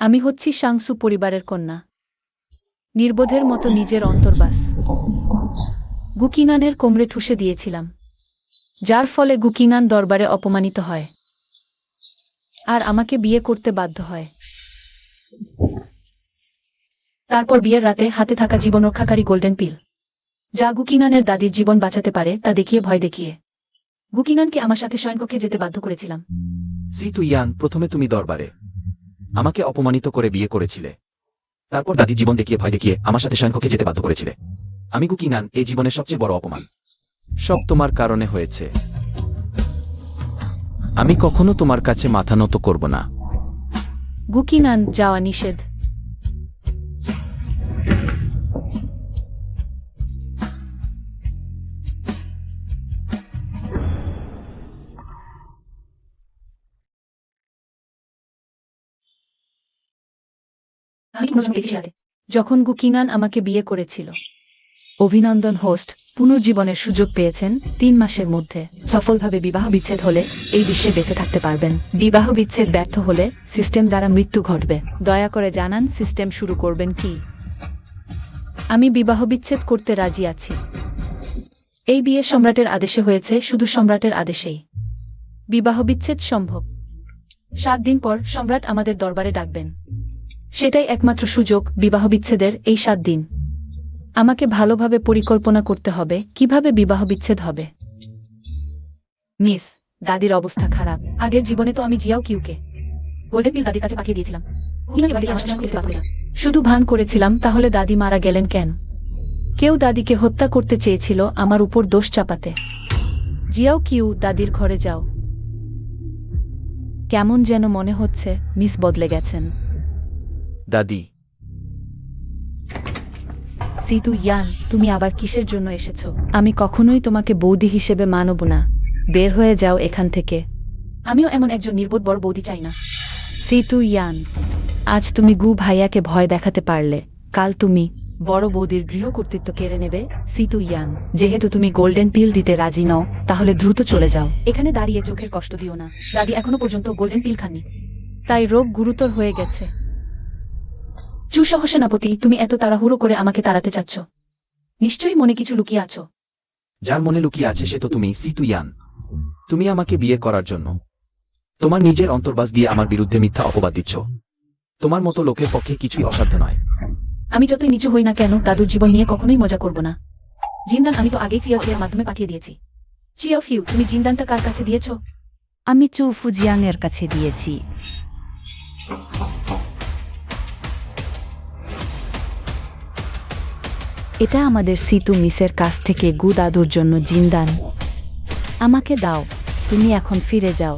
আমি হচ্ছি সাংসু পরিবারের কন্যা, নির্বোধের মতো নিজের অন্তর্বাস গুকিঙানের কোমরে ঠুসে দিয়েছিলাম, যার ফলে গুকিঙান দরবারে অপমানিত হয় আর আমাকে বিয়ে করতে বাধ্য হয়। তারপর বিয়ের রাতে হাতে থাকা জীবনরক্ষাকারী গোল্ডেন পিল, যা গুকিঙানের দাদির জীবন বাঁচাতে পারে, তা দেখিয়ে ভয় দেখিয়ে গুকিঙানকে আমার সাথে শয়নকক্ষে যেতে বাধ্য করেছিলাম। সিতু ইয়ান, প্রথমে তুমি দরবারে আমাকে অপমানিত করে বিয়ে করেছিলে, তারপর দাদির জীবন দেখিয়ে ভয় দেখিয়ে আমার সাথে শয়নকক্ষে যেতে বাধ্য করেছিলে। আমি গুকিঙান, এই জীবনের সবচেয়ে বড় অপমান। সব তোমার কারণে হয়েছে। আমি কখনো তোমার কাছে মাথা নত করব না। গুকিঙান যাওয়া নিষেধ। আমি পুনর্জন্ম পেয়েছি রাতে, যখন গুকিঙান আমাকে বিয়ে করেছিল। অভিনন্দন হোস্ট, পুনর্জীবনের সুযোগ পেয়েছেন। 3 মাসের মধ্যে সফলভাবে বিবাহ বিচ্ছেদ হলে এই বিশ্বে বেঁচে থাকতে পারবেন। বিবাহ বিচ্ছেদ ব্যর্থ হলে সিস্টেম দ্বারা মৃত্যু ঘটবে। দয়া করে জানান সিস্টেম শুরু করবেন কি? আমি বিবাহ বিচ্ছেদ করতে রাজি আছি। এই বিয়ে সম্রাটের আদেশে হয়েছে, শুধু সম্রাটের আদেশেই বিবাহ বিচ্ছেদ সম্ভব। 7 দিন পর সম্রাট আমাদের দরবারে ডাকবেন। সেটাই একমাত্র সুযোগ বিবাহ বিচ্ছেদের। এই 7 দিন আমাকে ভালোভাবে পরিকল্পনা করতে হবে কিভাবে বিবাহ বিচ্ছেদ হবে। মিস, দাদির অবস্থা খারাপ। আগের জীবনে তো আমি জিয়াও কিউকে গোল্ডেন পিল দাদির কাছে পাঠিয়ে দিয়েছিলাম। শুধু ভান করেছিলাম। তাহলে দাদি মারা গেলেন কেন? কেউ দাদিকে হত্যা করতে চেয়েছিল আমার উপর দোষ চাপাতে। জিয়াও কিউ, দাদির ঘরে যাও। কেমন যেন মনে হচ্ছে মিস বদলে গেছেন। দাদি, সিতু ইয়ান, তুমি আবার কিসের জন্য এসেছো? আমি কখনোই তোমাকে বৌদি হিসেবে মানব না। বের হয়ে যাও এখান থেকে। আমিও এমন একজন নির্বোধ বড় বৌদি চাই না। সিতু ইয়ান, আজ তুমি গু ভাইয়াকে ভয় দেখাতে পারলে, কাল তুমি বড় বৌদির গৃহকর্তৃত্ব কেড়ে নেবে। সিতু ইয়ান, যেহেতু তুমি গোল্ডেন পিল দিতে রাজি নও, তাহলে দ্রুত চলে যাও। এখানে দাঁড়িয়ে চোখের কষ্ট দিও না। দাদি এখনো পর্যন্ত গোল্ডেন পিল খাননি, তাই রোগ গুরুতর হয়ে গেছে। চুসহ সেনাপতি, তুমি এত তাড়াহুড়ো করে আমাকে তাড়াতে চাচ্ছ? নিশ্চয়ই মনে কিছু লুকিয়ে আছো। যার মনে লুকিয়ে আছে সে তো তুমি, সিতু ইয়ান। তুমি আমাকে বিয়ে করার জন্য তোমার নিজের অন্তর্বাস দিয়ে আমার বিরুদ্ধে মিথ্যা অপবাদ দিচ্ছ। তোমার মতো লোকের পক্ষে কিছুই অসাধ্য নয়। আমি যতই নিচু হই না কেন, দাদুর জীবন নিয়ে কখনোই মজা করব না। জিনদান আমি তো আগেই চিয়াফিউর মাধ্যমে পাঠিয়ে দিয়েছি। চিয়াফিউ, তুমি জিনদানটা কার কাছে দিয়েছো? আমি চু ফুজিয়াং এর কাছে দিয়েছি। এটা আমাদের সিতু মিসের কাছ থেকে গু দাদুর জন্য জিনদান। আমাকে দাও, তুমি এখন ফিরে যাও।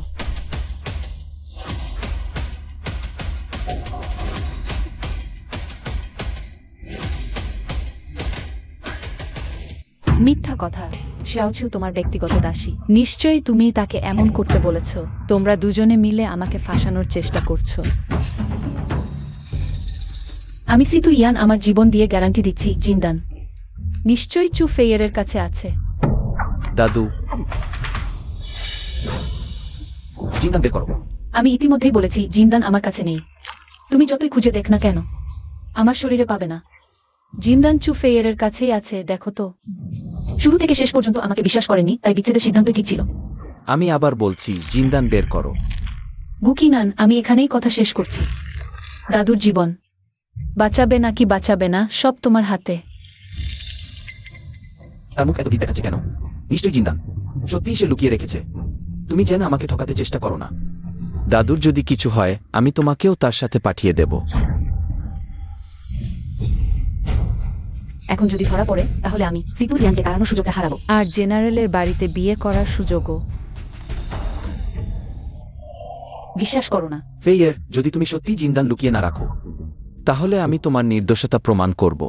মিথ্যা কথা। শাওছু তোমার ব্যক্তিগত দাসী। নিশ্চয়ই তুমি তাকে এমন করতে বলেছ। তোমরা দুজনে মিলে আমাকে ফাঁসানোর চেষ্টা করছো। আমি সিতু ইয়ান আমার জীবন দিয়ে গ্যারান্টি দিচ্ছি, জিনদান নিশ্চয়ই চু ফেয়ারের কাছে আছে। দাদু, জিনদান বের করো। আমি ইতিমধ্যেই বলেছি জিনদান আমার কাছে নেই। তুমি যতই খুঁজে দেখ না কেন, আমার শরীরে পাবে না। জিনদান চু ফেয়ারের কাছেই আছে, দেখো তো। শুরু থেকে শেষ পর্যন্ত আমাকে বিশ্বাস করেনি, তাই বিচ্ছেদের সিদ্ধান্ত ঠিক ছিল। আমি আবার বলছি, জিনদান বের করো। গুকিনান, আমি এখানেই কথা শেষ করছি। দাদুর জীবন বাঁচাবে নাকি বাঁচাবে না, সব তোমার হাতে। তার মুখ এত ভীত দেখাচ্ছে কেন? নিশ্চয়ই জিনদান সত্যিই সে লুকিয়ে রেখেছে। তুমি যেন আমাকে ঠকাতে চেষ্টা করো না। দাদুর যদি কিছু হয়, আমি তোমাকেও তার সাথে পাঠিয়ে দেব। এখন যদি ধরা পড়ে, তাহলে আমি সিতু ইয়ানকে হারানোর সুযোগটা হারাবো, আর জেনারেলের বাড়িতে বিয়ে করার সুযোগও। বিশ্বাস করো না। ফেয়ার, যদি তুমি সত্যিই জিনদান লুকিয়ে না রাখো, তাহলে আমি তোমার নির্দোষতা প্রমাণ করব।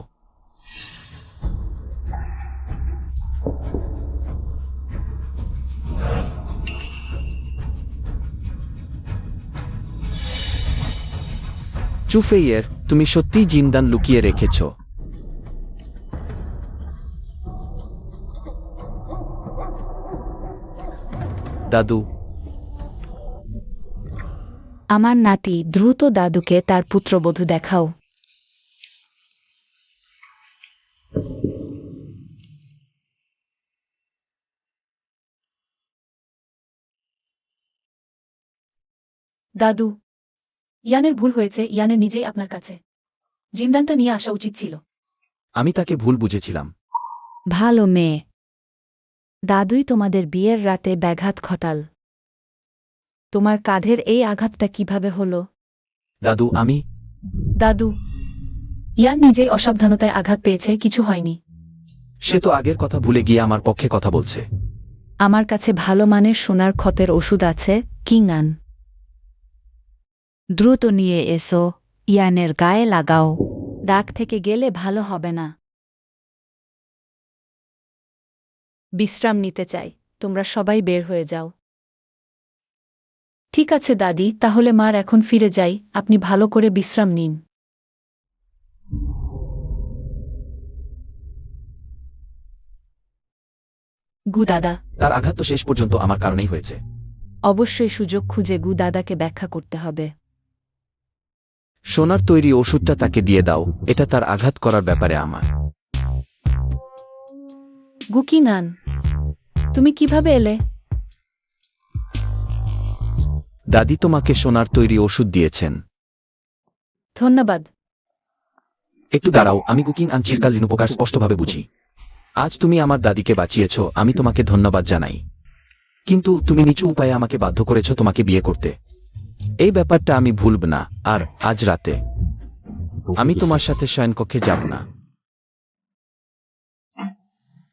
চু ফেয়ার, তুমি সত্যিই জিনদান লুকিয়ে রেখেছ। দাদু, আমার নাতি, দ্রুত দাদুকে তার পুত্রবধূ দেখাও। দাদু, ইয়ানের ভুল হয়েছে। ইয়ানের নিজেই আপনার কাছে জিমদানটা নিয়ে আসা উচিত ছিল। আমি তাকে ভুল বুঝেছিলাম। ভালো মেয়ে। দাদুই তোমাদের বিয়ের রাতে ব্যাঘাত ঘটাল। তোমার কাঁধের এই আঘাতটা কিভাবে হলো? দাদু, আমি দাদু, ইয়ান নিজেই অসাবধানতায় আঘাত পেয়েছে, কিছু হয়নি। সে তো আগের কথা ভুলে গিয়ে আমার পক্ষে কথা বলছে। আমার কাছে ভালো মানের সোনার ক্ষতের ওষুধ আছে, কিংআন। দ্রুত নিয়ে এসো, ইয়ানের গায়ে লাগাও। দাগ থেকে গেলে ভালো হবে না। বিশ্রাম নিতে চাই, তোমরা সবাই বের হয়ে যাও। ঠিক আছে দাদি, তাহলে মার এখন ফিরে যাই, আপনি ভালো করে বিশ্রাম নিন। গু দাদা, তার আঘাত তো শেষ পর্যন্ত আমার কারণেই হয়েছে। অবশ্যই সুযোগ খুঁজে গু দাদাকে ব্যাখ্যা করতে হবে। সোনার তৈরি ওষুধটা তাকে দিয়ে দাও, এটা তার আঘাত করার ব্যাপারে আমার। গুকিনান, তুমি কিভাবে এলে? দাদি তোমাকে সোনার তৈরি ওষুধ দিয়েছেন। ধন্যবাদ। একটু দাঁড়াও, আমি কুকিং আন চিরকালীন উপকার স্পষ্টভাবে বুঝি। আজ তুমি আমার দাদিকে বাঁচিয়েছ, আমি তোমাকে ধন্যবাদ জানাই। কিন্তু তুমি নিচু উপায়ে আমাকে বাধ্য করেছ তোমাকে বিয়ে করতে। এই ব্যাপারটা আমি ভুলব না। আর আজ রাতে আমি তোমার সাথে শয়নকক্ষে যাব না।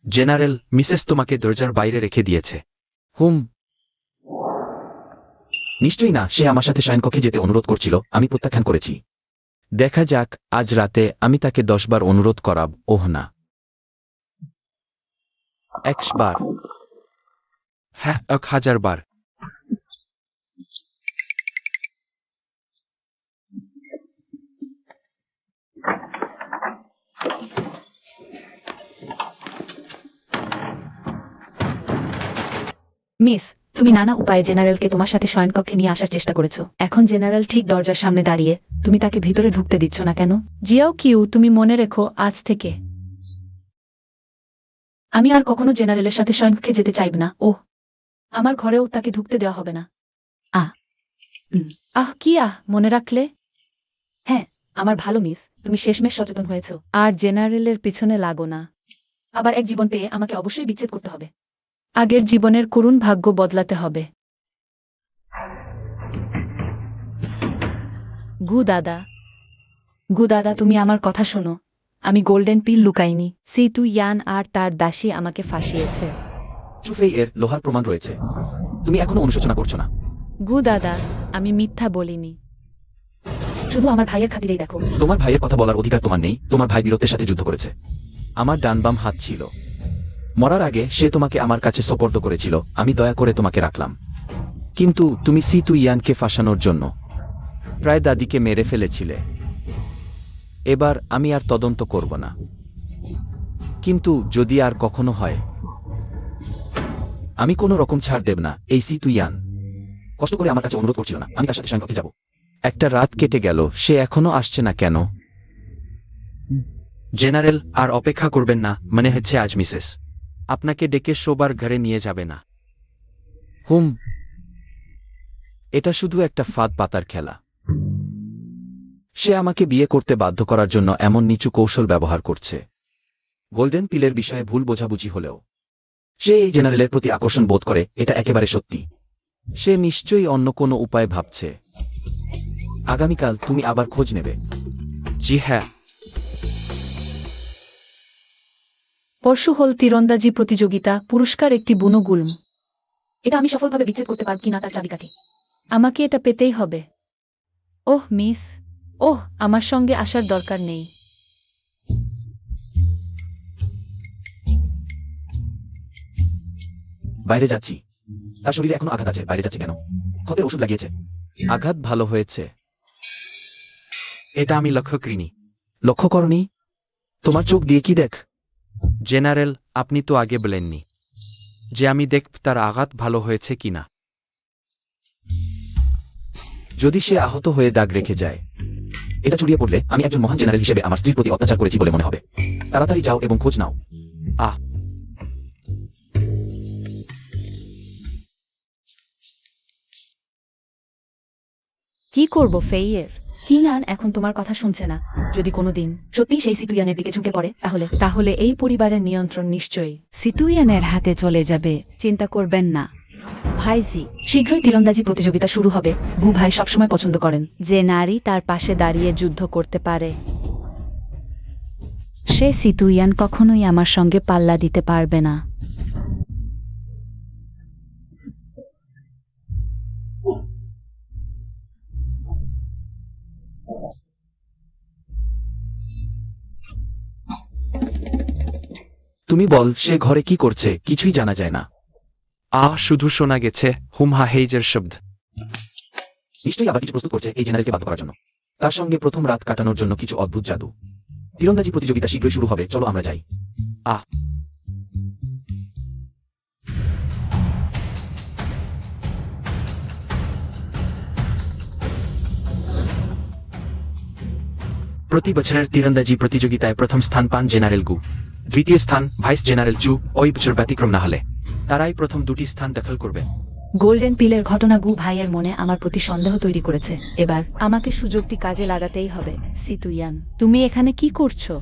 জেনারেল, মিসেস তোমাকে দরজার বাইরে রেখে দিয়েছে। হুম, নিশ্চয়ই না, সে আমার সাথে শয়নকক্ষে যেতে অনুরোধ করছিল, আমি প্রত্যাখ্যান করেছি। দেখা যাক, আজ রাতে আমি তাকে 10 বার অনুরোধ করাব। ওহ না, 100 বার। হ্যাঁ, 1000 বার। মিস, তুমি নানা উপায়ে জেনারেলকে তোমার সাথে শয়নকক্ষে নিয়ে আসার চেষ্টা করেছো। এখন জেনারেল ঠিক দরজার সামনে দাঁড়িয়ে, তুমি তাকে ভিতরে ঢুকতে দিচ্ছ না কেন? জিয়াও কিউ, তুমি মনে রেখো, আজ থেকে আমি আর কখনো জেনারেলের সাথে শয়নকক্ষে যেতে চাইব না। ওহ, আমার ঘরেও তাকে ঢুকতে দেওয়া হবে না। কি মনে রাখলে? হ্যাঁ, আমার ভালো মিস, তুমি শেষমেশ সচেতন হয়েছো। আর জেনারেলের পিছনে লাগো না। আবার এক জীবন পেয়ে আমাকে অবশ্যই বিচ্ছেদ করতে হবে। আগের জীবনের করুণ ভাগ্য বদলাতে হবে। গু দাদা, গু দাদা, তুমি আমার কথা শোনো, আমি গোল্ডেন পিল লুকাইনি। সিতু ইয়ান আর তার দাসী আমাকে ফাঁসিয়েছে। চুফেই এর লোহার প্রমাণ রয়েছে। তুমি এখনো অনুশোচনা করছো না? গু দাদা, আমি মিথ্যা বলিনি। শুধু আমার ভাইয়ের খাতিরেই দেখো। তোমার ভাইয়ের কথা বলার অধিকার তোমার নেই। তোমার ভাই বীরত্বের সাথে যুদ্ধ করেছে। আমার ডান বাম হাত ছিল। মরার আগে সে তোমাকে আমার কাছে সোপর্দ করেছিল, আমি দয়া করে তোমাকে রাখলাম। কিন্তু তুমি সিতু ইয়ানকে ফাঁসানোর জন্য প্রায় দাদিকে মেরে ফেলেছিলে। এবার আমি আর তদন্ত করব না। কিন্তু যদি আর কখনো হয়, আমি কোনো রকম ছাড় দেব না। এই সিতু ইয়ান কষ্ট করে আমার কাছে অনুরোধ করছিল না, আমি তার সাথে শয়নকক্ষে যাব। একটা রাত কেটে গেল, সে এখনো আসছে না কেন? জেনারেল, আর অপেক্ষা করবেন না, মনে হচ্ছে আজ মিসেস আপনাকে ডেকে শোবার ঘরে নিয়ে যাবে না। হুম, এটা শুধু একটা ফাঁদ পাতার খেলা। সে আমাকে বিয়ে করতে বাধ্য করার জন্য এমন নিচু কৌশল ব্যবহার করছে। গোল্ডেন পিলের বিষয়ে ভুল বোঝাবুঝি হলেও সে এই জেনারেলের প্রতি আকর্ষণ বোধ করে, এটা একেবারে সত্যি। সে নিশ্চয়ই অন্য কোনো উপায় ভাবছে। আগামীকাল তুমি আবার খোঁজ নেবে। জি হ্যাঁ। পরশু হল তীরন্দাজি প্রতিযোগিতা, পুরস্কার একটি বুনো গুল্ম। এটা আমি সফলভাবে বিচ্ছেদ করতে পারব কিনা তার চাবিকাঠি। আমাকে এটা পেতেই হবে। ওহ মিস, ওহ, আমার সঙ্গে আসার দরকার নেই। বাইরে যাচ্ছি। তার শরীরে এখনো আঘাত আছে। বাইরে যাচ্ছে কেন? ক্ষতের ওষুধ লাগিয়েছে। আঘাত ভালো হয়েছে। এটা আমি লক্ষ্য করিনি। লক্ষ্য করনি? তোমার চোখ দিয়ে কি দেখ? জেনারেল, আপনি তো আগে বলেননি যে আমি দেখব তার আঘাত ভালো হয়েছে কিনা। যদি সে আহত হয়ে দাগ রেখে যায়, এটা ছড়িয়ে পড়লে আমি একজন মহান জেনারেল হিসেবে আমার স্ত্রীর প্রতি অত্যাচার করেছি বলে মনে হবে। তাড়াতাড়ি যাও এবং খোঁজ নাও। আহ কি করব ফেইয়ের? কিঙ্গান এখন তোমার কথা শুনছে না। যদি কোনোদিন সত্যি সেই সিতুয়ানের দিকে ঝুঁকে পড়ে তাহলে এই পরিবারের নিয়ন্ত্রণ নিশ্চয়ই সিতুয়ানের হাতে চলে যাবে। চিন্তা করবেন না ভাইজি। শীঘ্রই তীরন্দাজি প্রতিযোগিতা শুরু হবে। গু ভাই সবসময় পছন্দ করেন যে নারী তার পাশে দাঁড়িয়ে যুদ্ধ করতে পারে, সে সিতুয়ান কখনোই আমার সঙ্গে পাল্লা দিতে পারবে না। তুমি বল, সে ঘরে কি করছে? কিছুই জানা যায় না। শুধু শোনা গেছে হুমহা হেইজের শব্দ। নিশ্চয়ই আবার কিছু প্রস্তুত করছে এই জেনারেলকে বাধ্য করার জন্য। তার সঙ্গে প্রথম রাত কাটানোর জন্য কিছু অদ্ভুত জাদু। তীরন্দাজি প্রতিযোগিতা শীঘ্রই শুরু হবে, চলো আমরা যাই। প্রতি বছরের তীরন্দাজি প্রতিযোগিতায় প্রথম স্থান পান জেনারেল গু, দ্বিতীয় স্থান ভাইস জেনারেল চু। ওই বছর ব্যতিক্রম না হলে তারাই প্রথম দুটি স্থান দখল করবে। গোল্ডেন পিলের ঘটনা গু ভাইয়ের মনে আমার প্রতি সন্দেহ তৈরি করেছে। এবার আমাকে সুযোগটি কাজে লাগাতেই হবে। সিতুয়ান, তুমি এখানে কি করছো?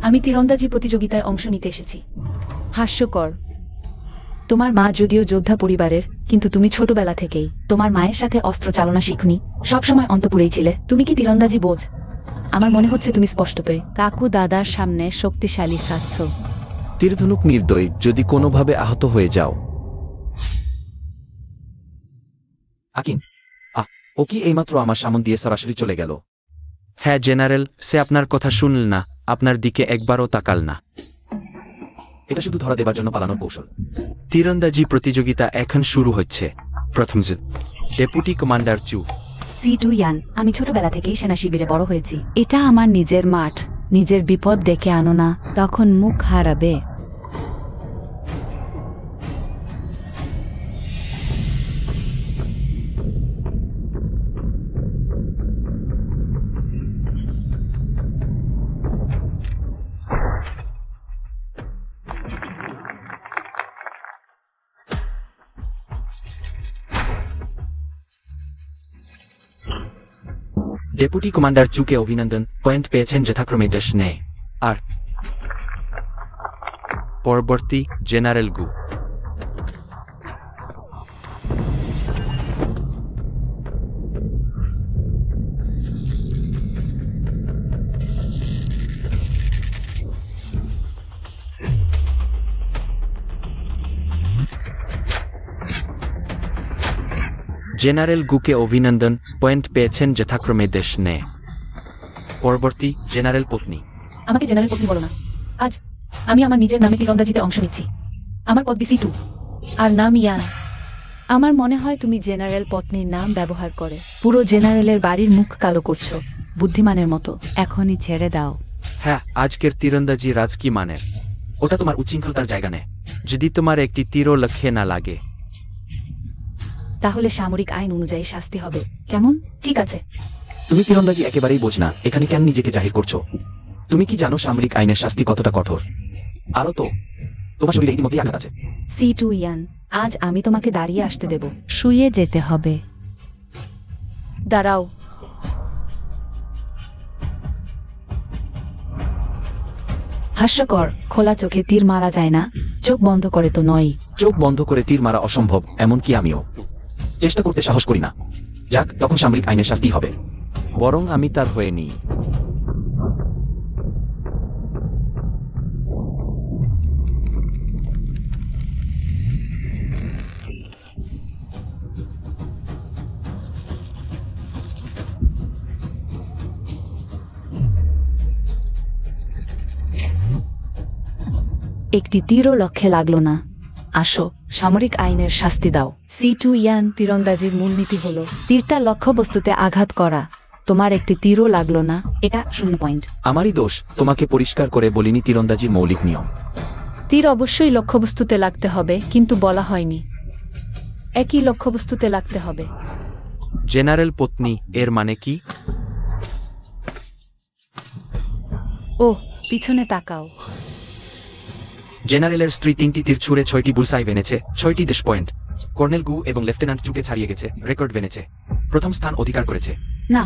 আমি তীরন্দাজি প্রতিযোগিতায় অংশ নিতে এসেছি। হাস্যকর। তোমার মা যদিও যোদ্ধা পরিবারের, কিন্তু তুমি ছোটবেলা থেকেই তোমার মায়ের সাথে অস্ত্র চালনা শিখনি, সবসময় অন্তপুরেই ছিলে। তুমি কি তীরন্দাজি বোঝ? আমার মনে হচ্ছে তুমি স্পষ্টতই কাকু দাদার সামনে শক্তিশালী সাচ্ছ। তীরধনুক নির্দয়, যদি কোনোভাবে আহত হয়ে যাও। আকিন, ও কি এইমাত্র আমার সামন দিয়ে সরাসরি চলে গেল? হ্যাঁ জেনারেল, সে আপনার কথা শুনল না, আপনার দিকে একবারও তাকাল না। এটা শুধু ধরা দেবার জন্য পালানোর কৌশল। তীরন্দাজি প্রতিযোগিতা এখন শুরু হচ্ছে। প্রথম ডেপুটি কমান্ডার চু। সিতুয়ান, আমি ছোটবেলা থেকেই সেনা শিবিরে বড় হয়েছি। এটা আমার নিজের মাঠ, নিজের বিপদ ডেকে আনো না, তখন মুখ হারাবে। ডেপুটি কমান্ডার চুকে অভিনন্দন, পয়েন্ট পেয়েছেন যথাক্রমে 10 নে। আর পরবর্তী জেনারেল গু। জেনারেল গুকে অভিনন্দন, পয়েন্ট পেয়েছেন যথাক্রমে 10 নে। পরবর্তী জেনারেল পত্নী। আমাকে জেনারেল পত্নী বলো না। আজ আমি আমার নিজের নামে তীরন্দাজিতে অংশ নিচ্ছি। আমার পদ বিসি2 আর নাম ইয়ান। আমার মনে হয় তুমি জেনারেল পত্নীর নাম ব্যবহার করে পুরো জেনারেলের বাড়ির মুখ কালো করছো, বুদ্ধিমানের মতো। এখনই ছেড়ে দাও। হ্যাঁ, আজকের তীরন্দাজি রাজ কি মানের? ওটা তোমার উচ্ছৃঙ্খলতার জায়গা নেয়। যদি তোমার একটি তীরও লক্ষ্যে না লাগে, তাহলে সামরিক আইন অনুযায়ী শাস্তি হবে, কেমন? ঠিক আছে। তুমি তীরন্দাজি একেবারেই বোঝ না, এখানে কেন নিজেকে জাহির করছো? তুমি কি জানো সামরিক আইনের শাস্তি কতটা কঠোর? আরো তো তোমার শরীরে ইতিমধ্যেই আঘাত আছে। সিতুয়ান, আজ আমি তোমাকে দাঁড়িয়ে আসতে দেব। শুয়ে যেতে হবে। দাঁড়াও। হাস্যকর, খোলা চোখে তীর মারা যায় না, চোখ বন্ধ করে তো নয়। চোখ বন্ধ করে তীর মারা অসম্ভব, এমনকি আমিও চেষ্টা করতে সাহস করি না। যাক, তখন সামরিক আইনের শাস্তি হবে। বরং আমি তার হয়ে নিই। একটি তীরও লক্ষ্যে লাগলো না। আসো, সামরিক আইনের শাস্তি দাও। সিতুয়ান, তীরন্দাজির মূলনীতি হলো তীরটা লক্ষ্যবস্তুতে আঘাত করা। তোমার একটি তীরও লাগলো না। এটা 0 পয়েন্ট। আমারই দোষ, তোমাকে পরিষ্কার করে বলিনি তীরন্দাজির মৌলিক নিয়ম। তীর অবশ্যই লক্ষ্যবস্তুতে লাগতে হবে, কিন্তু বলা হয়নি একই লক্ষ্যবস্তুতে লাগতে হবে। জেনারেল পত্নী এর মানে কি? ওহ, পিছনে তাকাও। জেনারেলের স্ত্রী 3টি তীর ছুঁড়ে 6টি বুলসাই ভেনেছে, 6টি দেশ পয়েন্ট। কর্নেল গু এবং লেফটেন্যান্ট চুকে ছাড়িয়ে গেছে, রেকর্ড ভেনেছে, প্রথম স্থান অধিকার করেছে। না,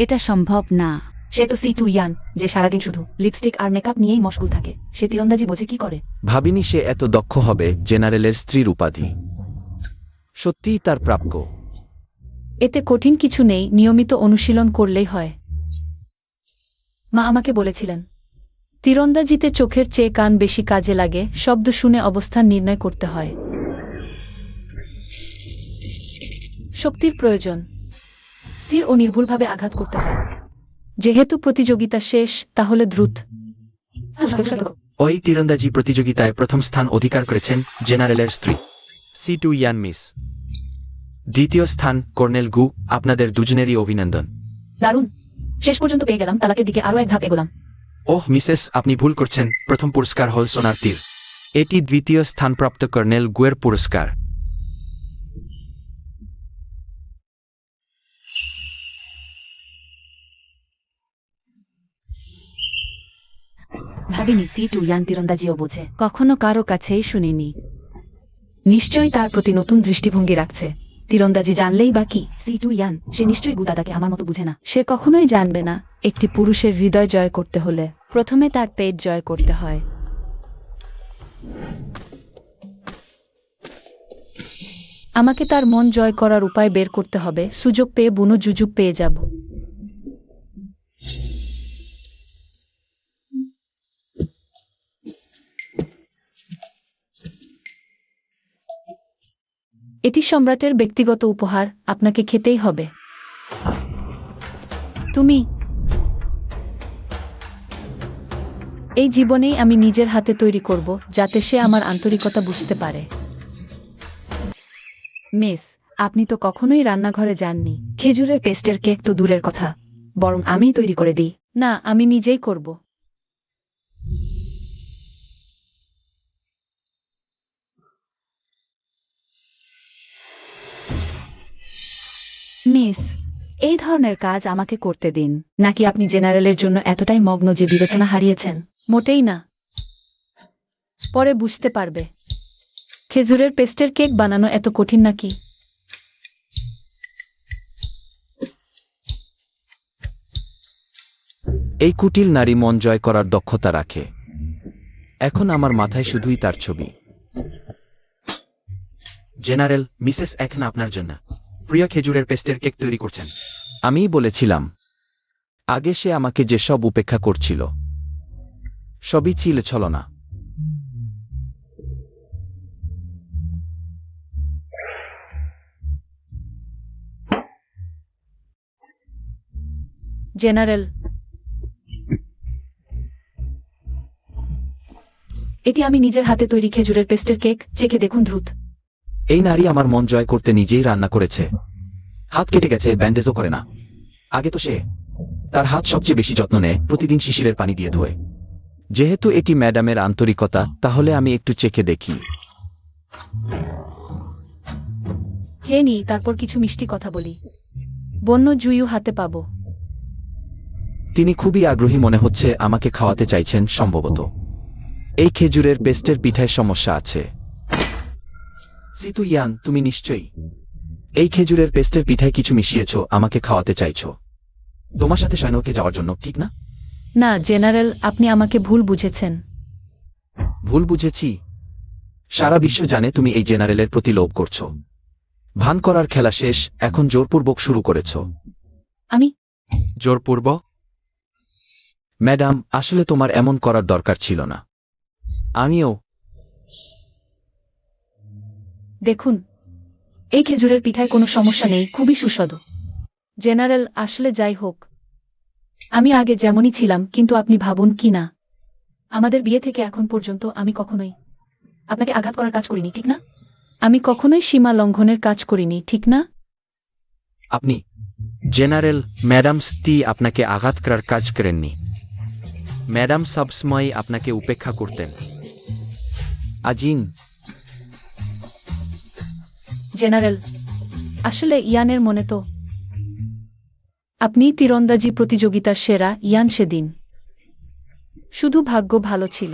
এটা সম্ভব না। সে তো C2 ইয়ান, যে সারাদিন শুধু লিপস্টিক আর মেকআপ নিয়েই মশগুল থাকে। সে তীরন্দাজি বোঝে কি করে? ভাবিনি সে এত দক্ষ হবে। জেনারেলের স্ত্রীর উপাধি সত্যিই তার প্রাপ্য। এতে কঠিন কিছু নেই, নিয়মিত অনুশীলন করলেই হয়। মা আমাকে বলেছিলেন, তীরন্দাজিতে চোখের চেয়ে কান বেশি কাজে লাগে, শব্দ শুনে অবস্থান নির্ণয় করতে হয়। শক্তির প্রয়োজন, স্থির ও নির্ভুলভাবে আঘাত করতে হয়। যেহেতু প্রতিযোগিতা শেষ, তাহলে দ্রুত। ওই তীরন্দাজি প্রতিযোগিতায় প্রথম স্থান অধিকার করেছেন জেনারেলের স্ত্রী। C2 ইয়ান মিস। দ্বিতীয় স্থান কর্নেল গু। আপনাদের দুজনেরই অভিনন্দন। দারুণ, শেষ পর্যন্ত পেয়ে গেলাম। তালাকের দিকে আরো এক ধাপ এগোলাম। ওহ মিসেস, আপনি ভুল করছেন। প্রথম পুরস্কার হল সোনার তীর। এটি দ্বিতীয় স্থানপ্রাপ্ত কর্নেল গুয়ের পুরস্কার। ভাবিনি C2 ইয়ান তীরন্দাজিও বোঝে। কখনো কারো কাছেই শুনিনি। নিশ্চয়ই তার প্রতি নতুন দৃষ্টিভঙ্গি রাখছে। তীরন্দাজি জানলেই বা কি? C2 ইয়ান, সে নিশ্চয়ই গুদাদাকে আমার মতো বুঝে না। সে কখনোই জানবে না। একটি পুরুষের হৃদয় জয় করতে হলে প্রথমে তার পেট জয় করতে হয়। আমাকে তার মন জয় করার উপায় বের করতে হবে। সুযোগ পেয়ে বুনো জুজুব পেয়ে যাব। এটি সম্রাটের ব্যক্তিগত উপহার, আপনাকে খেতেই হবে। তুমি এই জীবনেই আমি নিজের হাতে তৈরি করব, যাতে সে আমার আন্তরিকতা বুঝতে পারে। মিস, আপনি তো কখনোই রান্নাঘরে যাননি। খেজুরের পেস্টের কেক তো দূরের কথা, বরং আমিই তৈরি করে দিই। না, আমি নিজেই করব। মিস, এই ধরনের কাজ আমাকে করতে দিন। নাকি আপনি জেনারেলের জন্য এতটাই মগ্ন যে বিবেচনা হারিয়েছেন? মোটেই না, পরে বুঝতে পারবে। খেজুরের পেস্টের কেক বানানো এত কঠিন নাকি? এই কুটিল নারী মন জয় করার দক্ষতা রাখে। এখন আমার মাথায় শুধুই তার ছবি। জেনারেল, মিসেস এখন আপনার জন্য প্রিয় খেজুরের পেস্টের কেক তৈরি করছেন। আমিই বলেছিলাম। আগে সে আমাকে যে সব উপেক্ষা করছিল, সবই ছিল ছলনা। জেনারেল, এটি আমি নিজের হাতে তৈরি খেজুরের পেস্টের কেক, চেখে দেখুন দ্রুত। এই নারী আমার মন জয় করতে নিজেই রান্না করেছে। হাত কেটে গেছে, ব্যান্ডেজও করে না। আগে তো সে তার হাত সবচেয়ে বেশি যত্ন নেয়, প্রতিদিন শিশিরের পানি দিয়ে ধোয়। যেহেতু এটি ম্যাডামের আন্তরিকতা, তাহলে আমি একটু চেখে দেখি। খেয়ে নিই, তারপর কিছু মিষ্টি কথা বলি। বন্য জুইও হাতে পাবো। তিনি খুবই আগ্রহী মনে হচ্ছে, আমাকে খাওয়াতে চাইছেন সম্ভবত। এই খেজুরের পেস্টের পিঠায় সমস্যা আছে। C2 ইয়ান, তুমি নিশ্চয়ই এই খেজুরের পেস্টের পিঠায় কিছু মিশিয়েছ, আমাকে খাওয়াতে চাইছ তোমার সাথে সৈন্যকে যাওয়ার জন্য, ঠিক না? না জেনারেল, আপনি আমাকে ভুল বুঝেছেন। ভুল বুঝেছি? সারা বিশ্ব জানে তুমি এই জেনারেলের প্রতি লোভ করছো। ভান করার খেলা শেষ, এখন জোরপূর্বক শুরু করেছ। আমি জোরপূর্বক? ম্যাডাম, আসলে তোমার এমন করার দরকার ছিল না। আমিও। দেখুন, এই খেজুরের পিঠায় কোনো সমস্যা নেই, খুবই সুস্বাদু। জেনারেল, আসলে যাই হোক, আমি আগে যেমনই ছিলাম, কিন্তু আপনি ভাবুন কি না, আমাদের বিয়ে থেকে এখন পর্যন্ত আমি কখনোই আপনাকে আঘাত করার কাজ করিনি, ঠিক না? আমি কখনোই সীমা লঙ্ঘনের কাজ করিনি, ঠিক না? আপনি জেনারেল, ম্যাডাম স্টি আপনাকে আঘাত করার কাজ করেননি। ম্যাডাম সবসময় আপনাকে উপেক্ষা করতেন। আজিন। জেনারেল, আসলে ইয়ানের মনে তো আপনি তীরন্দাজি প্রতিযোগিতার সেরা ইয়ান সেদিন শুধু ভাগ্য ভালো ছিল।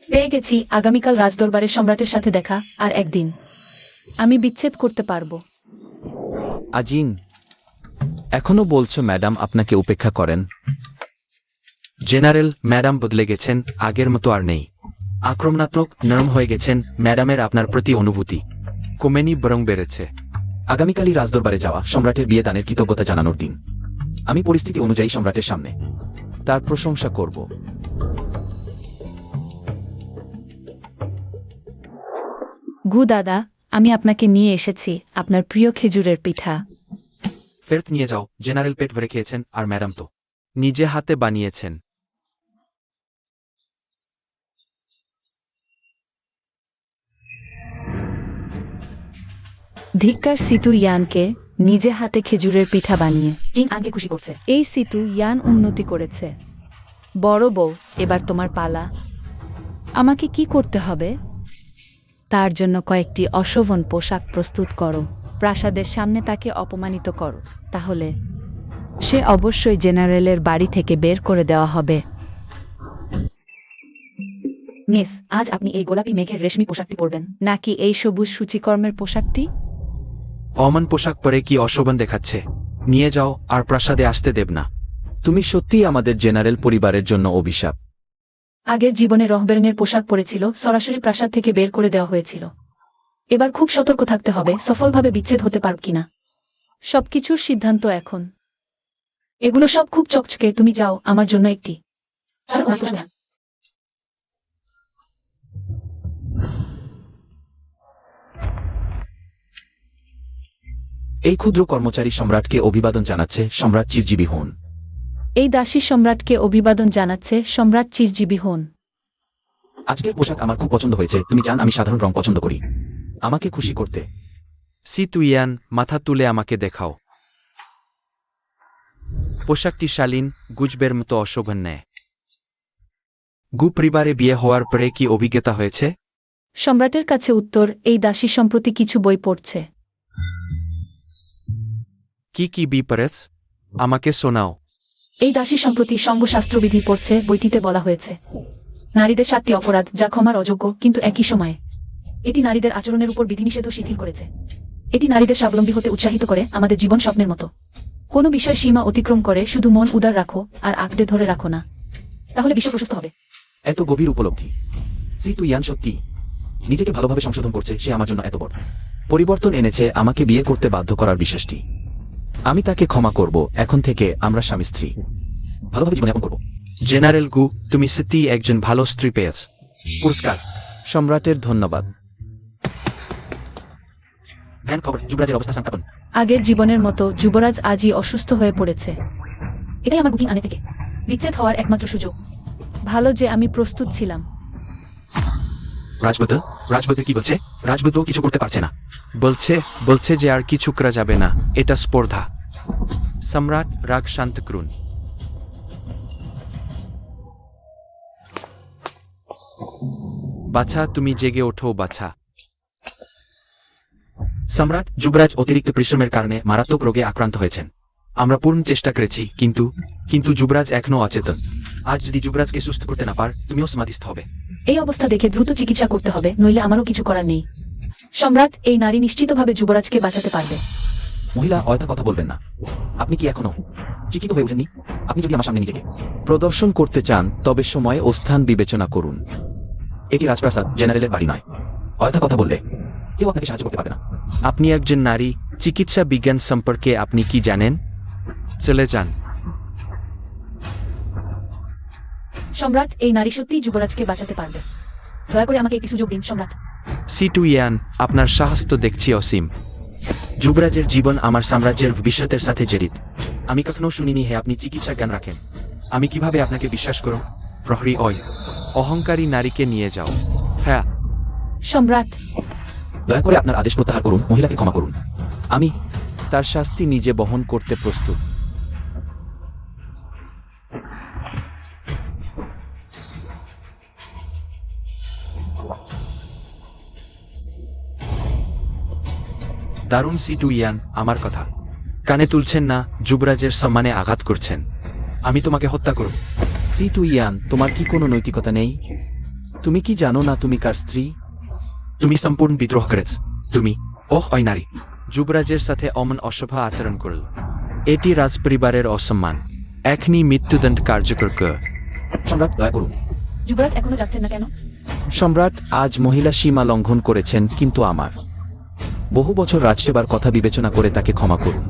পেয়ে গেছি আগামীকাল রাজদরবারে সম্রাটের সাথে দেখা, আর একদিন আমি বিচ্ছেদ করতে পারবো। আজিন, এখনো বলছো ম্যাডাম আপনাকে উপেক্ষা করেন? জেনারেল, ম্যাডাম বদলে গেছেন, আগের মতো আর নেই। আক্রমণাত্মক, নরম হয়ে গেছেন। ম্যাডামের আপনার প্রতি অনুভূতি কমেনি, বরং বেড়েছে। আগামীকালই রাজদরবারে যাওয়া সম্রাটের বিয়ে দানের কৃতজ্ঞতা জানানোর দিন। আমি পরিস্থিতি অনুযায়ী সম্রাটের সামনে তার প্রশংসা করব। গু দাদা, আমি আপনাকে নিয়ে এসেছি আপনার প্রিয় খেজুরের পিঠা। ফেরত নিয়ে যাও। জেনারেল পেট ভরে খেয়েছেন, আর ম্যাডাম তো নিজে হাতে বানিয়েছেন। ধিক্কার সিতু ইয়ানকে, নিজে হাতে খেজুরের পিঠা বানিয়ে জিং আগে খুশি করছে। এই সিতু ইয়ান উন্নতি করেছে। বড় বউ, এবার তোমার পালা। আমাকে কি করতে হবে? তার জন্য কয়েকটি অশোভন পোশাক প্রস্তুত করো। প্রাসাদের সামনে তাকে অপমানিত করো, তাহলে সে অবশ্যই জেনারেলের বাড়ি থেকে বের করে দেওয়া হবে। মিস, আজ আপনি এই গোলাপি মেঘের রেশমি পোশাকটি পরবেন নাকি এই সবুজ সূচিকর্মের পোশাকটি? অমন পোশাক পরে কি অশোভন দেখাচ্ছে? নিয়ে যাও, আর প্রাসাদে আসতে দেব না। তুমি সত্যিই আমাদের জেনারেল পরিবারের জন্য অভিশাপ। আগের জীবনে রহবেরনের পোশাক পরেছিল, সরাসরি প্রাসাদ থেকে বের করে দেওয়া হয়েছিল। এবার খুব সতর্ক থাকতে হবে সফলভাবে বিচ্ছেদ হতে পারব কিনা। সবকিছুর সিদ্ধান্ত এখন। এগুলো সব খুব চকচকে। তুমি যাও, আমার জন্য একটি। এই ক্ষুদ্র কর্মচারী সম্রাটকে অভিবাদন জানাচ্ছে, সম্রাট চিরজীবী হন। এই দাসী সম্রাটকে অভিবাদন জানাচ্ছে, সম্রাট চিরজীবী হন। আজকের পোশাক আমার খুব পছন্দ হয়েছে। তুমি জান আমি সাধারণ রং পছন্দ করি। আমাকে খুশি করতে সিতু ইয়ান, মাথা তুলে আমাকে দেখাও। পোশাকটি শালীন, গুজবের মতো অশোভন নেয়। গু পরিবারে বিয়ে হওয়ার পরে কি অভিজ্ঞতা হয়েছে? সম্রাটের কাছে উত্তর, এই দাসী সম্প্রতি কিছু বই পড়ছে। কি কি বিপরীত? আমাকে শোনাও। এই দাসী সম্প্রতি সঙ্গশাস্ত্রবিধি পড়ছে। বইটিতে বলা হয়েছে নারীদের 7টি অপরাধ যা ক্ষমার অযোগ্য, কিন্তু একই সময়ে এটি নারীদের আচরণের উপর বিধিনিষেধও শিথিল করেছে। এটি নারীদের স্বাবলম্বী হতে উৎসাহিত করে, আমাদের জীবন স্বপ্নের মতো। কোনো বিষয় সীমা অতিক্রম করে শুধু মন উদার রাখো আর আঁকড়ে ধরে রাখো না, তাহলে বিশ্ব প্রশস্ত হবে। এত গভীর উপলব্ধি। সিতু ইয়ান সত্যি নিজেকে ভালোভাবে সংশোধন করছে। সে আমার জন্য এত বড় পরিবর্তন এনেছে, আমাকে বিয়ে করতে বাধ্য করার বিশ্বাসটি। আমি তাকে ক্ষমা করব। এখন থেকে আমরা স্বামী স্ত্রী ভালোভাবে জীবনযাপন করব। জেনারেল গু, তুমি সত্যিই একজন ভালো স্ত্রী পেয়েছ। পুরস্কার সম্রাটের ধন্যবাদ। জ্ঞান খবর, যুবরাজের অবস্থা সংকটাপন। আগের জীবনের মতো যুবরাজ আজই অসুস্থ হয়ে পড়েছে। এটাই আমার বুকিং আনে থেকে বিচ্ছেদ হওয়ার একমাত্র সুযোগ। ভালো যে আমি প্রস্তুত ছিলাম। রাজবুদ্ধ কি বলছে? রাজবুদ্ধ কিছু করতে পারছে না। বলছে যে আর কিছু করা যাবে না। এটা স্পর্ধা। সম্রাট, রাগ শান্ত করুন। বাছা, তুমি জেগে ওঠো বাছা। সম্রাট, যুবরাজ অতিরিক্ত পরিশ্রমের কারণে মারাত্মক রোগে আক্রান্ত হয়েছেন। আমরা পূর্ণ চেষ্টা করেছি, কিন্তু যুবরাজ এখনো অচেতন। আজ যদি যুবরাজকে সুস্থ করতে না পার, তুমিও সমাধিস্থ হবে। এই অবস্থা দেখে দ্রুত চিকিৎসা করতে হবে, নইলে আমারও কিছু করার নেই। সম্রাট, এই নারী নিশ্চিতভাবে যুবরাজকে বাঁচাতে পারবে। মহিলা, অয়থা কথা বলবেন না। আপনি কি এখনো চিকিৎসিত হয়ে ওঠেননি? আপনি যদি আমার সামনে নিজেকে প্রদর্শন করতে চান, তবে সময় ও স্থান বিবেচনা করুন। এটি রাজপ্রাসাদ, জেনারেলের বাড়ি নয়। অয়থা কথা বললে কেউ আপনাকে সাহায্য করতে পারবে না। আপনি একজন নারী। চিকিৎসা বিজ্ঞান সম্পর্কে আপনি কি জানেন? চলে যান। সম্রাট, এই নারী সত্যিই যুবরাজকে বাঁচাতে পারবে। দয়া করে আমাকে একটি সুযোগ দিন সম্রাট। সিতু ইয়ান, আপনার সাহস তো দেখছি অসীম। যুবরাজের জীবন আমার সাম্রাজ্যের ভবিষ্যতের সাথে জড়িত। আমি কখনো শুনিনি হে আপনি চিকিৎসা জ্ঞান রাখেন। আমি কিভাবে আপনাকে বিশ্বাস করব? প্রহরী, অহংকারী নারীকে নিয়ে যাও। হ্যাঁ। সম্রাট, দয়া করে আপনার আদেশ প্রত্যাহার করুন। মহিলাকে ক্ষমা করুন। আমি তার শাস্তি নিজে বহন করতে প্রস্তুত। দারুণ সিটু ইয়ান, আমার কথা কানে তুলছেন না, যুবরাজের সম্মানে আঘাত করছেন। আমি তোমাকে হত্যা করব। সিটু ইয়ান, তোমার কি কোনো নৈতিকতা নেই? তুমি কি জানো না তুমি কার স্ত্রী? তুমি সম্পূর্ণ বিদ্রোহ করেছ। তুমি ওই নারী যুবরাজের সাথে অমন অসভ্য আচরণ করল। এটি রাজপরিবারের অসম্মান। এখনই মৃত্যুদণ্ড কার্যকর কর। সম্রাট, দয়া করুন। যুবরাজ এখনো যাচ্ছেন না কেন? সম্রাট, আজ মহিলা সীমা লঙ্ঘন করেছেন, কিন্তু আমার বহু বছর রাজসেবার কথা বিবেচনা করে তাকে ক্ষমা করুন।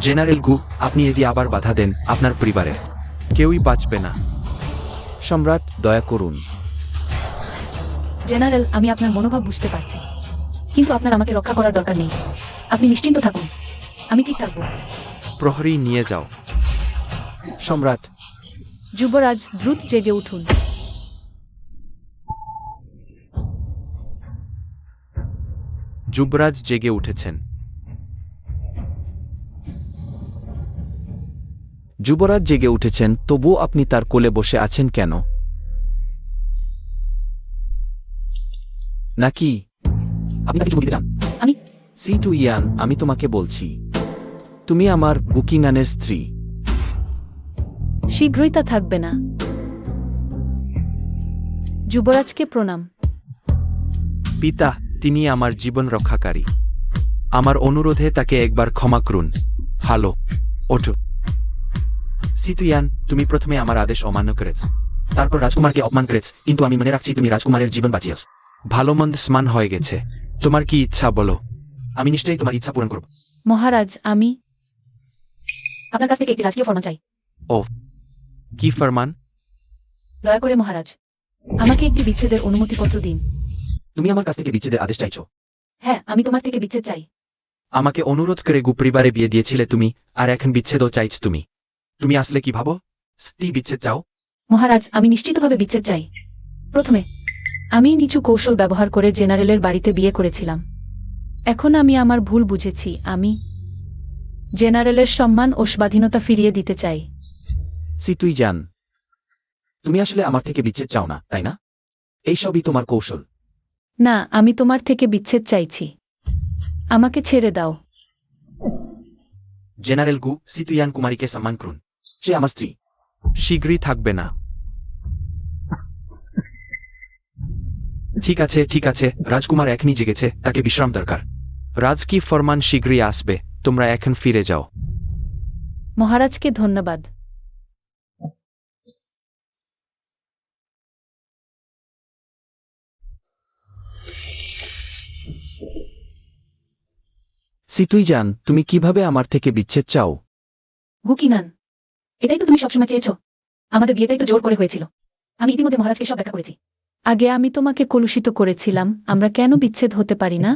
জেনারেল গু, আপনি যদি আবার বাধা দেন, আপনার পরিবারে কেউই বাঁচবে না। সম্রাট, দয়া করুন। জেনারেল, আমি আপনার মনোভাব বুঝতে পারছি, কিন্তু আপনার আমাকে রক্ষা করার দরকার নেই। আপনি নিশ্চিন্ত থাকুন, আমি ঠিক থাকবো। প্রহরী নিয়ে যাও। সম্রাট, যুবরাজ, দ্রুত জেগে উঠুন। যুবরাজ জেগে উঠেছেন। যুবরাজ জেগে উঠেছেন, তবুও আপনি তার কোলে বসে আছেন কেন? নাকি আপনি তাকে চুমু দিতে চান? আমি সিটু ইয়ান, আমি তোমাকে বলছি, তুমি আমার গুকিংয়ানের স্ত্রী। শীঘ্রই তা থাকবে না। যুবরাজকে প্রণাম। পিতা, তিনি আমার জীবন রক্ষাকারী। আমার অনুরোধে তাকে একবার ক্ষমা করুন। ভালো, ওঠো। সিটু ইয়ান, তুমি প্রথমে আমার আদেশ অমান্য করেছ, তারপর রাজকুমারকে অপমান করেছ, কিন্তু আমি মনে রাখছি তুমি রাজকুমারের জীবন বাঁচিয়েছ। ভালো মন্দ স্মান হয়ে গেছে। তোমার কি ইচ্ছা বলো? আমি নিশ্চয়ই তোমার ইচ্ছা পূরণ করব। মহারাজ, আমি আপনার কাছ থেকে একটি রাজকীয় ফরমান চাই। কি ফরমান? দয়া করে মহারাজ, আমাকে একটি বিচ্ছেদের অনুমতিপত্র দিন। তুমি আমার কাছ থেকে বিচ্ছেদের আদেশ চাইছো? হ্যাঁ, আমি তোমার থেকে বিচ্ছেদ চাই। আমাকে অনুরোধ করে গুপরিবারে বিয়ে দিয়েছিলে তুমি, আর এখন বিচ্ছেদও চাইছ তুমি। তুমি আসলে কি ভাবো? স্ত্রী বিচ্ছেদ চাও? মহারাজ, আমি নিশ্চিতভাবে বিচ্ছেদ চাই। প্রথমে আমি নিচু কৌশল ব্যবহার করে জেনারেলের বাড়িতে বিয়ে করেছিলাম। এখন আমি আমার ভুল বুঝেছি। আমি জেনারেলের সম্মান ও স্বাধীনতা ফিরিয়ে দিতে চাই। সিটুই জান, তুমি আসলে আমার থেকে বিচ্ছেদ চাও না, তাই না? এই সবই তোমার কৌশল। না, আমি তোমার থেকে বিচ্ছেদ চাইছি। আমাকে ছেড়ে দাও। জেনারেল গু, সিটু ইয়ান কুমারীকে সম্মান করুন। সে আমার স্ত্রী। শীঘ্রই থাকবে না। ঠিক আছে, ঠিক আছে, রাজকুমার এখনই জেগেছে, তাকে বিশ্রাম দরকার। রাজ কি ফরমান শীঘ্রই আসবে, তোমরা এখন ফিরে যাও। মহারাজকে ধন্যবাদ। সিটুই জান, তুমি কিভাবে আমার থেকে বিচ্ছেদ চাও? গুকিনান, এটাই তো তুমি সবসময় চেয়েছো। আমাদের বিয়েটাই তো জোর করে হয়েছিল। আমি ইতিমধ্যে মহারাজকে সব ব্যাখ্যা করেছি। আগে আমি তোমাকে কলুষিত করেছিলাম। আমরা কেন বিচ্ছেদ হতে পারি না?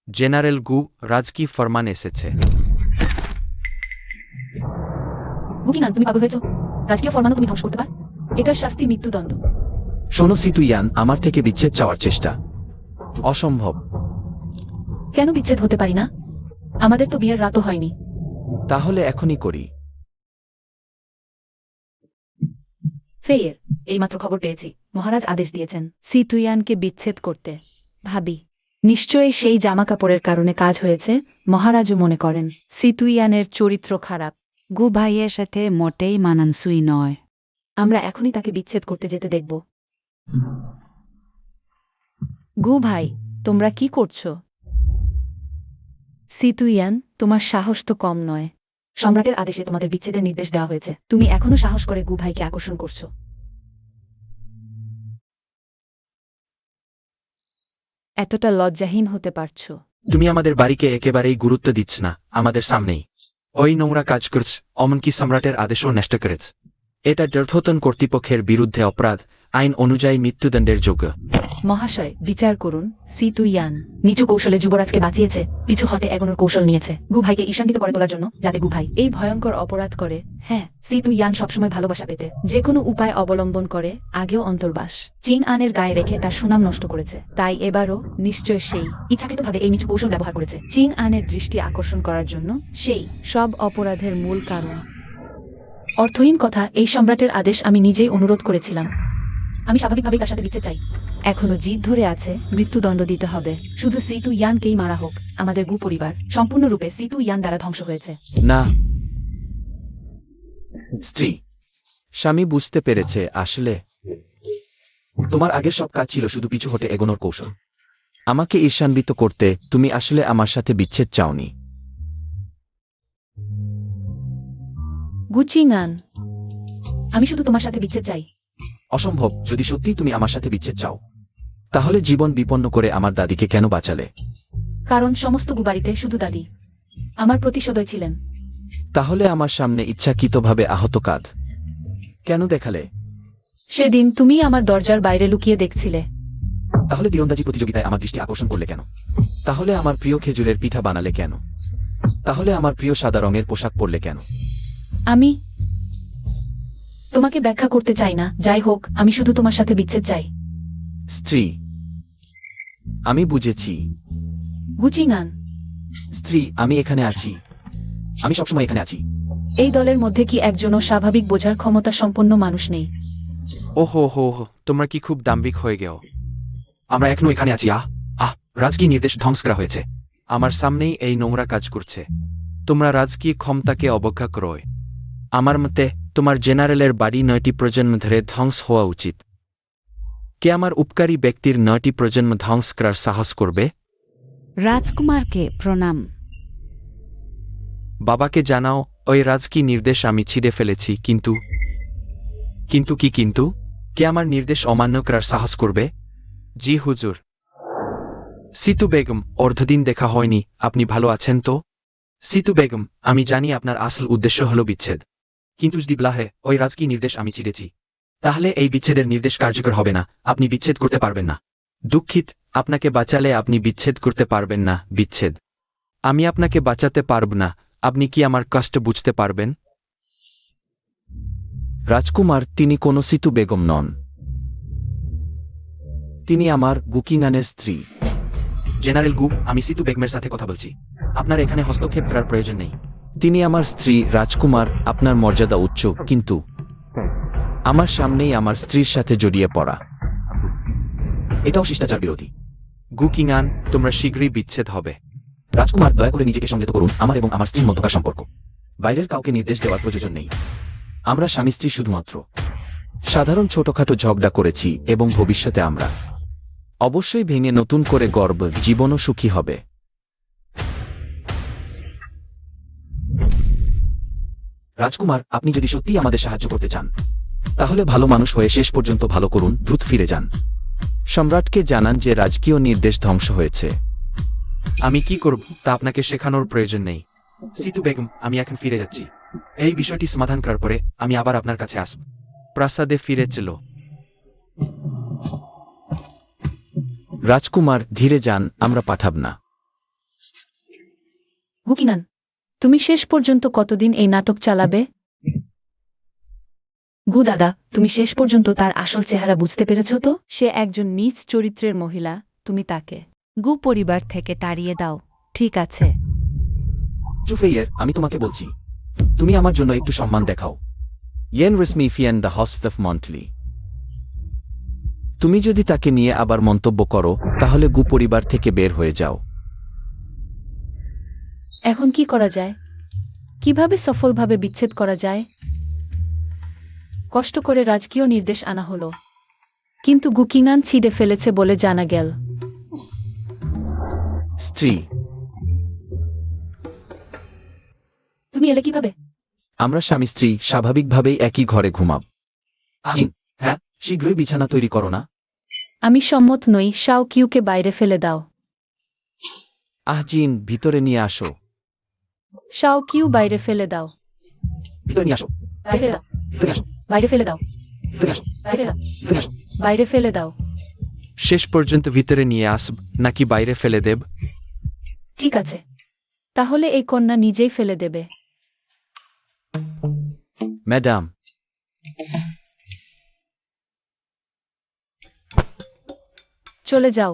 জেনারেল গু, রাজ কি ফরমান এসেছে। গুকিনান, তুমি পাগল হয়েছো? রাজকীয় ফরমানও তুমি ধ্বংস করতে পার? এটার শাস্তি মৃত্যুদণ্ড। শোনো সিটুই ইয়ান, আমার থেকে বিচ্ছেদ চাওয়ার চেষ্টা অসম্ভব। কেন বিচ্ছেদ হতে পারি না? আমাদের তো বিয়ের রাতও হয়নি। তাহলে এখনই করি। ফেয়ের, এইমাত্র খবর পেয়েছি, মহারাজ আদেশ দিয়েছেন সিতুয়ানকে বিচ্ছেদ করতে। ভাবি, নিশ্চয়ই সেই জামাকাপড়ের কারণে কাজ হয়েছে। মহারাজও মনে করেন সিতুয়ানের চরিত্র খারাপ। গু ভাইয়ের সাথে মোটেই মানানসই নয়। আমরা এখনই তাকে বিচ্ছেদ করতে যেতে দেখব। গু ভাই, তোমরা কি করছো? সিতুয়ান, তোমার সাহস তো কম নয়। সম্রাটের আদেশে তোমাদের বিচ্ছেদের নির্দেশ দেওয়া হয়েছে, তুমি এখনো সাহস করে গু ভাইকে আকর্ষণ করছো। এতটা লজ্জাহীন হতে পারছো? তুমি আমাদের বাড়িকে একেবারেই গুরুত্ব দিচ্ছ না। আমাদের সামনেই ওই নোংরা কাজ করছ, এমনকি সম্রাটের আদেশও নষ্ট করেছ। এটা ঊর্ধ্বতন কর্তৃপক্ষের বিরুদ্ধে অপরাধ, আইন অনুযায়ী মৃত্যুদণ্ডের যোগ্য। মহাশয়, বিচার করুন। সিতুয়ান নিচু কৌশলে যুবরাজকে বাঁচিয়েছে, পিছু হটে এগোনোর কৌশল নিয়েছে গু ভাইকে ঈশান্বিত করে তোলার জন্য, যাতে গু ভাই এই ভয়ঙ্কর অপরাধ করে। হ্যাঁ, সিতুয়ান সবসময় ভালোবাসা পেতে যে কোনো উপায় অবলম্বন করে। আগেও অন্তর্বাস চিং আনের গায়ে রেখে তার সুনাম নষ্ট করেছে, তাই এবারও নিশ্চয় সেই ইচ্ছাকৃতভাবে এই নিচু কৌশল ব্যবহার করেছে চিং আনের দৃষ্টি আকর্ষণ করার জন্য। সেই সব অপরাধের মূল কারণ। অর্থহীন কথা। এই সম্রাটের আদেশ আমি নিজেই অনুরোধ করেছিলাম। আমি স্বাভাবিকভাবেই তার সাথে বিচ্ছেদ চাই। এখনো জিদ ধরে আছে, মৃত্যুদণ্ড দিতে হবে। শুধু সিতু ইয়ানকেই মারা হোক। আমাদের গু পরিবার সম্পূর্ণরূপে সিতু ইয়ান দ্বারা ধ্বংস হয়েছে। না, স্ত্রী, স্বামী বুঝতে পেরেছে আসলে তোমার আগের সব কাজ ছিল শুধু পিছু হটে এগোনোর কৌশল। আমাকে ঈর্ষান্বিত করতে তুমি আসলে আমার সাথে বিচ্ছেদ চাওনি। গুচিঙান, আমি শুধু তোমার সাথে বিচ্ছেদ চাই। অসম্ভব। যদি সত্যি তুমি আমার সাথে বিচ্ছেদ চাও, তাহলে জীবন বিপন্ন করে আমার দাদিকে কেন বাঁচালে? কারণ সমস্ত গুবাড়িতে শুধু দাদি আমার প্রতি সদয় ছিলেন। তাহলে আমার সামনে ইচ্ছাকৃতভাবে আহত কাঁধ কেন দেখালে? সেদিন তুমি আমার দরজার বাইরে লুকিয়ে দেখছিলে। তাহলে তীরন্দাজি প্রতিযোগিতায় আমার দৃষ্টি আকর্ষণ করলে কেন? তাহলে আমার প্রিয় খেজুরের পিঠা বানালে কেন? তাহলে আমার প্রিয় সাদা রঙের পোশাক পরলে কেন? আমি তোমাকে ব্যাখ্যা করতে চাই না। যাই হোক, আমি শুধু তোমার সাথে বিচ্ছেদ চাই। স্ত্রী, আমি বুঝেছি। গুচিঙান, স্ত্রী, আমি এখানে আছি। আমি সবসময় এখানে আছি। এই দলের মধ্যে কি একজনও স্বাভাবিক বোঝার ক্ষমতা সম্পন্ন মানুষ নেই? ওহো হো হো, তোমরা কি খুব দাম্ভিক হয়ে গেও? আমরা এখনো এখানে আছি। রাজকীয় নির্দেশ ধ্বংস করা হয়েছে। আমার সামনেই এই নোংরা কাজ করছে। তোমরা রাজকীয় ক্ষমতাকে অবজ্ঞা করোয়। আমার মতে তোমার জেনারেলের বাড়ি 9টি প্রজন্ম ধরে ধ্বংস হওয়া উচিত। কে আমার উপকারী ব্যক্তির 9টি প্রজন্ম ধ্বংস করার সাহস করবে? রাজকুমারকে প্রণাম। বাবাকে জানাও ওই রাজকীয় নির্দেশ আমি ছিঁড়ে ফেলেছি। কিন্তু কিন্তু কে আমার নির্দেশ অমান্য করার সাহস করবে? জি হুজুর। সিতু বেগম, অর্ধদিন দেখা হয়নি, আপনি ভালো আছেন তো? সিতু বেগম, আমি জানি আপনার আসল উদ্দেশ্য হল বিচ্ছেদ, কিন্তু যদি ব্লাহে ওই রাজকীয় নির্দেশ আমি ছিঁড়েছি, তাহলে এই বিচ্ছেদের নির্দেশ কার্যকর হবে না। আপনি বিচ্ছেদ করতে পারবেন না। দুঃখিত, আপনাকে বাঁচালে আপনি বিচ্ছেদ করতে পারবেন না। বিচ্ছেদ আমি আপনাকে বাঁচাতে পারব না। আপনি কি আমার কষ্ট বুঝতে পারবেন? রাজকুমার, তিনি কোনো সিতু বেগম নন। তিনি আমার গুকিঙানের স্ত্রী। জেনারেল গু, আমি সিতু বেগমের সাথে কথা বলছি। আপনার এখানে হস্তক্ষেপ করার প্রয়োজন নেই। তিনি আমার স্ত্রী। রাজকুমার, আপনার মর্যাদা উচ্চ, কিন্তু আমার সামনেই আমার স্ত্রীর সাথে জড়িয়ে পড়া, এটাও শিষ্টাচার বিরোধী। গুকিঙান, তোমরা শীঘ্রই বিচ্ছেদ হবে। রাজকুমার, দয়া করে নিজেকে সংযত করুন। আমার এবং আমার স্ত্রীর মধ্যকার সম্পর্ক বাইরের কাউকে নির্দেশ দেওয়ার প্রয়োজন নেই। আমরা স্বামী স্ত্রী শুধুমাত্র সাধারণ ছোটখাটো ঝগড়া করেছি, এবং ভবিষ্যতে আমরা অবশ্যই ভেঙে নতুন করে গর্ব জীবনও সুখী হবে। রাজকুমার, আপনি যদি সত্যিই আমাদের সাহায্য করতে চান, তাহলে ভালো মানুষ হয়ে শেষ পর্যন্ত ভালো করুন। দ্রুত ফিরে যান। সম্রাটকে জানান যে রাজকীয় নির্দেশ ধ্বংস হয়েছে। আমি কি করব তা আপনাকে শেখানোর প্রয়োজন নেই। সিতু বেগম, আমি এখন ফিরে যাচ্ছি। এই বিষয়টি সমাধান করার পরে আমি আবার আপনার কাছে আসব। প্রাসাদে ফিরে চলো। রাজকুমার, ধীরে যান, আমরা পাঠাব না। গুকিঙান, তুমি শেষ পর্যন্ত কতদিন এই নাটক চালাবে? গু দাদা, তুমি শেষ পর্যন্ত তার আসল চেহারা বুঝতে পেরেছ তো? সে একজন নীচ চরিত্রের মহিলা। তুমি তাকে গু পরিবার থেকে তাড়িয়ে দাও। ঠিক আছে। জুফেইয়ের, আমি তোমাকে বলছি, তুমি আমার জন্য একটু সম্মান দেখাও। ইয়েন রেসমি ফিয়েন দ্য হস্ট অফ মন্টলি। তুমি যদি তাকে নিয়ে আবার মন্তব্য করো, তাহলে গু পরিবার থেকে বের হয়ে যাও। এখন কি করা যায়? কিভাবে সফলভাবে বিচ্ছেদ করা যায়? কষ্ট করে রাজকীয় নির্দেশ আনা হলো, কিন্তু গুকিঙান ছিঁড়ে ফেলেছে বলে জানা গেল। স্ত্রী, তুমি এলে কিভাবে? আমরা স্বামী স্ত্রী স্বাভাবিকভাবেই একই ঘরে ঘুমাব। হ্যাঁ, শীঘ্রই বিছানা তৈরি করো না। আমি সম্মত নই। শাও কিউকে বাইরে ফেলে দাও। জিন, ভিতরে নিয়ে আসো। শাও কিউ বাইরে ফেলে দাও। ভিতরে নিয়ে আসো। বাইরে দাও। ভিতরে আসো। বাইরে ফেলে দাও। ভিতরে আসো। বাইরে দাও। ভিতরে আসো। বাইরে ফেলে দাও। শেষ পর্যন্ত ভিতরে নিয়ে আসব নাকি বাইরে ফেলে দেব? ঠিক আছে, তাহলে এই কন্যা নিজেই ফেলে দেবে। ম্যাডাম, চলে যাও।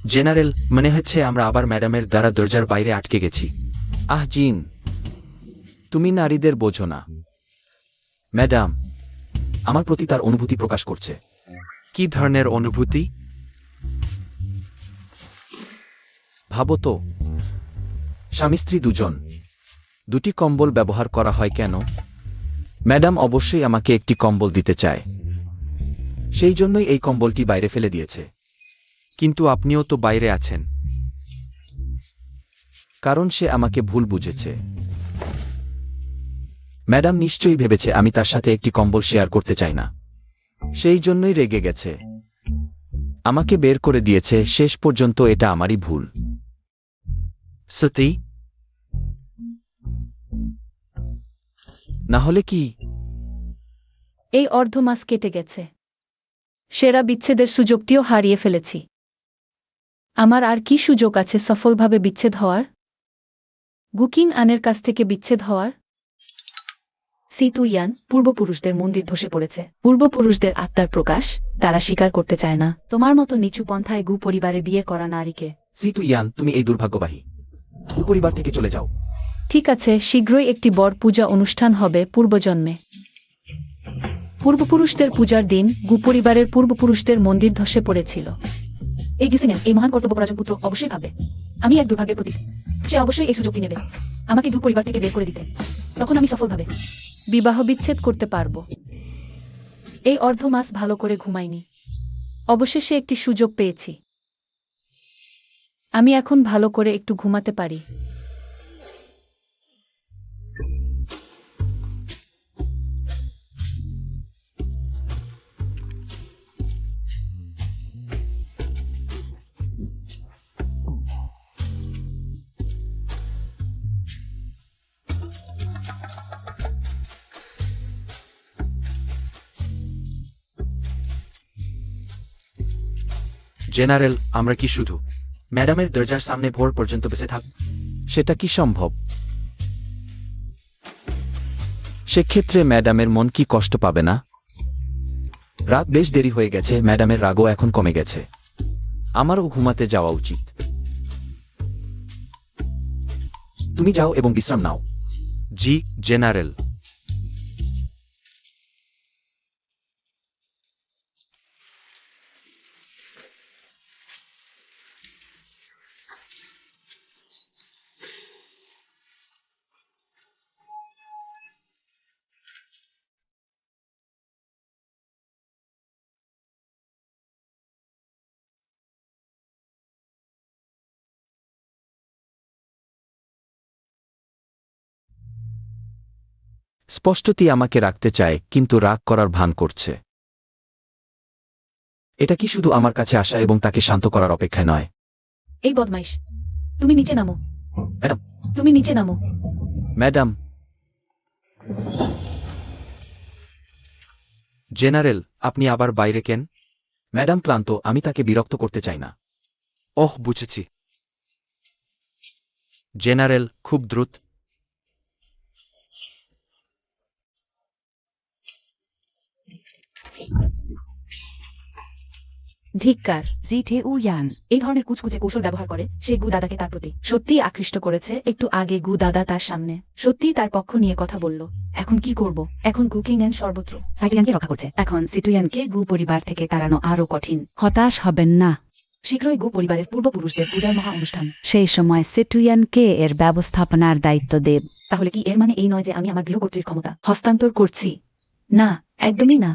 জেনারেল, মনে হচ্ছে আমরা আবার ম্যাডামের দ্বারা দরজার বাইরে আটকে গেছি। আহ জিন, তুমি নারীদের বোঝো না। ম্যাডাম আমার প্রতি তার অনুভূতি প্রকাশ করছে। কি ধরনের অনুভূতি? ভাবো তো, স্বামী স্ত্রী দুজন, দুটি কম্বল ব্যবহার করা হয় কেন? ম্যাডাম অবশ্যই আমাকে একটি কম্বল দিতে চায়, সেই জন্যই এই কম্বলটি বাইরে ফেলে দিয়েছে। কিন্তু আপনিও তো বাইরে আছেন। কারণ সে আমাকে ভুল বুঝেছে। ম্যাডাম নিশ্চয়ই ভেবেছে আমি তার সাথে একটি কম্বল শেয়ার করতে চাই না, সেই জন্যই রেগে গেছে, আমাকে বের করে দিয়েছে। শেষ পর্যন্ত এটা আমারই ভুল। সত্যি? না হলে কি? এই অর্ধ মাস কেটে গেছে, সেরা বিচ্ছেদের সুযোগটিও হারিয়ে ফেলেছি। আমার আর কি সুযোগ আছে সফলভাবে বিচ্ছেদ হওয়ার? গুকিং আনের কাছ থেকে বিচ্ছেদ হওয়ার? সিতুইয়ান, পূর্বপুরুষদের মন্দির ধসে পড়েছে। পূর্বপুরুষদের আত্মার প্রকাশ তারা স্বীকার করতে চায় না। তোমার মতো নিচু পন্থায় গু পরিবারে বিয়ে করা নারীকে। সিতুইয়ান, তুমি এই দুর্ভাগ্যবাহী। পরিবার থেকে চলে যাও। ঠিক আছে, শীঘ্রই একটি বর পূজা অনুষ্ঠান হবে পূর্বজন্মে। পূর্বপুরুষদের পূজার দিন গু পরিবারের পূর্বপুরুষদের মন্দির ধসে পড়েছিল। এই গিসিনেন, এই মহান কর্তব্যপরায়ণ পুত্র অবশ্যই ভাববে আমি এক দুর্ভাগ্যের প্রতীক। সে অবশ্যই এই সুযোগটি নেবে আমাকে গু পরিবার থেকে বের করে দিতে। তখন আমি সফলভাবে বিবাহ বিচ্ছেদ করতে পারবো। এই অর্ধ মাস ভালো করে ঘুমাইনি, অবশেষে একটি সুযোগ পেয়েছি। আমি এখন ভালো করে একটু ঘুমাতে পারি। জেনারেল, আমরা কি শুধু ম্যাডামের দরজার সামনে ভোর পর্যন্ত বেঁচে থাক? সেটা কি সম্ভব? সেক্ষেত্রে ম্যাডামের মন কি কষ্ট পাবে না? রাত বেশ দেরি হয়ে গেছে, ম্যাডামের রাগও এখন কমে গেছে, আমারও ঘুমাতে যাওয়া উচিত। তুমি যাও এবং বিশ্রাম নাও। জি, জেনারেল। স্পষ্টতই আমাকে রাখতে চায়, কিন্তু রাগ করার ভান করছে। এটা কি শুধু আমার কাছে আসা এবং তাকে শান্ত করার অপেক্ষায় নয়? এই বদমাইশ, তুমি নিচে নামো। ম্যাডাম। তুমি নিচে নামো। ম্যাডাম। জেনারেল, আপনি আবার বাইরে কেন? ম্যাডাম ক্লান্ত, আমি তাকে বিরক্ত করতে চাই না। ওহ, বুঝেছি। জেনারেল, খুব দ্রুত। ধিক্কার। জিঠেউয়ান, এই ধরনের কুচকুচে কৌশল ব্যবহার করে সে গু দাদাকে তার প্রতি সত্যিই আকৃষ্ট করেছে। একটু আগে গু দাদা তার সামনে সত্যিই তার পক্ষ নিয়ে কথা বলল। এখন কি করব? এখন কুকিং এন্ড সর্বত্র সাইটিয়ানকে রক্ষা করছে। এখন সিটুয়ানকে গু পরিবার থেকে তাড়ানো আরো কঠিন। হতাশ হবেন না। শীঘ্রই গু পরিবারের পূর্বপুরুষদের পূজার মহা অনুষ্ঠান। সেই সময় সিটুয়ানকে এর ব্যবস্থাপনার দায়িত্ব দেব। তাহলে কি এর মানে এই নয় যে আমি আমার গৃহকর্ত্রীর ক্ষমতা হস্তান্তর করছি? না, একদমই না।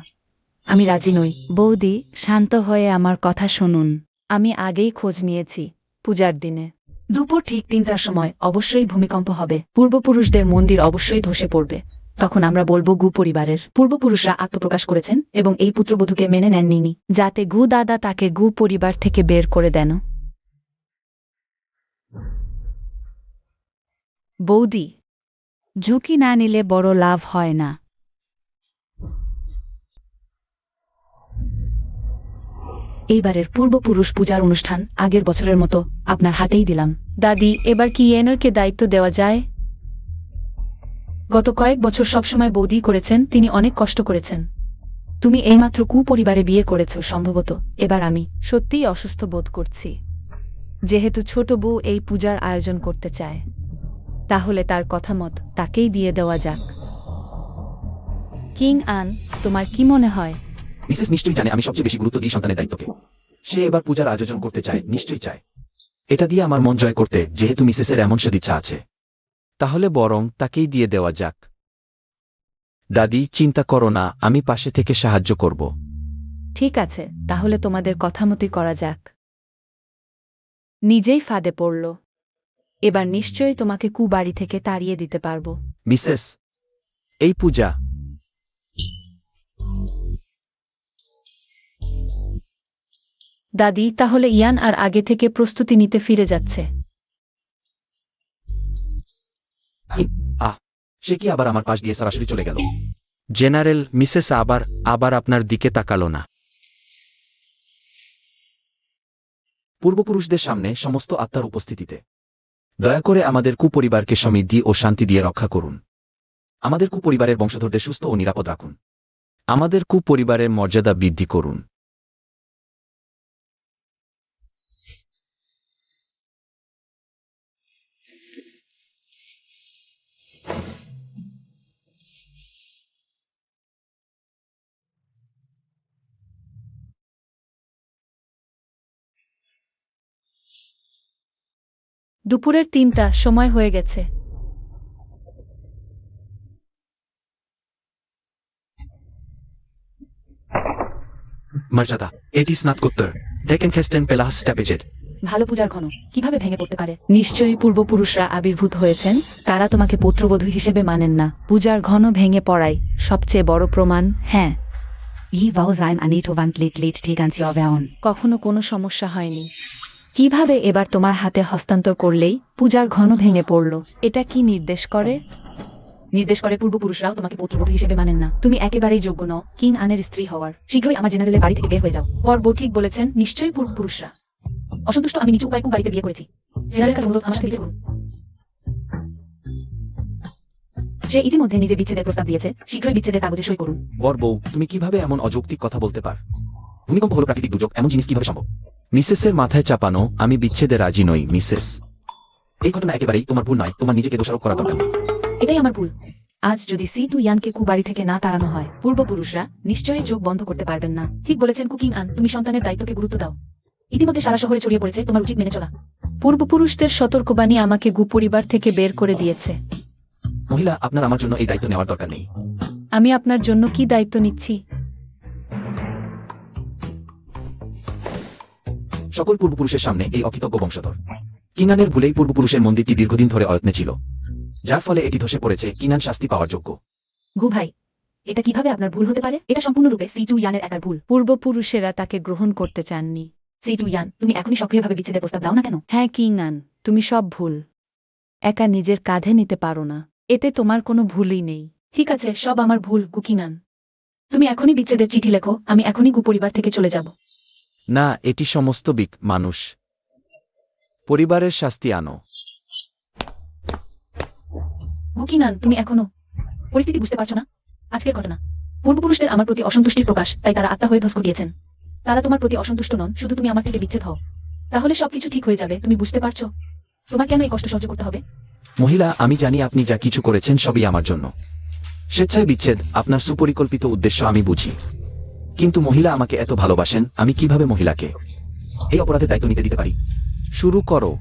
আমি রাজি নই। বৌদি, শান্ত হয়ে আমার কথা শুনুন। আমি আগেই খোঁজ নিয়েছি। পূজার দিনে দুপুর ঠিক 3টার সময় অবশ্যই ভূমিকম্প হবে। পূর্বপুরুষদের মন্দির অবশ্যই ধসে পড়বে। তখন আমরা বলবো গু পরিবারের পূর্বপুরুষরা আত্মপ্রকাশ করেছেন এবং এই পুত্রবধূকে মেনে নেননি, যাতে গু দাদা তাকে গু পরিবার থেকে বের করে দেন। বৌদি। ঝুঁকি না নিলে বড় লাভ হয় না। এইবারের পূর্বপুরুষ পূজার অনুষ্ঠান আগের বছরের মতো আপনার হাতেই দিলাম। দাদি, এবার কি ইয়েনারকে দায়িত্ব দেওয়া যায়? গত কয়েক বছর সবসময় বৌদি করেছেন, তিনি অনেক কষ্ট করেছেন। তুমি এইমাত্র কু পরিবারে বিয়ে করেছ সম্ভবত। এবার আমি সত্যিই অসুস্থ বোধ করছি। যেহেতু ছোট বউ এই পূজার আয়োজন করতে চায়, তাহলে তার কথা মত তাকেই দিয়ে দেওয়া যাক। কিং আন, তোমার কি মনে হয়? মিসেস নিশ্চয়ই জানে আমি সবচেয়ে বেশি গুরুত্ব দিই সন্তানের দায়িত্বকে। সে এবার পূজার আয়োজন করতে চায়, নিশ্চয়ই চায়। এটা দিয়ে আমার মন জয় করতে, যেহেতু মিসেসের এমন সদিচ্ছা আছে। তাহলে বরং তাকেই দিয়ে দেওয়া যাক। দাদি, চিন্তা করো না, আমি পাশে থেকে সাহায্য করব। ঠিক আছে, তাহলে তোমাদের কথা মতোই করা যাক। নিজেই ফাঁদে পড়ল। এবার নিশ্চয়ই তোমাকে বাড়ি থেকে তাড়িয়ে দিতে পারবো। মিসেস, এই পূজা। দাদি, তাহলে ইয়ান আর আগে থেকে প্রস্তুতি নিতে ফিরে যাচ্ছে। সে কি আবার আমার পাশ দিয়ে সরাসরি চলে গেল? জেনারেল, মিসেস আবার আপনার দিকে তাকালো না। পূর্বপুরুষদের সামনে সমস্ত আত্মার উপস্থিতিতে দয়া করে আমাদের কুপরিবারকে সমৃদ্ধি ও শান্তি দিয়ে রক্ষা করুন। আমাদের কুপরিবারের বংশধরদের সুস্থ ও নিরাপদ রাখুন। আমাদের পরিবারের মর্যাদা বৃদ্ধি করুন। দুপুরের 3টা সময় হয়ে গেছে। মর্যাদা, এটি স্নাতকোত্তর। দেখেন খেস্টেন পেলাস স্ট্যাপেজেড। ভালো পূজার ঘন কিভাবে ভেঙে পড়তে পারে? নিশ্চয়ই পূর্বপুরুষরা আবির্ভূত হয়েছেন, তারা তোমাকে পুত্রবধূ হিসেবে মানেন না। পূজার ঘন ভেঙে পড়াই সবচেয়ে বড় প্রমাণ। হ্যাঁ, কখনো কোনো সমস্যা হয়নি। কিভাবে এবার তোমার হাতে হস্তান্তর করলেই পূজার ঘন ভেঙে পড়ল? এটা কি নির্দেশ করে? নির্দেশ করে পূর্বপুরুষরাও তোমাকে পুত্রবধূ হিসেবে মানেন না। তুমি একেবারেই যোগ্য নও কিং আনের স্ত্রী হওয়ার। শীঘ্রই আমার জেনারেলের বাড়ি থেকে বের হয়ে যাও। বউ ঠিক বলেছেন, নিশ্চয়ই পূর্বপুরুষরা অসন্তুষ্ট। আমি নিচু উপায় বাড়িতে বিয়ে করেছি। জেনারেলের কাছে অনুরোধ, আমার সাথে বিয়ে করুন। সে ইতিমধ্যে নিজে বিচ্ছেদের প্রস্তাব দিয়েছে। শীঘ্রই বিচ্ছেদের কাগজে সই করুন। বউ, তুমি কিভাবে এমন অযৌক্তিক কথা বলতে পার? ভূমিকম্প হলো প্রাকৃতিক দুর্যোগ, এমন জিনিস কিভাবে সম্ভব? মিসেসের মাথায় চাপানো, আমি বিচ্ছেদে রাজি নই মিসেস। এই ঘটনা একেবারেই তোমার ভুল নয়। তোমার নিজেকে দোষারোপ করা দরকার নেই। এটাই আমার ভুল। আজ যদি ইয়ানকে বাড়ি থেকে না তাড়ানো হয়, পূর্বপুরুষরা নিশ্চয়ই চোখ বন্ধ করতে পারবেন না। ঠিক বলেছেন কুকিং আন, তুমি সন্তানের দায়িত্বকে গুরুত্ব দাও। ইতিমধ্যে সারা শহরে ছড়িয়ে পড়েছে, তোমার উচিত মেনে চলা। পূর্বপুরুষদের সতর্কবাণী আমাকে পরিবার থেকে বের করে দিয়েছে। মহিলা, আপনার আমার জন্য এই দায়িত্ব নেওয়ার দরকার নেই। আমি আপনার জন্য কি দায়িত্ব নিচ্ছি? সকল পূর্বপুরুষের সামনে এই অকৃতজ্ঞ বংশধর। কিনানের ভুলেই পূর্বপুরুষের মন্দিরটি দীর্ঘদিন ধরে অয়ত্নে ছিল, যার ফলে এটি ধসে পড়েছে। কিনান শাস্তি পাওয়ার যোগ্য। ভাই, এটা কিভাবে আপনার ভুল হতে পারে? এটা সম্পূর্ণরূপে ইয়ানের একার ভুল। পূর্বপুরুষেরা তাকে গ্রহণ করতে চাননি। ইয়ান, তুমি এখনই সক্রিয়ভাবে বিচ্ছেদের প্রস্তাব দাও না কেন? হ্যাঁ কিং আন, তুমি সব ভুল একা নিজের কাঁধে নিতে পারো না। এতে তোমার কোনো ভুলই নেই। ঠিক আছে, সব আমার ভুল কুকিং আন। তুমি এখনই বিচ্ছেদের চিঠি লেখো, আমি এখনই পরিবার থেকে চলে যাব। না, এটি সমস্ত মানুষ। পরিবারের শাস্তি আনো। কুকিং আন, তুমি এখনো পরিস্থিতি বুঝতে পারছো না? আজকের ঘটনা পূর্বপুরুষদের আমার প্রতি অসন্তুষ্টির প্রকাশ, তাই তারা আত্মা হয়ে ধস ঘটিয়েছেন। তারা তোমার প্রতি অসন্তুষ্ট নন, শুধু তুমি আমার থেকে বিচ্ছেদ হও। তাহলে সবকিছু ঠিক হয়ে যাবে। তুমি বুঝতে পারছো? তোমার কেন এই কষ্ট সহ্য করতে হবে? মহিলা, আমি জানি আপনি যা কিছু করেছেন সবই আমার জন্য। স্বেচ্ছায় বিচ্ছেদ আপনার সুপরিকল্পিত উদ্দেশ্য আমি বুঝি, কিন্তু মহিলা আমাকে এত ভালোবাসেন, আমি কিভাবে মহিলাকে এই অপরাধের দায়িত্ব নিতে দিতে পারি? শুরু করো।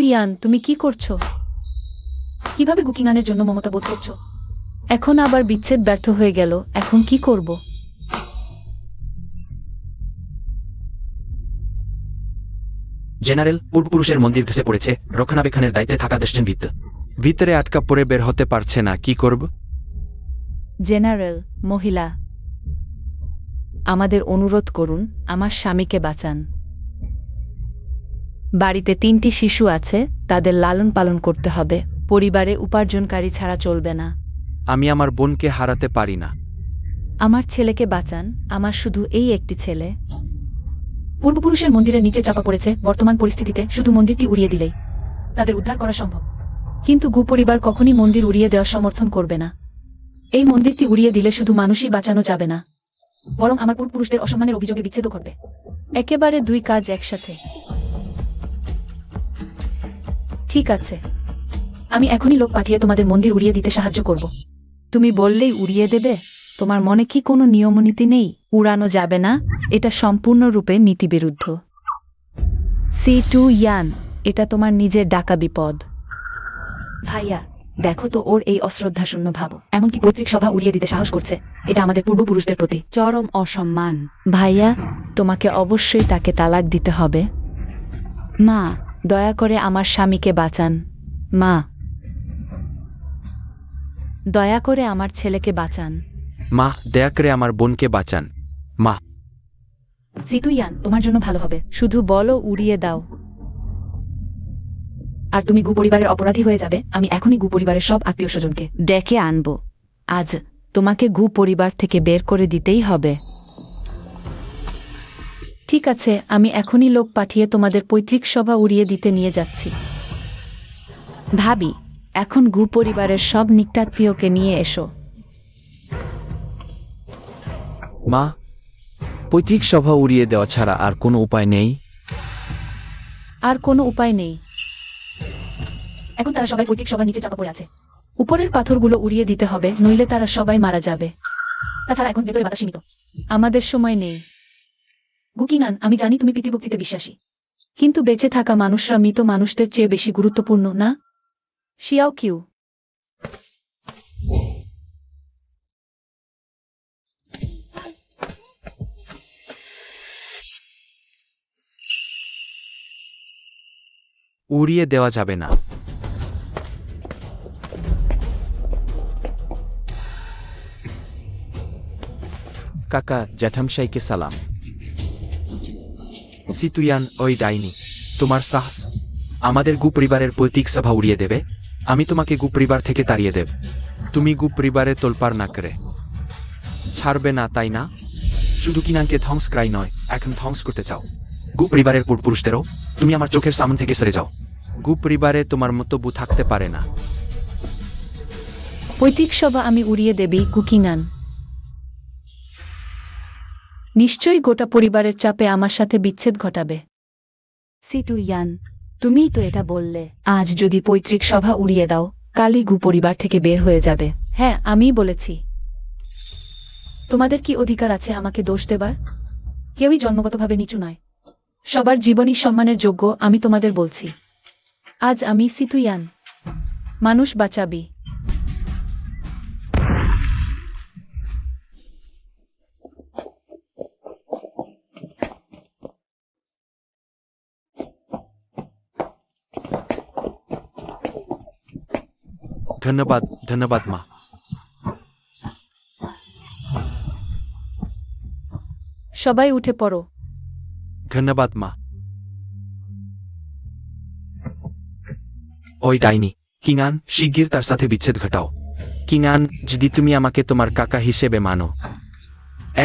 ইয়ান, তুমি কি করছো? কিভাবে কুকিং আনের জন্য মমতা বোধ করছো? এখন আবার বিচ্ছেদ ব্যর্থ হয়ে গেল, এখন কি করব? জেনারেল, পূর্বপুরুষের মন্দির ধসে পড়েছে। রক্ষণাবেক্ষণের দায়িত্বে থাকা দেশটিন ভিতরে আটকা পড়ে বের হতে পারছে না, কি করব? জেনারেল, মহিলা, আমাদের অনুরোধ করুন, আমার স্বামীকে বাঁচান। বাড়িতে 3টি শিশু আছে, তাদের লালন পালন করতে হবে। পরিবারে উপার্জনকারী ছাড়া চলবে না। আমি আমার বোনকে হারাতে পারি না। আমার ছেলেকে বাঁচান, আমার শুধু এই একটি ছেলে। পূর্বপুরুষের মন্দিরের নিচে চাপা পড়েছে। বর্তমান পরিস্থিতিতে শুধু মন্দিরটি উড়িয়ে দিলেই তাদের উদ্ধার করা সম্ভব। কিন্তু পরিবার কখনই মন্দির উড়িয়ে দেওয়া সমর্থন করবে না। এই মন্দিরটি উড়িয়ে দিলে শুধু মানুষই বাঁচানো যাবে না, বরং আমার পূর্বপুরুষদের অসম্মানের অভিযোগে বিচ্ছেদ ঘটবে। একেবারে দুই কাজ একসাথে। ঠিক আছে, আমি এখনই লোক পাঠিয়ে তোমাদের মন্দির উড়িয়ে দিতে সাহায্য করব। তুমি বললেই উড়িয়ে দেবে? তোমার মনে কি কোনো নিয়মনীতি নেই? উড়ানো যাবে না, এটা সম্পূর্ণরূপে নীতিবিরুদ্ধ। C2 ইয়ান, এটা তোমার নিজের ডাকা বিপদ। ভাইয়া, দেখো তো ওর এই অশ্রদ্ধাশূন্য ভাব, এমনকি পৈতৃক সভা উড়িয়ে দিতে সাহস করছে। এটা আমাদের পূর্বপুরুষদের প্রতি চরম অসম্মান। ভাইয়া, তোমাকে অবশ্যই তাকে তালাক দিতে হবে। মা, দয়া করে আমার স্বামীকে বাঁচান। মা, দয়া করে আমার ছেলেকে বাঁচান। মা, দয়া করে আমার বোনকে বাঁচান। মা, C2 ইয়ান, তোমার জন্য ভালো হবে। শুধু বলো উড়িয়ে দাও। আর তুমি গু পরিবারের অপরাধী হয়ে যাবে। আমি এখনই গু পরিবারের সব আত্মীয় স্বজনকে ডেকে আনবো। আজ তোমাকে গু পরিবার থেকে বের করে দিতেই হবে। ঠিক আছে, আমি এখনই লোক পাঠিয়ে তোমাদের পৈতৃক সভা উড়িয়ে দিতে নিয়ে যাচ্ছি। ভাবি, এখন গু পরিবারের সব নিকটাত্মীয়কে নিয়ে এসো। মা, পৈতৃক সভা উড়িয়ে দেওয়া ছাড়া আর কোনো উপায় নেই? আর কোনো উপায় নেই। এখন তারা সবাই পৈতৃক সভার নিচে চাপা পড়ে আছে। উপরের পাথরগুলো উড়িয়ে দিতে হবে, নইলে তারা সবাই মারা যাবে। তাছাড়া এখন ভেতরে বাতাস সীমিত। আমাদের সময় নেই। গুকিনান, আমি জানি তুমি পিতৃভক্তিতে বিশ্বাসী, কিন্তু বেঁচে থাকা মানুষরা মৃত মানুষদের চেয়ে বেশি গুরুত্বপূর্ণ না? শিয়াও কিউ, উড়িয়ে দেওয়া যাবে না। কাকা জ্যাঠামশাইকে সালাম। C2 ইয়ান, ওই ডাইনি, তোমার সাহস আমাদের গু পরিবারের পৈতৃক সভা উড়িয়ে দেবে? আমি তোমাকে গু পরিবার থেকে তাড়িয়ে দেব। তুমি গু পরিবারে তোলপাড় না করে ছাড়বে না, তাই না? শুধু কিনানকে ধ্বংস করাই নয়, এখন ধ্বংস করতে চাও গু পরিবারের পূর্বপুরুষদেরও। তুমি আমার চোখের সামনে থেকে সরে যাও। গু পরিবারে তোমার মতো বু থাকতে পারে না। পৈতৃক সভা আমি উড়িয়ে দেবই কুকিনান। নিশ্চয়ই গোটা পরিবারের চাপে আমার সাথে বিচ্ছেদ ঘটাবে। C2 ইয়ান, তুমিই তো এটা বললে। আজ যদি পৈতৃক সভা উড়িয়ে দাও, কালই গু পরিবার থেকে বের হয়ে যাবে। হ্যাঁ, আমিই বলেছি। তোমাদের কি অধিকার আছে আমাকে দোষ দেবার? কেউই জন্মগতভাবে নিচু নয়, সবার জীবনই সম্মানের যোগ্য। আমি তোমাদের বলছি, আজ আমি C2 ইয়ান, মানুষ বাঁচাবি। ধন্যবাদ, ধন্যবাদ মা। সবাই উঠে পড়ো। ধন্যবাদ মা। ওই ডাইনি কিঙান, শিগগির তার সাথে বিচ্ছেদ ঘটাও। কিঙান, যদি তুমি আমাকে তোমার কাকা হিসেবে মানো,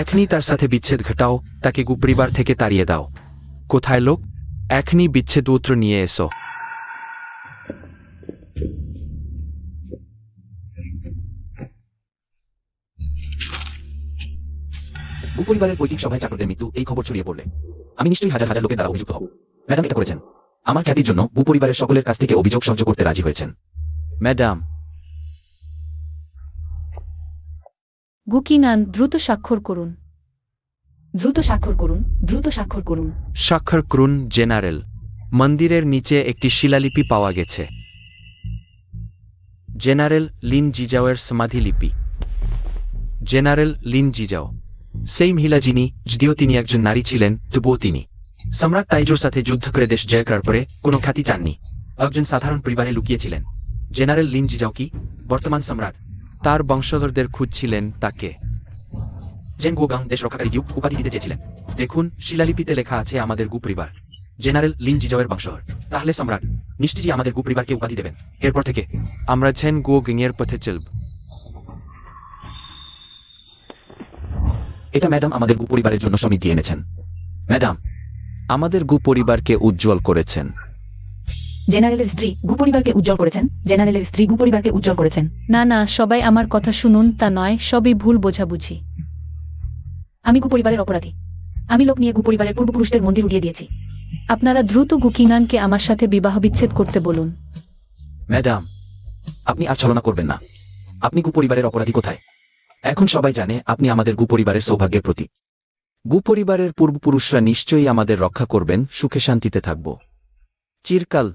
এখনই তার সাথে বিচ্ছেদ ঘটাও, তাকে গু পরিবার থেকে তাড়িয়ে দাও। কোথায় লোক? এখনই বিচ্ছেদ উত্র নিয়ে এসো। গু পরিবারের পৈতৃক সভায় চাকরদের মৃত্যু এই খবর ছড়িয়ে পড়লে আমি নিশ্চয়ই হাজার হাজার লোকের দ্বারা অভিযুক্ত হব। ম্যাডাম এটা করেছেন আমার খ্যাতির জন্য। গু পরিবারের সকলের কাছ থেকে অভিযোগ সহ্য করতে রাজি হয়েছেন। ম্যাডাম, গুকিনান, দ্রুত স্বাক্ষর করুন। দ্রুত স্বাক্ষর করুন, দ্রুত স্বাক্ষর করুন। স্বাক্ষর করুন জেনারেল। মন্দিরের নিচে একটি শিলালিপি পাওয়া গেছে। জেনারেল লিন জিজাওয়ের সমাধি লিপি। জেনারেল লিন জিজাও, সেই মহিলা যিনি, যদিও তিনি একজন নারী ছিলেন, তবুও তিনি সম্রাট তাইজোর সাথে যুদ্ধ করে দেশ জয় করার পরে কোনো খ্যাতি চাননি। একজন সাধারণ পরিবারে লুকিয়েছিলেন। জেনারেল লিন জিজাও কি বর্তমান সম্রাট? তার বংশধরদের খুঁজছিলেন তাকে। জেন গোগাং দেশ রক্ষাকারী ডিউক উপাধি দিতে চেয়েছিলেন। দেখুন, শিলালিপিতে লেখা আছে আমাদের গু পরিবার, জেনারেল লিন জিজাওয়ের বংশধর। তাহলে সম্রাট নিশ্চয়ই আমাদের গু পরিবারকে উপাধি দেবেন। এরপর থেকে আমরা ঝেন গোগিং এর পথে চলব। এটা ম্যাডাম আমাদের গু পরিবারের জন্য সমিতি এনেছেন। ম্যাডাম, আমাদের গু পরিবারকে উজ্জ্বল করেছেন। জেনারেলের স্ত্রী গু পরিবারকে উজ্জ্বল করেছেন। জেনারেলের স্ত্রী গু পরিবারকে উজ্জ্বল করেছেন। না না, সবাই আমার কথা শুনুন। তা নয়, সবই ভুল বোঝাবুঝি। আমি গু পরিবারের অপরাধী। আমি লোক নিয়ে গু পরিবারের পূর্বপুরুষদের মন্দির উড়িয়ে দিয়েছি। আপনারা দ্রুত গুকিনানকে আমার সাথে বিবাহ বিচ্ছেদ করতে বলুন। ম্যাডাম, আপনি আর ছলনা করবেন না। আপনি গু পরিবারের অপরাধী কোথায়? এখন সবাই জানে আপনি আমাদের গু পরিবারের সৌভাগ্যের প্রতীক। গু পরিবারের পূর্বপুরুষরা নিশ্চয়ই আমাদের রক্ষা করবেন, সুখে শান্তিতে থাকব চিরকাল।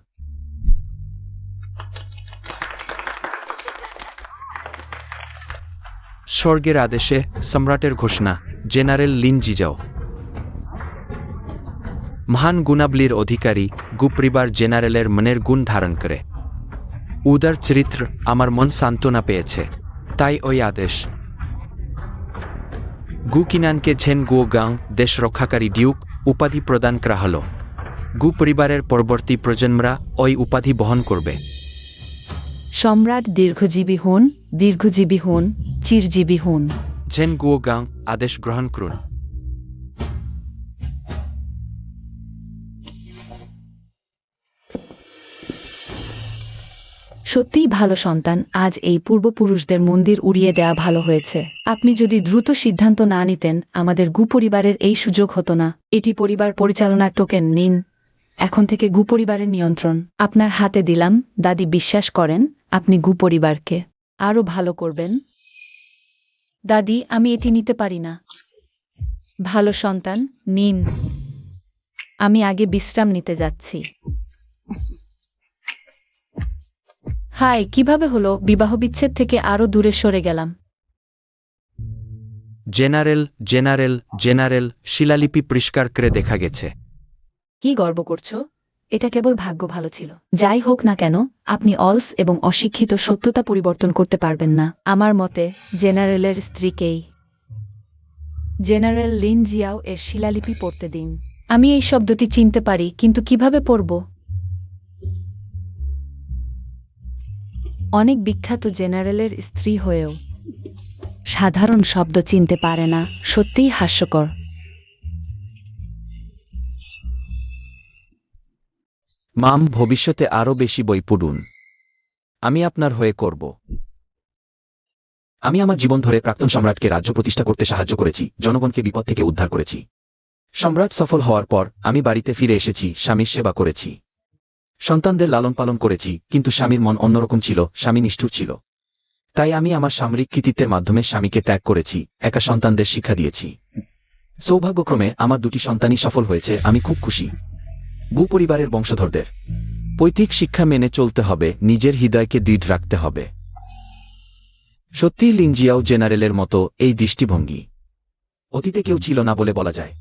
স্বর্গের আদেশে সম্রাটের ঘোষণা, জেনারেল লিন জিজাও। মহান গুণাবলীর অধিকারী গুপরিবার জেনারেলের মনের গুণ ধারণ করে। উদার চরিত্র আমার মন সান্ত্বনা পেয়েছে, তাই ওই আদেশ। গু কিনানকে ঝেন গুও গাং দেশ রক্ষাকারী ডিউক উপাধি প্রদান করা হল। গু পরিবারের পরবর্তী প্রজন্মরা ওই উপাধি বহন করবে। সম্রাট দীর্ঘজীবী হন, চিরজীবী হন। ঝেন গুও গাং আদেশ গ্রহণ করুন। সত্যিই ভালো সন্তান, আজ এই পূর্বপুরুষদের মন্দির উড়িয়ে দেয়া ভালো হয়েছে। আপনি যদি দ্রুত সিদ্ধান্ত না নিতেন, আমাদের গু পরিবারের এই সুযোগ হতো না। এটি পরিবার পরিচালনার টোকেন নিন। এখন থেকে গু পরিবারের নিয়ন্ত্রণ আপনার হাতে দিলাম। দাদি বিশ্বাস করেন আপনি গু পরিবারকে আরো ভালো করবেন। দাদি, আমি এটি নিতে পারি না। ভালো সন্তান, নিন। আমি আগে বিশ্রাম নিতে যাচ্ছি। হাই, কিভাবে হলো? বিবাহ বিচ্ছেদ থেকে আরো দূরে সরে গেলাম। জেনারেল জেনারেল জেনারেল শিলালিপি পরিষ্কার করে দেখা গেছে। কি গর্ব করছো? এটা কেবল ভাগ্য ভালো ছিল। যাই হোক না কেন, আপনি অলস এবং অশিক্ষিত সত্যতা পরিবর্তন করতে পারবেন না। আমার মতে জেনারেলের স্ত্রীকেই জেনারেল লিন জিয়াও এর শিলালিপি পড়তে দিন। আমি এই শব্দটি চিনতে পারি, কিন্তু কিভাবে পড়ব? অনেক বিখ্যাত জেনারেলের স্ত্রী হয়েও সাধারণ শব্দ চিনতে পারে না, সত্যিই হাস্যকর। মাম, ভবিষ্যতে আরও বেশি বই পড়ুন। আমি আপনার হয়ে করব। আমি আমার জীবন ধরে প্রাক্তন সম্রাটকে রাজ্য প্রতিষ্ঠা করতে সাহায্য করেছি, জনগণকে বিপদ থেকে উদ্ধার করেছি। সম্রাট সফল হওয়ার পর আমি বাড়িতে ফিরে এসেছি, স্বামীর সেবা করেছি, সন্তানদের লালন পালন করেছি, কিন্তু স্বামীর মন অন্যরকম ছিল, স্বামী নিষ্ঠুর ছিল। তাই আমি আমার সামরিক কৃতিত্বের মাধ্যমে স্বামীকে ত্যাগ করেছি, একা সন্তানদের শিক্ষা দিয়েছি। সৌভাগ্যক্রমে আমার দুটি সন্তানই সফল হয়েছে, আমি খুব খুশি। গু পরিবারের বংশধরদের পৈতৃক শিক্ষা মেনে চলতে হবে, নিজের হৃদয়কে দৃঢ় রাখতে হবে। সত্যিই লিন জিয়াও জেনারেলের মতো এই দৃষ্টিভঙ্গি অতীতে কেউ ছিল না বলে বলা যায়।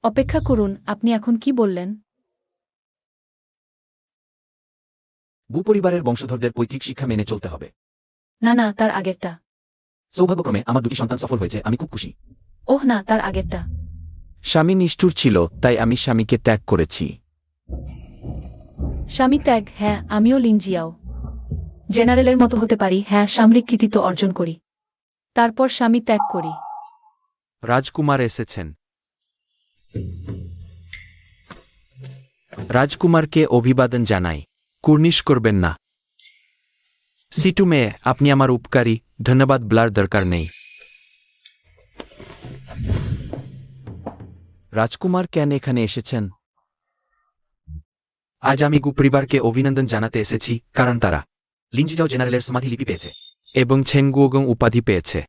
অপেক্ষা করুন, আপনি এখন কি বললেন? গু পরিবারের বংশধরদের পৈতৃক শিক্ষা মেনে চলতে হবে। না না, তার আগেরটা। সৌভাগ্যক্রমে আমার দুটি সন্তান সফল হয়েছে, আমি খুব খুশি। ওহ না, তার আগেরটা। স্বামী নিষ্ঠুর ছিল, তাই আমি স্বামীকে ত্যাগ করেছি। স্বামী ত্যাগ? হ্যাঁ, আমিও লিন জিয়াও জেনারেলের মতো হতে পারি। হ্যাঁ, সামরিক কৃতিত্ব অর্জন করি, তারপর স্বামী ত্যাগ করি। রাজকুমার এসেছেন। রাজকুমারকে অভিবাদন জানাই। কুর্নিশ করবেন না। সিটু মেয়ে, আপনি আমার উপকারী, ধন্যবাদ বলার দরকার নেই। রাজকুমার কেন এখানে এসেছেন? আজ আমি গু পরিবারকে অভিনন্দন জানাতে এসেছি, কারণ তারা লিন জিজাও জেনারেলের সমাধি লিপি পেয়েছে এবং ছেনগুওগং উপাধি পেয়েছে।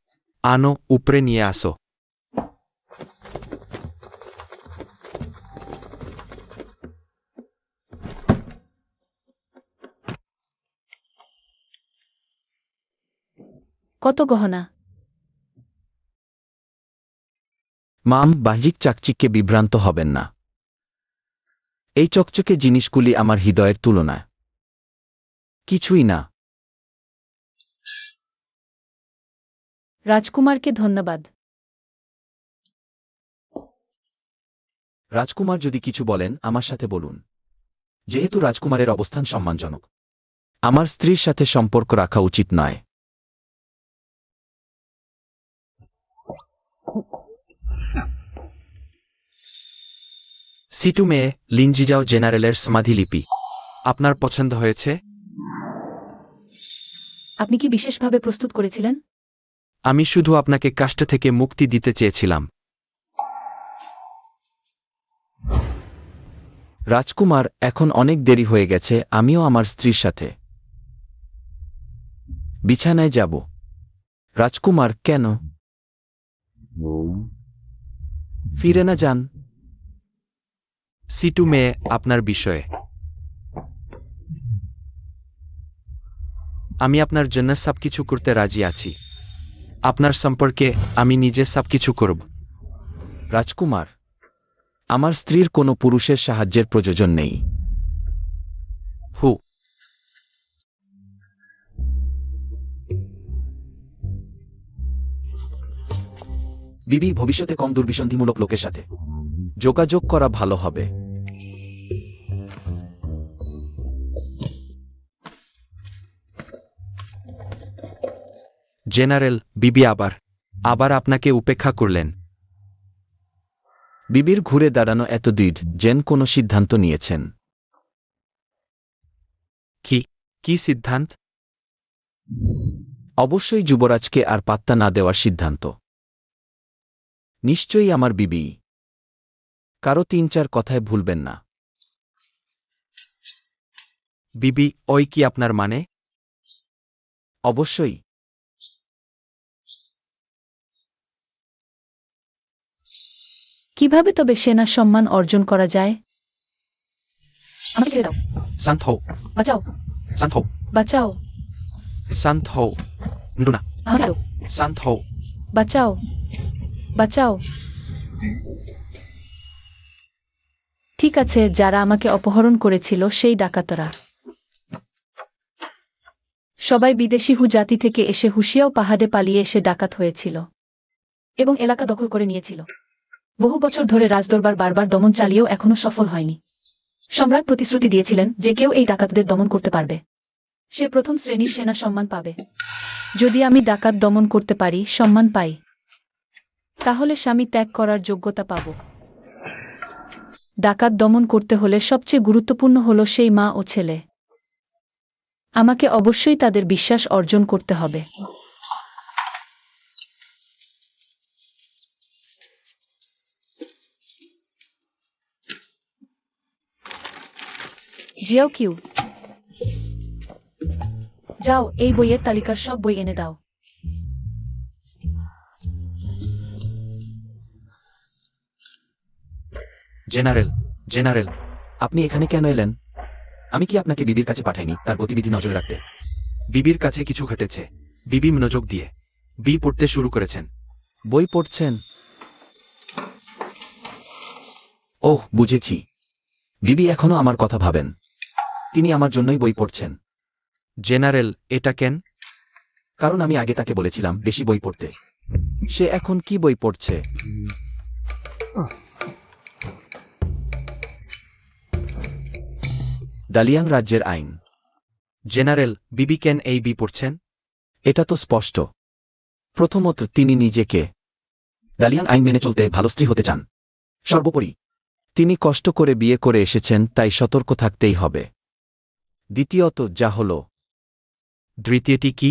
আনো, উপরে নিয়ে আসো। কত গহনা! মাম, বাহ্যিক চাকচিক্যে বিভ্রান্ত হবেন না। এই চকচকে জিনিসগুলি আমার হৃদয়ের তুলনায় কিছুই না। রাজকুমারকে ধন্যবাদ। রাজকুমার যদি কিছু বলেন আমার সাথে বলুন। যেহেতু রাজকুমারের অবস্থান সম্মানজনক, আমার স্ত্রীর সাথে সম্পর্ক রাখা উচিত নয়। সিটু মেয়ে, লিন জিজাও জেনারেলের সমাধি লিপি আপনার পছন্দ হয়েছে? আপনি কি বিশেষভাবে প্রস্তুত করেছিলেন? আমি শুধু আপনাকে কাষ্ট থেকে মুক্তি দিতে চেয়েছিলাম। রাজকুমার, এখন অনেক দেরি হয়ে গেছে, আমিও আমার স্ত্রীর সাথে বিছানায় যাব। রাজকুমার, কেন ফিরে না যান? সিটু মেয়ে, আপনার বিষয়ে আমি আপনার জন্য সবকিছু করতে রাজি আছি। আপনার সম্পর্কে আমি নিজে সবকিছু করব। রাজকুমার, আমার স্ত্রীর কোনো পুরুষের সাহায্যের প্রয়োজন নেই। হু বিবি, ভবিষ্যতে কম দুর্বিসন্ধিমূলক লোকের সাথে যোগাযোগ করা ভালো হবে। জেনারেল, বিবি আবার আপনাকে উপেক্ষা করলেন। বিবির ঘুরে দাঁড়ানো এত দৃঢ় যেন কোনো সিদ্ধান্ত নিয়েছেন। কি সিদ্ধান্ত? অবশ্যই যুবরাজকে আর পাত্তা না দেওয়ার সিদ্ধান্ত। নিশ্চয়ই আমার বিবি। কারো ৩-৪ কথায় ভুলবেন না। বিবি, ওই কি আপনার মানে? অবশ্যই। কিভাবে তবে সেনা সম্মান অর্জন করা যায়? আমাকে ছেড়ে দাও। শান্ত হও, বাঁচাও, শান্ত হও, বাঁচাও, শান্ত হও। না, আমাকে ছাড়ো। শান্ত হও। বাঁচাও, বাঁচাও। ঠিক আছে, যারা আমাকে অপহরণ করেছিল সেই ডাকাতরা সবাই বিদেশি জাতি থেকে এসে হুশিয়াও পাহাড়ে পালিয়ে এসে ডাকাত হয়েছিল এবং এলাকা দখল করে নিয়েছিল। বহু বছর ধরে রাজদরবার বারবার দমন চালিয়েও এখনো সফল হয়নি। সম্রাট প্রতিশ্রুতি দিয়েছিলেন যে কেউ এই ডাকাতদের দমন করতে পারবে সে প্রথম শ্রেণীর সেনা সম্মান পাবে। যদি আমি ডাকাত দমন করতে পারি, সম্মান পাই, তাহলে স্বামী ত্যাগ করার যোগ্যতা পাব। ডাকাত দমন করতে হলে সবচেয়ে গুরুত্বপূর্ণ হল সেই মা ও ছেলে। আমাকে অবশ্যই তাদের বিশ্বাস অর্জন করতে হবে। জিয়াও কিউ, যাও এই বইয়ের তালিকার সব বই এনে দাও। জেনারেল, আপনি এখানে কেন এলেন? আমি কি আপনাকে বিবির কাছে পাঠাইনি তার গতিবিধি নজরে রাখতে? বিবির কাছে কিছু ঘটেছে। বিবি মনোযোগ দিয়ে পড়তে শুরু করেছেন। বই পড়ছেন? ওহ, বুঝেছি। বিবি এখনো আমার কথা ভাবেন। তিনি আমার জন্যই বই পড়ছেন। জেনারেল, এটা কেন? কারণ আমি আগে তাকে বলেছিলাম বেশি বই পড়তে। সে এখন কি বই পড়ছে? দালিয়াং রাজ্যের আইন। জেনারেল, বিবি কেন এই পড়ছেন? এটা তো স্পষ্ট। প্রথমত, তিনি নিজেকে দালিয়াং আইন মেনে চলতে ভালো স্ত্রী হতে চান। সর্বোপরি তিনি কষ্ট করে বিয়ে করে এসেছেন, তাই সতর্ক থাকতেই হবে। দ্বিতীয়ত, যা হল দ্বিতীয়টি কি?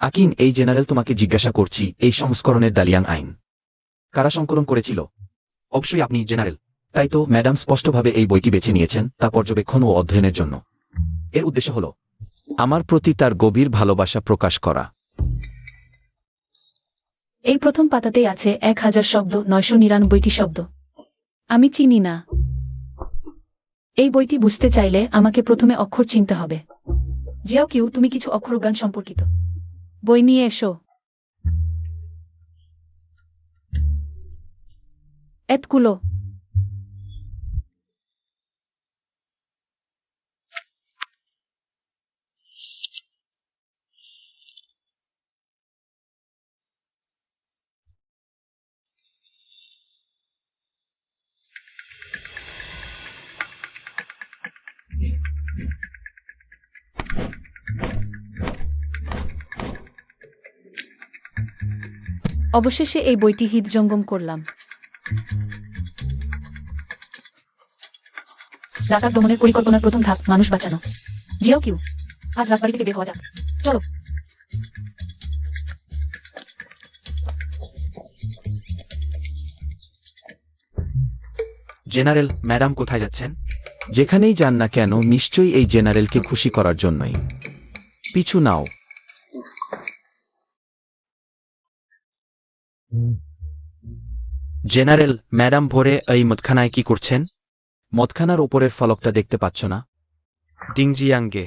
আকিন, এই জেনারেল তোমাকে জিজ্ঞাসা করছি, এই সংস্করণের দালিয়াং আইন কারা সংকলন করেছিল? অবশ্যই আপনি, জেনারেল। তাই তো ম্যাডাম স্পষ্টভাবে এই বইটি বেছে নিয়েছেন তা পর্যবেক্ষণ ও অধ্যয়নের জন্য। এর উদ্দেশ্য হল আমার প্রতি তার গভীর ভালোবাসা প্রকাশ করা। এই প্রথম পাতাতেই আছে 1000 শব্দ, 999টি শব্দ। আমি চিনি না। এই বইটি বুঝতে চাইলে আমাকে প্রথমে অক্ষর চিনতে হবে। জিয়াও কিউ, তুমি কিছু অক্ষরজ্ঞান সম্পর্কিত বই নিয়ে এসো। এতগুলো? অবশেষে এই বইটি হৃদজঙ্গম করলাম। ডাকাত দমনের পরিকল্পনার প্রথম ধাপ মানুষ বাঁচানো। জিয়াও কিউ, আজ রাজবাড়ি থেকে বের হওয়া যাক। চলো। জেনারেল, ম্যাডাম কোথায় যাচ্ছেন? যেখানেই যান না কেন নিশ্চয়ই এই জেনারেলকে খুশি করার জন্যই। পিছু নাও। জেনারেল, ম্যাডাম ভোরে এই মদখানায় কি করছেন? মদখানার ওপরের ফলকটা দেখতে পাচ্ছ না? ডিংজিয়াঙ্গে।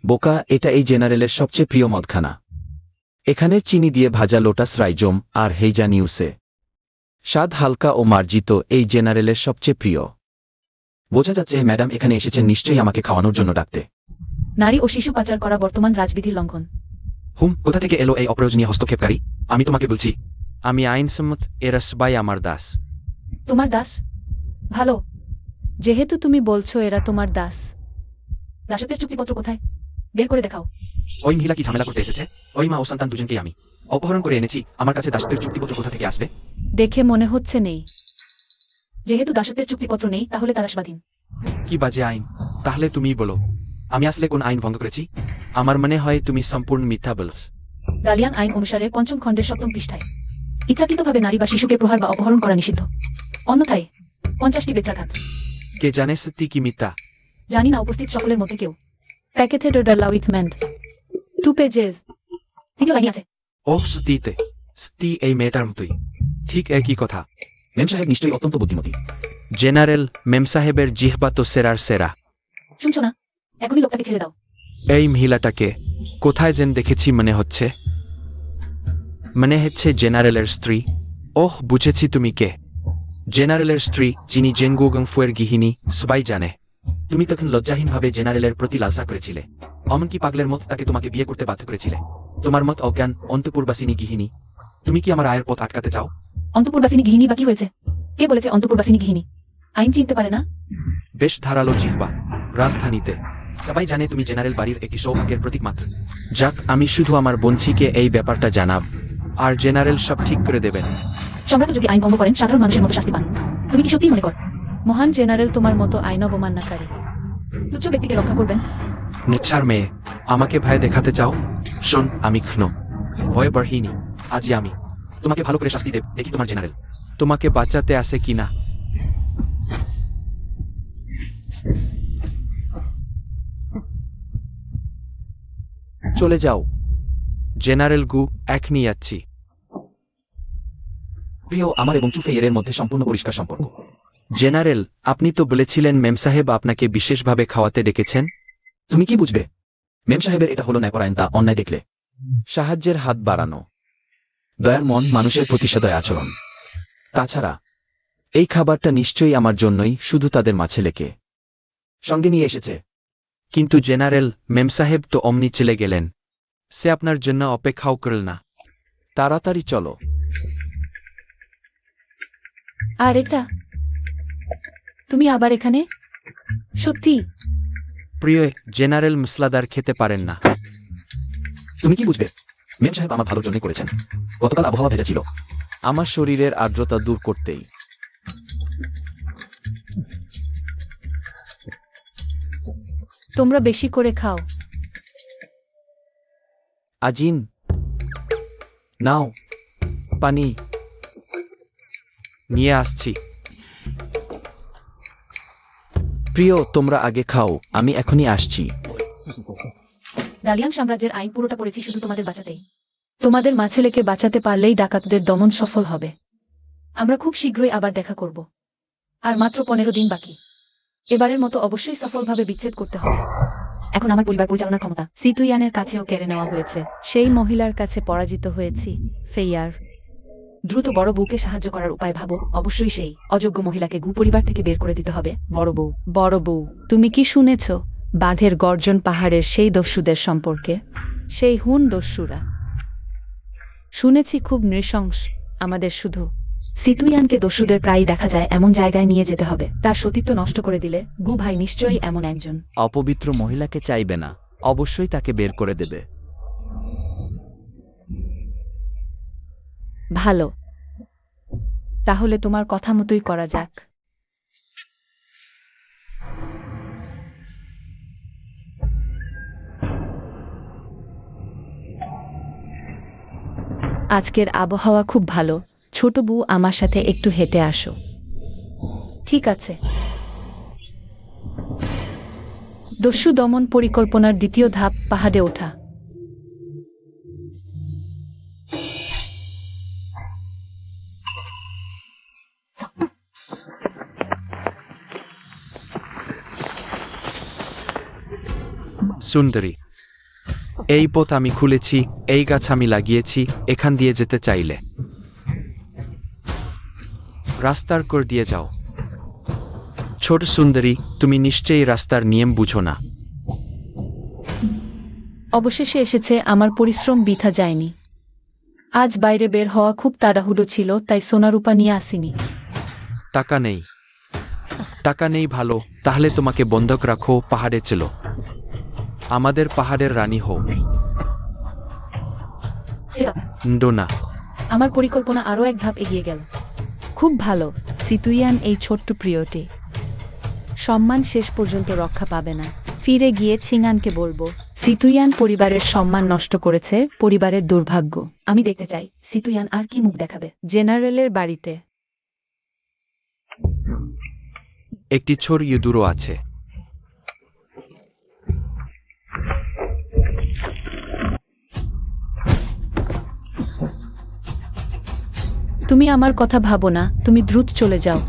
বোকা, এটা এই জেনারেলের সবচেয়ে প্রিয় মদখানা। এখানে চিনি দিয়ে ভাজা লোটাস রাইজোম আর হেইজা নিউসে। স্বাদ হালকা ও মার্জিত, এই জেনারেলের সবচেয়ে প্রিয়। বোঝা যাচ্ছে ম্যাডাম এখানে এসেছেন নিশ্চয়ই আমাকে খাওয়ানোর জন্য ডাকতে। নারী ও শিশু পাচার করা বর্তমান রাজবিধির লঙ্ঘন। কোথা থেকে এলো এই অপ্রয়োজনীয় হস্তক্ষেপকারী? আমি তোমাকে বলছি। আমি আইনসম্মত, এরা সবাই আমার দাস। তোমার দাস? ভালো, যেহেতু তুমি বলছো এরা তোমার দাস। দাসত্বের চুক্তিপত্র কোথায়? বের করে দেখাও। ওই মহিলা কি ঝামেলা করতে এসেছে? ওই মা ও সন্তান দুজনকেই আমি অপহরণ করে এনেছি। আমার কাছে দাসত্বের চুক্তিপত্র কোথা থেকে আসবে? দেখে মনে হচ্ছে নেই। যেহেতু দাসত্বের চুক্তিপত্র নেই তাহলে তারা স্বাধীন। কি বাজে আইন! তাহলে তুমিই বলো, আমি আসলে কোন আইন ভঙ্গ করেছি? আমার মনে হয় তুমি সম্পূর্ণ মিথ্যা বলছ। দালিয়ান আইন অনুসারে ৫ম খণ্ডের ৭ম পৃষ্ঠায় ইচ্ছাকৃতভাবে নারী বা শিশুকে প্রহার বা অপহরণ করা নিষিদ্ধ। অন্যথায় ৫০টি বেত্রাঘাত। কে জানে সত্যি কি মিথ্যা? জানি না উপস্থিত সকলের মধ্যে কেউ। প্যাকেথে ডলার উইথ ম্যান্ড 2 পেজেস। তৃতীয় লাইনে আছে। ওহ সত্যিতে, সত্যি এই মেয়েটার মতোই। ঠিক একই কথা। মেম সাহেব নিশ্চয়ই অত্যন্ত বুদ্ধিমতী। জেনারেল, মেম সাহেবের জিহ্বা তো সেরার সেরা। শুনছো না? এখনই লোকটাকে ছেড়ে দাও। এই মহিলাটাকে কোথায় যেন দেখেছি মনে হচ্ছে। মনে হচ্ছে জেনারেলের স্ত্রী। ওহ, বুঝেছি তুমি কে। জেনারেলের স্ত্রী, যিনি জেনগুগংফুয়ের গৃহিণী, সবাই জানে। তুমি তখন লজ্জাহীনভাবে জেনারেলের প্রতি লালসা করেছিলে। এমনকি পাগলের মত তাকে তোমাকে বিয়ে করতে বাধ্য করেছিলে। তোমার মত অজ্ঞান, অন্তঃপুরবাসিনী গৃহিণী। তুমি কি আমার আয়ের পথ আটকাতে চাও? অন্তঃপুরবাসিনী গৃহিণী বা কি হয়েছে? কে বলেছে অন্তঃপুরবাসিনী গৃহিণী? আইন চিনতে পারে না? বেশ ধারালো জিহ্বা। রাজধানীতে সবাই জানে তুমি জেনারেল বাড়ির একটি সৌভাগ্যের প্রতীক মাত্র। যাক, আমি শুধু আমার বঞ্চিকে এই ব্যাপারটা জানাব, আর জেনারেল সব ঠিক করে দেবেন। সম্রাট যদি আইন ভঙ্গ করেন সাধারণ মানুষের মতো শাস্তি পান। তুমি কি সত্যিই মনে কর মহান জেনারেল তোমার মতো আইন অবমাননাকারী তুচ্ছ ব্যক্তিকে রক্ষা করবেন? নিচ্ছার মেয়ে, আমাকে ভয় দেখাতে চাও? শোন, আমি ক্ষণ ভয় বাড়হিনী। আজই আমি তোমাকে ভালো করে শাস্তি দেব, দেখি তোমার জেনারেল তোমাকে বাঁচাতে আসে কিনা। চলে যাও। জেনারেল গু, এখনই যাচ্ছি। প্রিয়, আমার এবং চুফেইয়ের মধ্যে সম্পূর্ণ পরিষ্কার সম্পর্ক। জেনারেল, আপনি তো বলেছিলেন মেম সাহেব আপনাকে বিশেষভাবে খাওয়াতে ডেকেছেন। তুমি কি বুঝবে? মেম সাহেবের এটা হলো ন্যায়পরায়ণ, তা অন্যায় দেখলে সাহায্যের হাত বাড়ানো, দয়ার মন, মানুষের প্রতি সদয় আচরণ। তাছাড়া এই খাবারটা নিশ্চয়ই আমার জন্যই, শুধু তাদের মাছেলেকে সঙ্গে নিয়ে এসেছে। কিন্তু জেনারেল, মেম সাহেব তো অমনি চলে গেলেন। সে আপনার জন্য অপেক্ষাও করল না। তাড়াতাড়ি চলো। আর এটা তুমি আবার এখানে? সত্যি? প্রিয় জেনারেল, মশলাদার খেতে পারেন না। তুমি কি বুঝবে? মেম সাহেব আমার ভালোর জন্য করেছেন। গতকাল আবহাওয়া ভেজা ছিল, আমার শরীরের আর্দ্রতা দূর করতেই। তোমরা বেশি করে খাও। আজিন, নাও পানি। নিয়ে আসছি। প্রিয়, তোমরা আগে খাও, আমি এখনই আসছি। দালিয়ান সাম্রাজ্যের আইন পুরোটা পড়েছি শুধু তোমাদের বাঁচাতেই। তোমাদের মাছেলেকে বাঁচাতে পারলেই ডাকাতদের দমন সফল হবে। আমরা খুব শীঘ্রই আবার দেখা করব। আর মাত্র 15 দিন বাকি। এবারের মতো অবশ্যই সফলভাবে বিচ্ছেদ করতে হবে। এখন আমার পরিবার পরিচালনার ক্ষমতা সিতুইয়ানের কাছেও কেড়ে নেওয়া হয়েছে। সেই মহিলার কাছে পরাজিত হয়েছি, ফেইয়ার। দ্রুত বড় বউকে সাহায্য করার উপায় ভাবো। অবশ্যই সেই অযোগ্য মহিলাকে গু পরিবার থেকে বের করে দিতে হবে। বড় বউ, বড় বউ, তুমি কি শুনেছ বাঘের গর্জন পাহাড়ের সেই দস্যুদের সম্পর্কে? সেই হুন দস্যুরা শুনেছি খুব নৃশংস। আমাদের শুধু সিতুইয়ানকে দস্যুদের প্রায়ই দেখা যায় এমন জায়গায় নিয়ে যেতে হবে। তার সতীত্ব নষ্ট করে দিলে গু ভাই নিশ্চয়ই এমন একজন অপবিত্র মহিলাকে চাইবে না, অবশ্যই তাকে বের করে দেবে। ভালো, তাহলে তোমার কথা মতোই করা যাক। আজকের আবহাওয়া খুব ভালো। ছোট বউ, আমার সাথে একটু হেঁটে আসো। ঠিক আছে। দস্যু দমন পরিকল্পনার দ্বিতীয় ধাপ, পাহাড়ে ওঠা। সুন্দরী, এই পথ আমি খুলেছি, এই গাছ আমি লাগিয়েছি, এখান দিয়ে যেতে চাইলে রাস্তার কর দিয়ে যাও। ছোট সুন্দরী, তুমি নিশ্চয়ই রাস্তার নিয়ম বুঝো না। অবশেষে এসেছে, আমার পরিশ্রম বৃথা যায়নি। আজ বাইরে বের হওয়া খুব তাড়াহুড়ো ছিল, তাই সোনারূপা নিয়ে আসিনি। টাকা নেই? টাকা নেই, ভালো, তাহলে তোমাকে বন্ধক রাখো, পাহাড়ে চলো, আমাদের পাহাড়ের রানী হও। না, আমার পরিকল্পনা আরও এক ধাপ এগিয়ে গেল। খুব ভালো, সিতুইয়ান এই ছোট্ট প্রিয়টি। সম্মান শেষ পর্যন্ত রক্ষা পাবে না। ফিরে গিয়ে ছিঙানকে বলবো, সিতুইয়ান পরিবারের সম্মান নষ্ট করেছে, পরিবারের দুর্ভাগ্য। আমি দেখতে চাই সিতুইয়ান আর কি মুখ দেখাবে। জেনারেলের বাড়িতে। একটি ছোট ইঁদুরও আছে। তুমি আমার কথা ভাবো না, তুমি দ্রুত চলে যাও।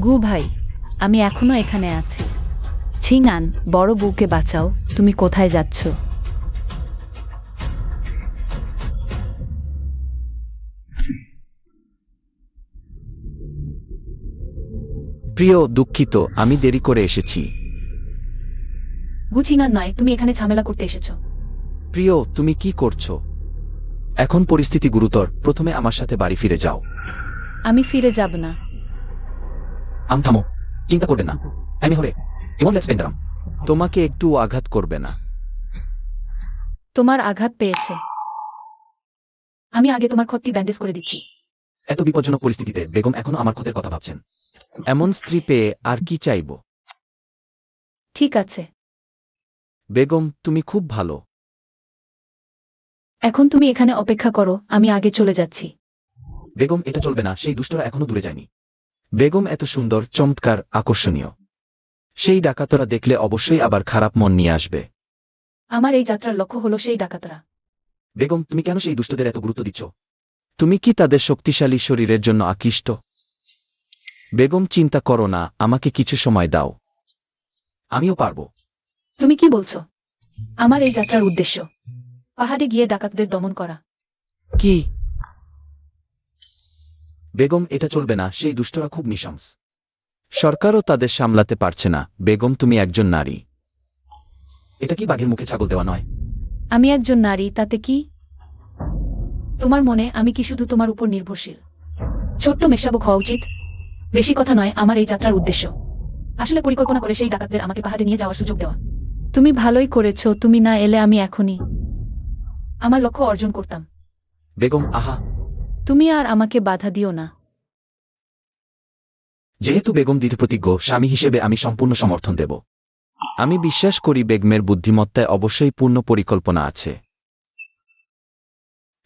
গু ভাই, আমি এখনো এখানে আছি। ছিঙান, বড় বউকে বাঁচাও। তুমি কোথায় যাচ্ছ? প্রিয়, দুঃখিত, আমি দেরি করে এসেছি। গুছিঙ্গান নয়, তুমি এখানে ঝামেলা করতে এসেছো। প্রিয়, তুমি কি করছো? এখন পরিস্থিতি গুরুতর, প্রথমে আমার সাথে বাড়ি ফিরে যাও। আমি ফিরে যাব না। থামো, চিন্তা করবে না, আমি হলে এমন লেসপেন্ডারাম তোমাকে একটু আঘাত করবে না। তোমার আঘাত পেয়েছে। আমি আগে তোমার ক্ষতটি ব্যান্ডেজ করে দিচ্ছি। এত বিপজ্জনক পরিস্থিতিতে বেগম এখনো আমার ক্ষতের কথা ভাবছেন। এমন স্ত্রী পেয়ে আর কি চাইব? ঠিক আছে, বেগম, তুমি খুব ভালো। এখন তুমি এখানে অপেক্ষা করো, আমি আগে চলে যাচ্ছি। বেগম, এটা চলবে না, সেই দুষ্টরা এখনো দূরে যায়নি। বেগম এত সুন্দর, চমৎকার, আকর্ষণীয়। সেই ডাকাতরা দেখলে অবশ্যই আবার খারাপ মন নিয়ে আসবে। আমার এই যাত্রার লক্ষ্য হলো সেই ডাকাতরা। বেগম, তুমি কেন সেই দুষ্টদের এত গুরুত্ব দিচ্ছ? তুমি কি তাদের শক্তিশালী শরীরের জন্য আকৃষ্ট? বেগম, চিন্তা করো না, আমাকে কিছু সময় দাও, আমিও পারবো। তুমি কি বলছো? আমার এই যাত্রার উদ্দেশ্য পাহাড়ে গিয়ে ডাকাতদের দমন করা। কি? বেগম, এটা চলবে না, সেই দুষ্টরা খুব নৃশংস। সরকারও তাদের সামলাতে পারছে না। বেগম, তুমি একজন নারী। এটা কি বাঘের মুখে ছাগল দেওয়া নয়? আমি একজন নারী, তাতে কি? তোমার মনে আমি কি শুধু তোমার উপর নির্ভরশীল? ছোট্ট মেষশাবক হওয়া উচিত। বেশি কথা নয়, আমার এই যাত্রার উদ্দেশ্য আসলে পরিকল্পনা করে সেই ডাকাতদের আমাকে পাহাড়ে নিয়ে যাওয়ার সুযোগ দেওয়া। তুমি ভালোই করেছো, তুমি না এলে আমি এখনই আমার লক্ষ্য অর্জন করতাম। বেগম, আহা। তুমি আর আমাকে বাধা দিও না। যেহেতু বেগম দৃঢ়প্রতিজ্ঞ, স্বামী হিসেবে আমি সম্পূর্ণ সমর্থন দেব। আমি বিশ্বাস করি বেগমের বুদ্ধিমত্তায় অবশ্যই পূর্ণ পরিকল্পনা আছে।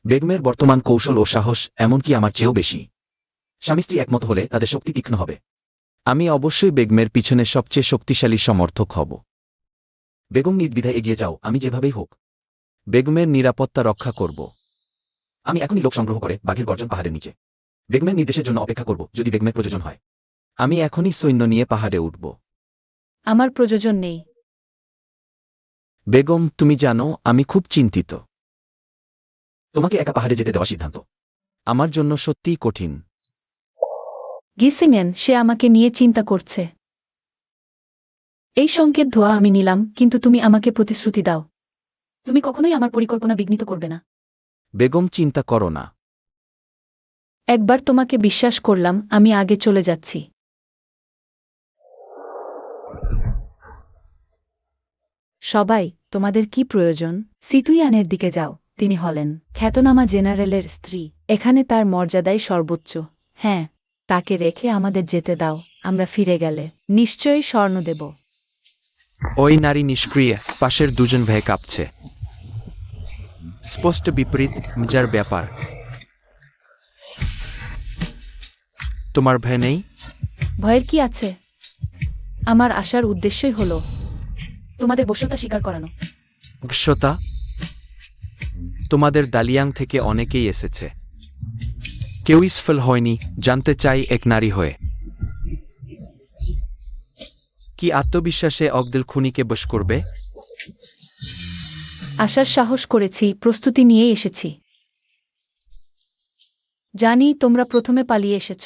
বেগমের বর্তমান কৌশল ও সাহস এমনকি আমার চেয়েও বেশি। স্বামী স্ত্রী একমত হলে তাদের শক্তি তীক্ষ্ণ হবে। আমি অবশ্যই বেগমের পিছনে সবচেয়ে শক্তিশালী সমর্থক হব। বেগম, নির্দ্বিধায় এগিয়ে যাও, আমি যেভাবেই হোক বেগমের নিরাপত্তা রক্ষা করব। আমি এখনই লোক সংগ্রহ করে বাঘের গর্জন পাহাড়ের নিচে বেগমের নির্দেশের জন্য অপেক্ষা করব। যদি বেগমের প্রয়োজন হয় আমি এখনই সৈন্য নিয়ে পাহাড়ে উঠব। আমার প্রয়োজন নেই। বেগম, তুমি জানো আমি খুব চিন্তিত। তোমাকে একা পাহাড়ে যেতে দেওয়া সিদ্ধান্ত আমার জন্য সত্যিই কঠিন। গিসিংয়েন, সে আমাকে নিয়ে চিন্তা করছে। এই সংকেত ধোয়া আমি নিলাম, কিন্তু তুমি আমাকে প্রতিশ্রুতি দাও তুমি কখনোই আমার পরিকল্পনা বিঘ্নিত করবে না। বেগম, চিন্তা করো না। একবার তোমাকে বিশ্বাস করলাম, আমি আগে চলে যাচ্ছি। সবাই, তোমাদের কি প্রয়োজন? সিতুইয়ানের দিকে যাও। তিনি হলেন খ্যাতনামা জেনারেলের স্ত্রী। এখানে তার মর্যাদাই সর্বোচ্চ। হ্যাঁ, তাকে রেখে আমাদের যেতে দাও। আমরা ফিরে গেলে নিশ্চয়ই স্বর্ণ দেব। ওই নারী নিষ্ক্রিয়, পাশের দুজন ভয়ে কাঁপছে। স্পষ্ট বিপরীত মজার ব্যাপার। তোমার ভয় নেই? ভয়ের কি আছে? আমার আসার উদ্দেশ্যই হলো তোমাদের বশ্যতা স্বীকার করানো। অবশ্যতা? তোমাদের দালিয়াং থেকে অনেকেই এসেছে, কেউই সফল হয়নি। জানতে চাই এক নারী হয়ে কি আত্মবিশ্বাসে অগদিল খুনিকে বশ করবে? আসার সাহস করেছি, প্রস্তুতি নিয়ে এসেছি। জানি তোমরা প্রথমে পালিয়ে এসেছ,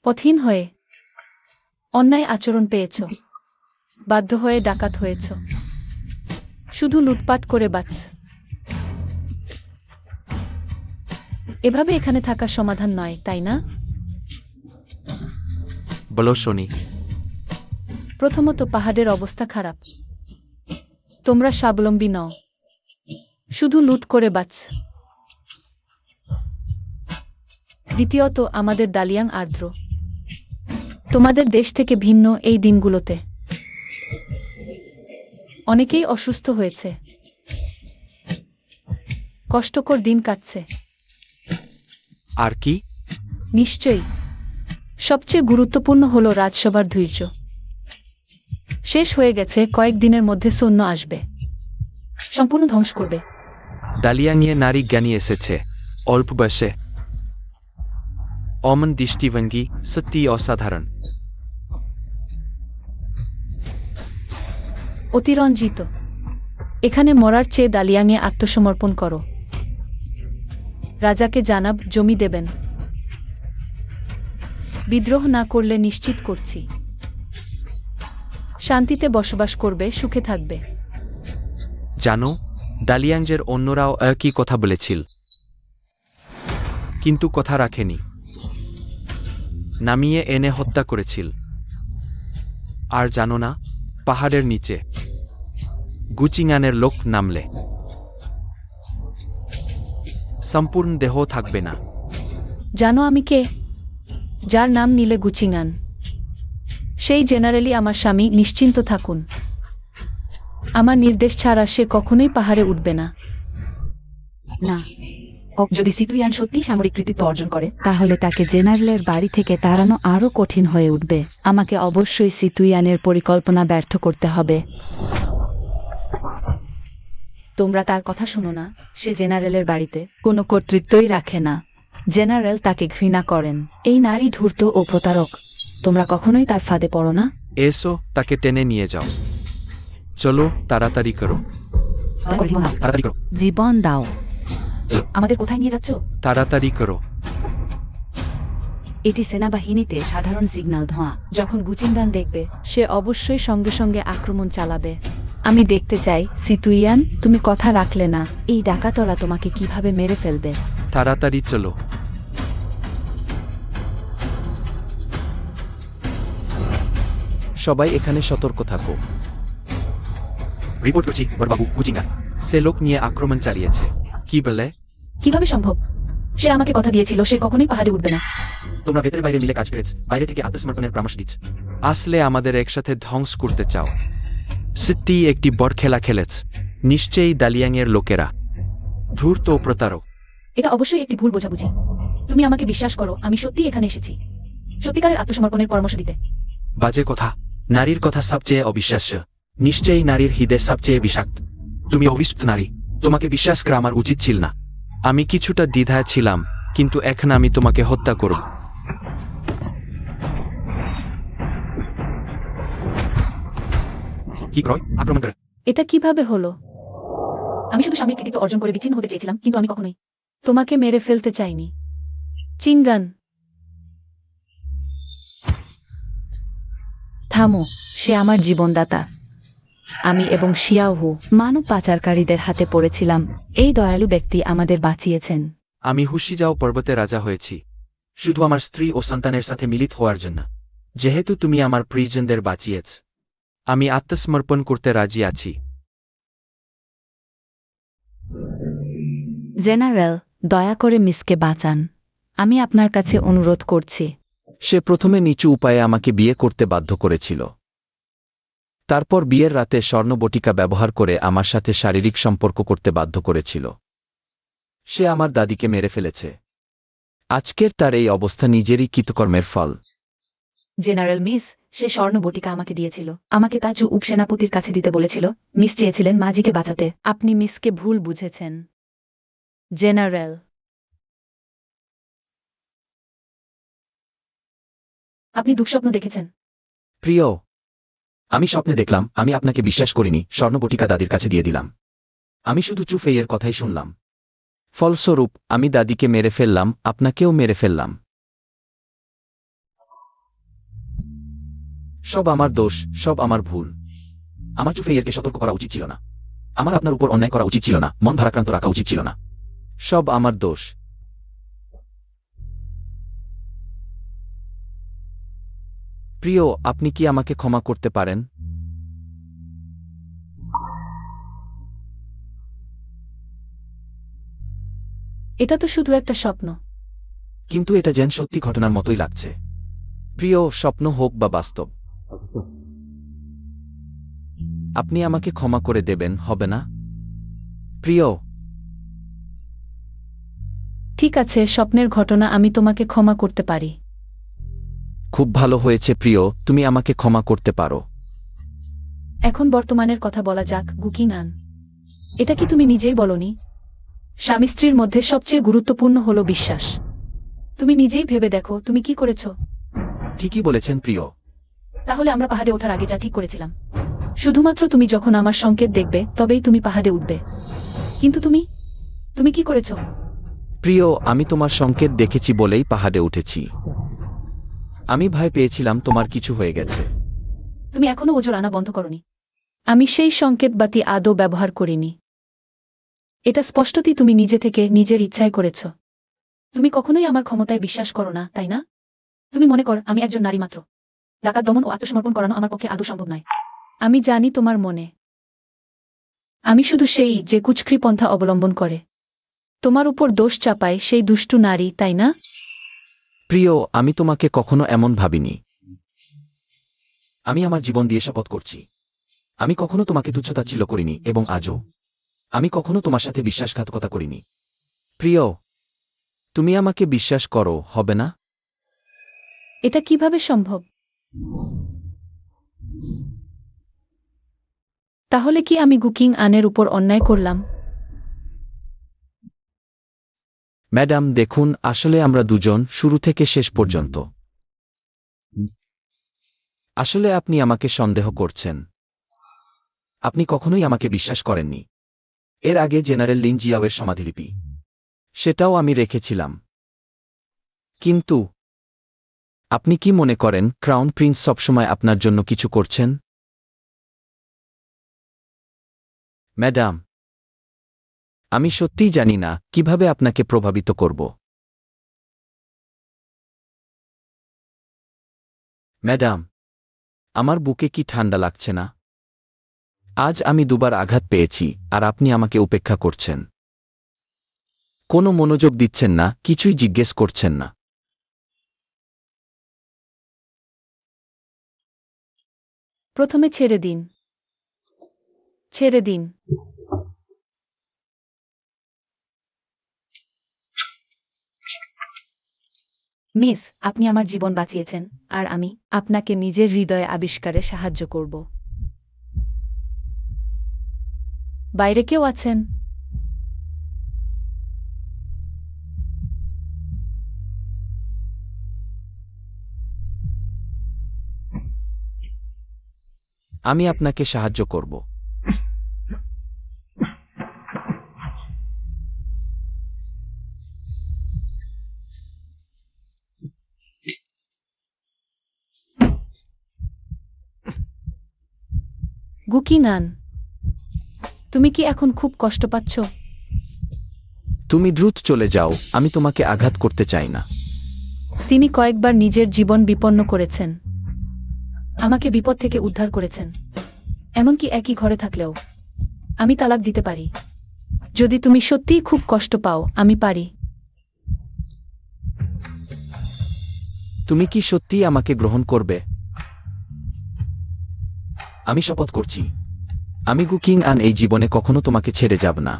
পথহীন হয়ে অন্যায় আচরণ পেয়েছ, বাধ্য হয়ে ডাকাত হয়েছ, শুধু লুটপাট করে বাঁচ। এভাবে এখানে থাকা সমাধান নয়, তাই না? বলো শুনি। প্রথমত, পাহাড়ের অবস্থা খারাপ। তোমরা স্বাবলম্বী নও, শুধু লুট করে বাঁচ। দ্বিতীয়ত, আমাদের দালিয়াং আর্দ্র, তোমাদের দেশ থেকে ভিন্ন। এই দিনগুলোতে অনেকেই অসুস্থ হয়েছে, কষ্টকর দিন কাটছে। আর কি? নিশ্চয়ই সবচেয়ে গুরুত্বপূর্ণ হল রাজসভার ধৈর্য শেষ হয়ে গেছে। কয়েকদিনের মধ্যে সৈন্য আসবে, সম্পূর্ণ ধ্বংস করবে। দালিয়াংয়ে নারী জ্ঞানী এসেছে অল্প বয়সে। অমন দৃষ্টিভঙ্গি সত্যি অসাধারণ। অতিরঞ্জিত। এখানে মরার চেয়ে দালিয়াংয়ে আত্মসমর্পণ করো। রাজাকে জানাব, জমি দেবেন। বিদ্রোহ না করলে নিশ্চিত করছি শান্তিতে বসবাস করবে, সুখে থাকবে। জানো, দালিয়াংজের অন্যরাও একই কথা বলেছিল, কিন্তু কথা রাখেনি। নামিয়ে এনে হত্যা করেছিল। আর জানো না, পাহাড়ের নিচে গুচিঙানের লোক নামলে সম্পূর্ণ দেহ থাকবে না। জানো আমি কে? যার নাম নিলে গুচিঙান, সেই জেনারেলি আমার স্বামী। নিশ্চিন্ত থাকুন, আমার নির্দেশ ছাড়া সে কখনোই পাহাড়ে উঠবে না। না, যদি সিতুয়ান সত্যি সামরিক কৃতিত্ব অর্জন করে, তাহলে তাকে জেনারেলের বাড়ি থেকে তাড়ানো আরো কঠিন হয়ে উঠবে। আমাকে অবশ্যই সিতুয়ানের পরিকল্পনা ব্যর্থ করতে হবে। তোমরা তার কথা শুনো না। সে জেনারেলের বাড়িতে কোনো কর্তৃত্বই রাখে না। জেনারেল তাকে ঘৃণা করেন। এই নারী ধূর্ত ও প্রতারক। তোমরা কখনোই তার ফাঁদে পড়ো না। এসো, তাকে টেনে নিয়ে যাও। চলো, তাড়াতাড়ি করো। তাড়াতাড়ি করো। জীবন দাও। আমাদের কোথায় নিয়ে যাচ্ছ? তাড়াতাড়ি করো। এটি সেনাবাহিনীতে সাধারণ সিগন্যাল ধোঁয়া। যখন গুচিন্দান দেখবে, সে অবশ্যই সঙ্গে সঙ্গে আক্রমণ চালাবে। আমি দেখতে চাই, সিতুইয়ান, তুমি কথা রাখলে না। এই ডাকাতরা তোমাকে কিভাবে মেরে ফেলবে। তাড়াতাড়ি চলো। সবাই এখানে সতর্ক থাকো। রিপোর্ট করছি বড়বাবু, গুচিঙান। সে লোক নিয়ে আক্রমণ চালিয়েছে। কি বলে? কিভাবে সম্ভব? সে আমাকে কথা দিয়েছিল সে কখনোই পাহাড়ে উঠবে না। তোমরা ভেতরে বাইরে মিলে কাজ করেছ, বাইরে থেকে আত্মসমর্পণের পরামর্শ দিচ্ছ। আসলে আমাদের একসাথে ধ্বংস করতে চাও। সত্যি একটি বড় খেলা খেলেছ। নিশ্চয়ই দালিয়াংয়ের লোকেরা ধূর্ত ও প্রতারক। এটা অবশ্যই একটি ভুল বোঝাবুঝি। তুমি আমাকে বিশ্বাস করো, আমি সত্যি এখানে এসেছি সত্যিকারের আত্মসমর্পণের পরামর্শ দিতে। বাজে কথা। নারীর কথা সবচেয়ে অবিশ্বাস্য। নিশ্চয়ই নারীর হৃদয় সবচেয়ে বিষাক্ত। তুমি অভিশপ্ত নারী, তোমাকে বিশ্বাস করা আমার উচিত ছিল না। আমি কিছুটা দ্বিধায় ছিলাম, কিন্তু এখন আমি তোমাকে হত্যা করব। কি ক্রয় আক্রমণ করে? এটা কিভাবে হলো? আমি শুধু সামরিক কৃতিত্ব অর্জন করে বিচ্ছিন্ন হতে চেয়েছিলাম, কিন্তু আমি কখনোই তোমাকে মেরে ফেলতে চাইনি। চিঙ্গান, থামো, সে আমার জীবনদাতা। আমি এবং শিয়াওহু মানব পাচারকারীদের হাতে পড়েছিলাম। এই দয়ালু ব্যক্তি আমাদের বাঁচিয়েছেন। আমি হুশিজাও পর্বতে রাজা হয়েছি শুধু আমার স্ত্রী ও সন্তানের সাথে মিলিত হওয়ার জন্য। যেহেতু তুমি আমার প্রিয়জনদের বাঁচিয়েছ, আমি আত্মসমর্পণ করতে রাজি আছি। জেনারেল, দয়া করে মিসকে বাঁচান। আমি আপনার কাছে অনুরোধ করছি। সে প্রথমে নিচু উপায়ে আমাকে বিয়ে করতে বাধ্য করেছিল। তারপর বিয়ের রাতে স্বর্ণবটিকা ব্যবহার করে আমার সাথে শারীরিক সম্পর্ক করতে বাধ্য করেছিল। সে আমার দাদিকে মেরে ফেলেছে। আজকের তার এই অবস্থা নিজেরই কৃতকর্মের ফল। জেনারেল মিস, সে স্বর্ণ বটিকা আমাকে দিয়েছিল। আমাকে তা উপসেনাপতির কাছে দিতে বলেছিল। মিস চেয়েছিলেন মাজিকে বাঁচাতে। আপনি মিসকে ভুল বুঝেছেন। জেনারেল, আপনি দুঃস্বপ্ন দেখেছেন। প্রিয়, আমি স্বপ্নে দেখলাম, আমি আপনাকে বিশ্বাস করিনি, স্বর্ণবটিকা দাদির কাছে দিয়ে দিলাম। আমি শুধু চুফেইয়ের কথাই শুনলাম। ফলস্বরূপ আমি দাদিকে মেরে ফেললাম, আপনাকেও মেরে ফেললাম। সব আমার দোষ, সব আমার ভুল। আমার চুফেইয়েরকে সতর্ক করা উচিত ছিল না। আমার আপনার উপর অন্যায় করা উচিত ছিল না, মন ভারাক্রান্ত রাখা উচিত ছিল না। সব আমার দোষ। প্রিয়, আপনি কি আমাকে ক্ষমা করতে পারেন? এটা তো শুধু একটা স্বপ্ন। কিন্তু এটা যেন সত্যি ঘটনার মতোই লাগছে। প্রিয়, স্বপ্ন হোক বা বাস্তব, আপনি আমাকে ক্ষমা করে দেবেন, হবে না? প্রিয়, ঠিক আছে, স্বপ্নের ঘটনা আমি তোমাকে ক্ষমা করতে পারি। খুব ভালো হয়েছে প্রিয়, তুমি আমাকে ক্ষমা করতে পারো। এখন বর্তমানের কথা বলা যাক, গুকিনান। এটা কি তুমি নিজেই বলনি? স্বামী স্ত্রীর মধ্যে সবচেয়ে গুরুত্বপূর্ণ হলো বিশ্বাস। তুমি নিজেই ভেবে দেখো তুমি কি করেছ। ঠিকই বলেছেন প্রিয়। তাহলে আমরা পাহাড়ে ওঠার আগে যা ঠিক করেছিলাম, শুধুমাত্র তুমি যখন আমার সংকেত দেখবে তবেই তুমি পাহাড়ে উঠবে। কিন্তু তুমি কি করেছ? প্রিয়, আমি তোমার সংকেত দেখেছি বলেই পাহাড়ে উঠেছি। আমি ভয় পেয়েছিলাম তোমার কিছু হয়ে গেছে। তুমি এখনো ওজোর আনা বন্ধ করনি। আমি সেই সংকেত বাতি আদৌ ব্যবহার করিনি। এটা স্পষ্টতই তুমি নিজে থেকে নিজের ইচ্ছায় করেছ। তুমি কখনোই আমার ক্ষমতায় বিশ্বাস করো না, তাই না? তুমি মনে কর আমি একজন নারী মাত্র। ডাকাত দমন ও আত্মসমর্পণ করানো আমার পক্ষে আদৌ সম্ভব নয়। আমি জানি তোমার মনে। আমি শুধু সেই যে কুচক্রি পন্থা অবলম্বন করে তোমার উপর দোষ চাপায় সেই দুষ্টু নারী, তাই না? প্রিয়, আমি তোমাকে কখনো এমন ভাবিনি। আমি আমার জীবন দিয়ে শপথ করছি, আমি কখনো তোমাকে তুচ্ছতাচ্ছিল্য করিনি, এবং আজও আমি কখনো তোমার সাথে বিশ্বাসঘাতকতা করিনি। প্রিয়, তুমি আমাকে বিশ্বাস করো, হবে না? এটা কিভাবে সম্ভব? তাহলে কি আমি গুকিং আনের উপর অন্যায় করলাম? ম্যাডাম দেখুন, আসলে আমরা দুজন শুরু থেকে শেষ পর্যন্ত। আসলে আপনি আমাকে সন্দেহ করছেন। আপনি কখনোই আমাকে বিশ্বাস করেননি। এর আগে জেনারেল লিন জিয়াওয়ের সমাধিলিপি, সেটাও আমি রেখেছিলাম। কিন্তু আপনি কি মনে করেন ক্রাউন প্রিন্স সবসময় আপনার জন্য কিছু করছেন? ম্যাডাম, আমি সত্যিই জানি না কিভাবে আপনাকে প্রভাবিত করব। ম্যাডাম, আমার বুকে কি ঠান্ডা লাগছে না? আজ আমি দুবার আঘাত পেয়েছি, আর আপনি আমাকে উপেক্ষা করছেন। কোনো মনোযোগ দিচ্ছেন না, কিছুই জিজ্ঞেস করছেন না। প্রথমে ছেড়ে দিন। ছেড়ে দিন। মিস, আপনি আমার জীবন বাঁচিয়েছেন, আর আমি আপনাকে নিজের হৃদয়ে আবিষ্কারে সাহায্য করব। বাইরে কেউ আছেন? আমি আপনাকে সাহায্য করব। গুকিনান, তুমি কি এখন খুব কষ্ট পাচ্ছ? তুমি দ্রুত চলে যাও, আমি তোমাকে আঘাত করতে চাই না। তিনি কয়েকবার নিজের জীবন বিপন্ন করেছেন, আমাকে বিপদ থেকে উদ্ধার করেছেন। এমনকি একই ঘরে থাকলেও আমি তালাক দিতে পারি। যদি তুমি সত্যিই খুব কষ্ট পাও, আমি পারি। তুমি কি সত্যিই আমাকে গ্রহণ করবে? আমি শপথ করছি, আমি গুকিং আন এই জীবনে কখনো তোমাকে ছেড়ে যাব না।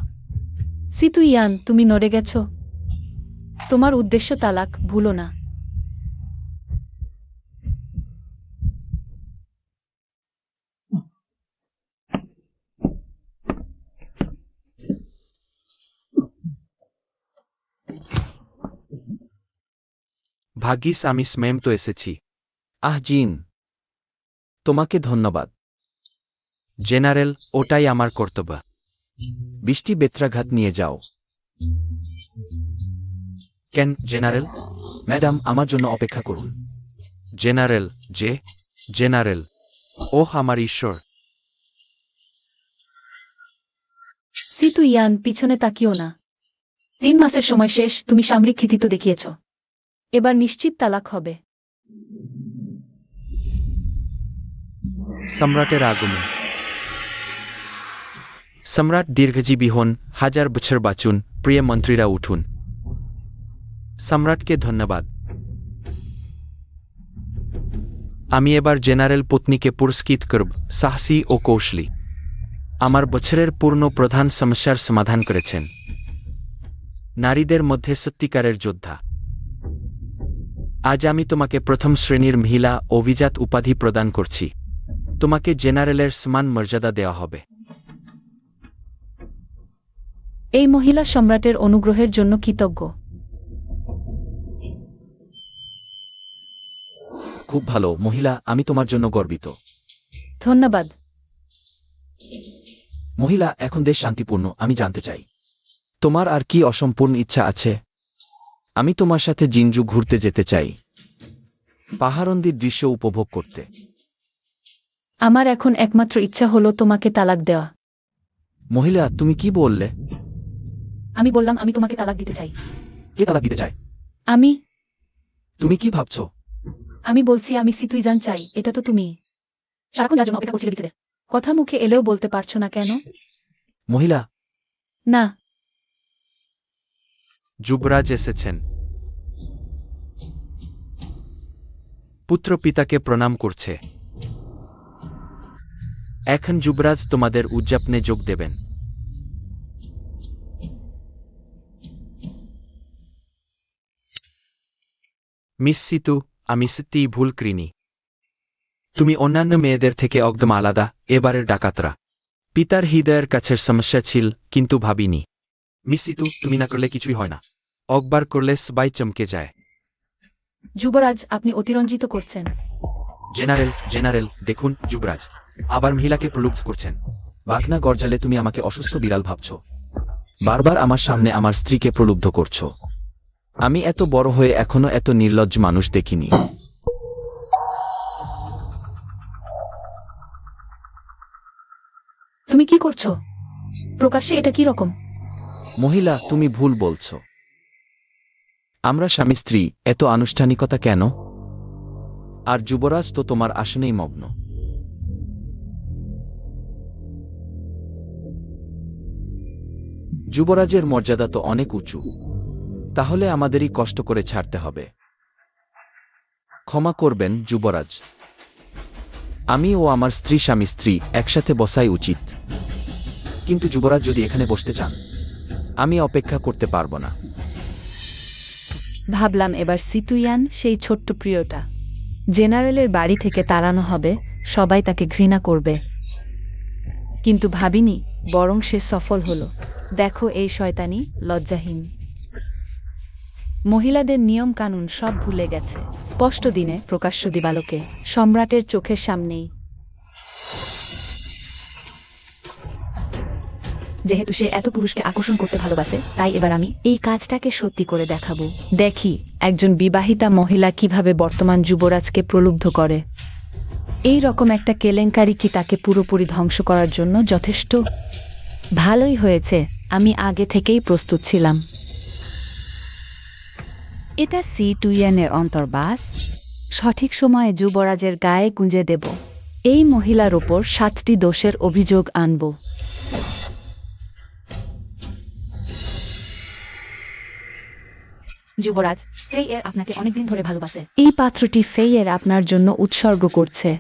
সিতুইয়ান, তুমি নড়ে গেছ। তোমার উদ্দেশ্য তালাক, ভুলো না। ভাগ্যিস আমি স্ম্যাম তো এসেছি। আহ জিন, তোমাকে ধন্যবাদ। জেনারেল, ওটাই আমার কর্তব্য। বৃষ্টি বেত্রাঘাত নিয়ে যাও। কেন জেনারেল? ম্যাডাম, আমার জন্য অপেক্ষা করুন। জেনারেল, জেনারেল, ওহ আমার ঈশ্বর। সিতু ইয়ান, পিছনে তাকিও না। 3 মাসের সময় শেষ, তুমি সামরিক কৃতিত্ব দেখিয়েছ। এবার নিশ্চিত তালাক হবে। সম্রাটের আগমন। সম্রাট দীর্ঘজীবী হন, 1000 বছর বাঁচুন, প্রিয় মন্ত্রীরা উঠুন। সম্রাটকে ধন্যবাদ। আমি এবার জেনারেল পত্নীকে পুরস্কৃত করব, সাহসী ও কৌশলী। আমার বছরের পূর্ণ প্রধান সমস্যার সমাধান করেছেন। নারীদের মধ্যে সত্যিকারের যোদ্ধা। আজ আমি তোমাকে প্রথম শ্রেণীর মহিলা অভিজাত উপাধি প্রদান করছি। তোমাকে জেনারেলের সমান মর্যাদা দেওয়া হবে। এই মহিলা সম্রাটের অনুগ্রহের জন্য কৃতজ্ঞ। খুব ভালো মহিলা, আমি তোমার জন্য গর্বিত। ধন্যবাদ। মহিলা, এখন দেশ শান্তিপূর্ণ। আমি জানতে চাই, তোমার আর কি অসম্পূর্ণ ইচ্ছা আছে? আমি তোমার সাথে জিনজু ঘুরতে যেতে চাই, পাহাড়ন্দির দৃশ্য উপভোগ করতে। আমার এখন একমাত্র ইচ্ছা হলো তোমাকে তালাক দেওয়া। মহিলা, তুমি কি বললে? আমি বললাম আমি তোমাকে তালাক দিতে চাই। কে তালাক দিতে চায়? আমি তুমি কি ভাবছো? আমি বলছি আমি সিতুইজান চাই। এটা তো তুমি সারাক্ষণ যার জন্য অপেক্ষা করছিলে বিচ্ছেদের কথা মুখে এলেও বলতে পারছো না কেন? মহিলা, না। যুবরাজ এসেছেন। পুত্র পিতাকে প্রণাম করছে। এখন যুবরাজ তোমাদের উদযাপনে যোগ দেবেন। মিস সিতু, আমি সত্যিই ভুল করিনি। তুমি অন্যান্য মেয়েদের থেকে একদম আলাদা, এবারের ডাকাতরা। পিতার হৃদয়ের কাছের সমস্যা ছিল, কিন্তু ভাবিনি। মিস সিতু, তুমি না করলে কিছুই হয় না। একবার করলে সবাই চমকে যায়। যুবরাজ, আপনি অতিরঞ্জিত করছেন। জেনারেল, দেখুন যুবরাজ আবার মহিলাকে প্রলুব্ধ করছেন। বাঘনা গর্জালে তুমি আমাকে অসুস্থ বিড়াল ভাবছো? বারবার আমার সামনে আমার স্ত্রীকে প্রলুব্ধ করছো। আমি এত বড় হয়ে এখনো এত নির্লজ্জ মানুষ দেখিনি। তুমি কি করছো? প্রকাশ্যে এটা কি রকম? মহিলা, তুমি ভুল বলছো। আমরা স্বামী স্ত্রী, এত আনুষ্ঠানিকতা কেন? আর যুবরাজ তো তোমার আসনেই মগ্ন। যুবরাজের মর্যাদা তো অনেক উঁচু, তাহলে আমাদেরই কষ্ট করে ছাড়তে হবে। ক্ষমা করবেন যুবরাজ, আমি ও আমার স্ত্রী স্বামী স্ত্রী একসাথে বসাই উচিত। কিন্তু যুবরাজ যদি এখানে বসতে চান, আমি অপেক্ষা করতে পারবো না। ভাবলাম এবার সিতুইয়ান সেই ছোট্ট প্রিয়টা জেনারেলের বাড়ি থেকে তাড়ানো হবে, সবাই তাকে ঘৃণা করবে। কিন্তু ভাবিনি, বরং সে সফল হলো। দেখো এই শয়তানি, লজ্জাহীন। মহিলাদের নিয়ম কানুন সব ভুলে গেছে। স্পষ্ট দিনে প্রকাশ্য দিবালোকে সম্রাটের চোখের সামনেই। যেহেতু সে এত পুরুষকে আকর্ষণ করতে ভালোবাসে, তাই এবার আমি এই কাজটাকে সত্যি করে দেখাবো। দেখি একজন বিবাহিতা মহিলা কিভাবে বর্তমান যুবরাজকে প্রলুব্ধ করে। এই রকম একটা কেলেঙ্কারি কি তাকে পুরোপুরি ধ্বংস করার জন্য যথেষ্ট? ভালোই হয়েছে, আমি আগে থেকেই প্রস্তুত ছিলাম। এটা সিতুইয়ানের অন্তর্বাস। সঠিক সময়ে যুবরাজের গায়ে গুঁজে দেব। এই মহিলার ওপর 7টি দোষের অভিযোগ আনব। যুবরাজ, এই এর আপনাকে অনেকদিন ধরে ভালোবাসে। এই পাত্রটি ফেইয়ের আপনার জন্য উৎসর্গ করছে।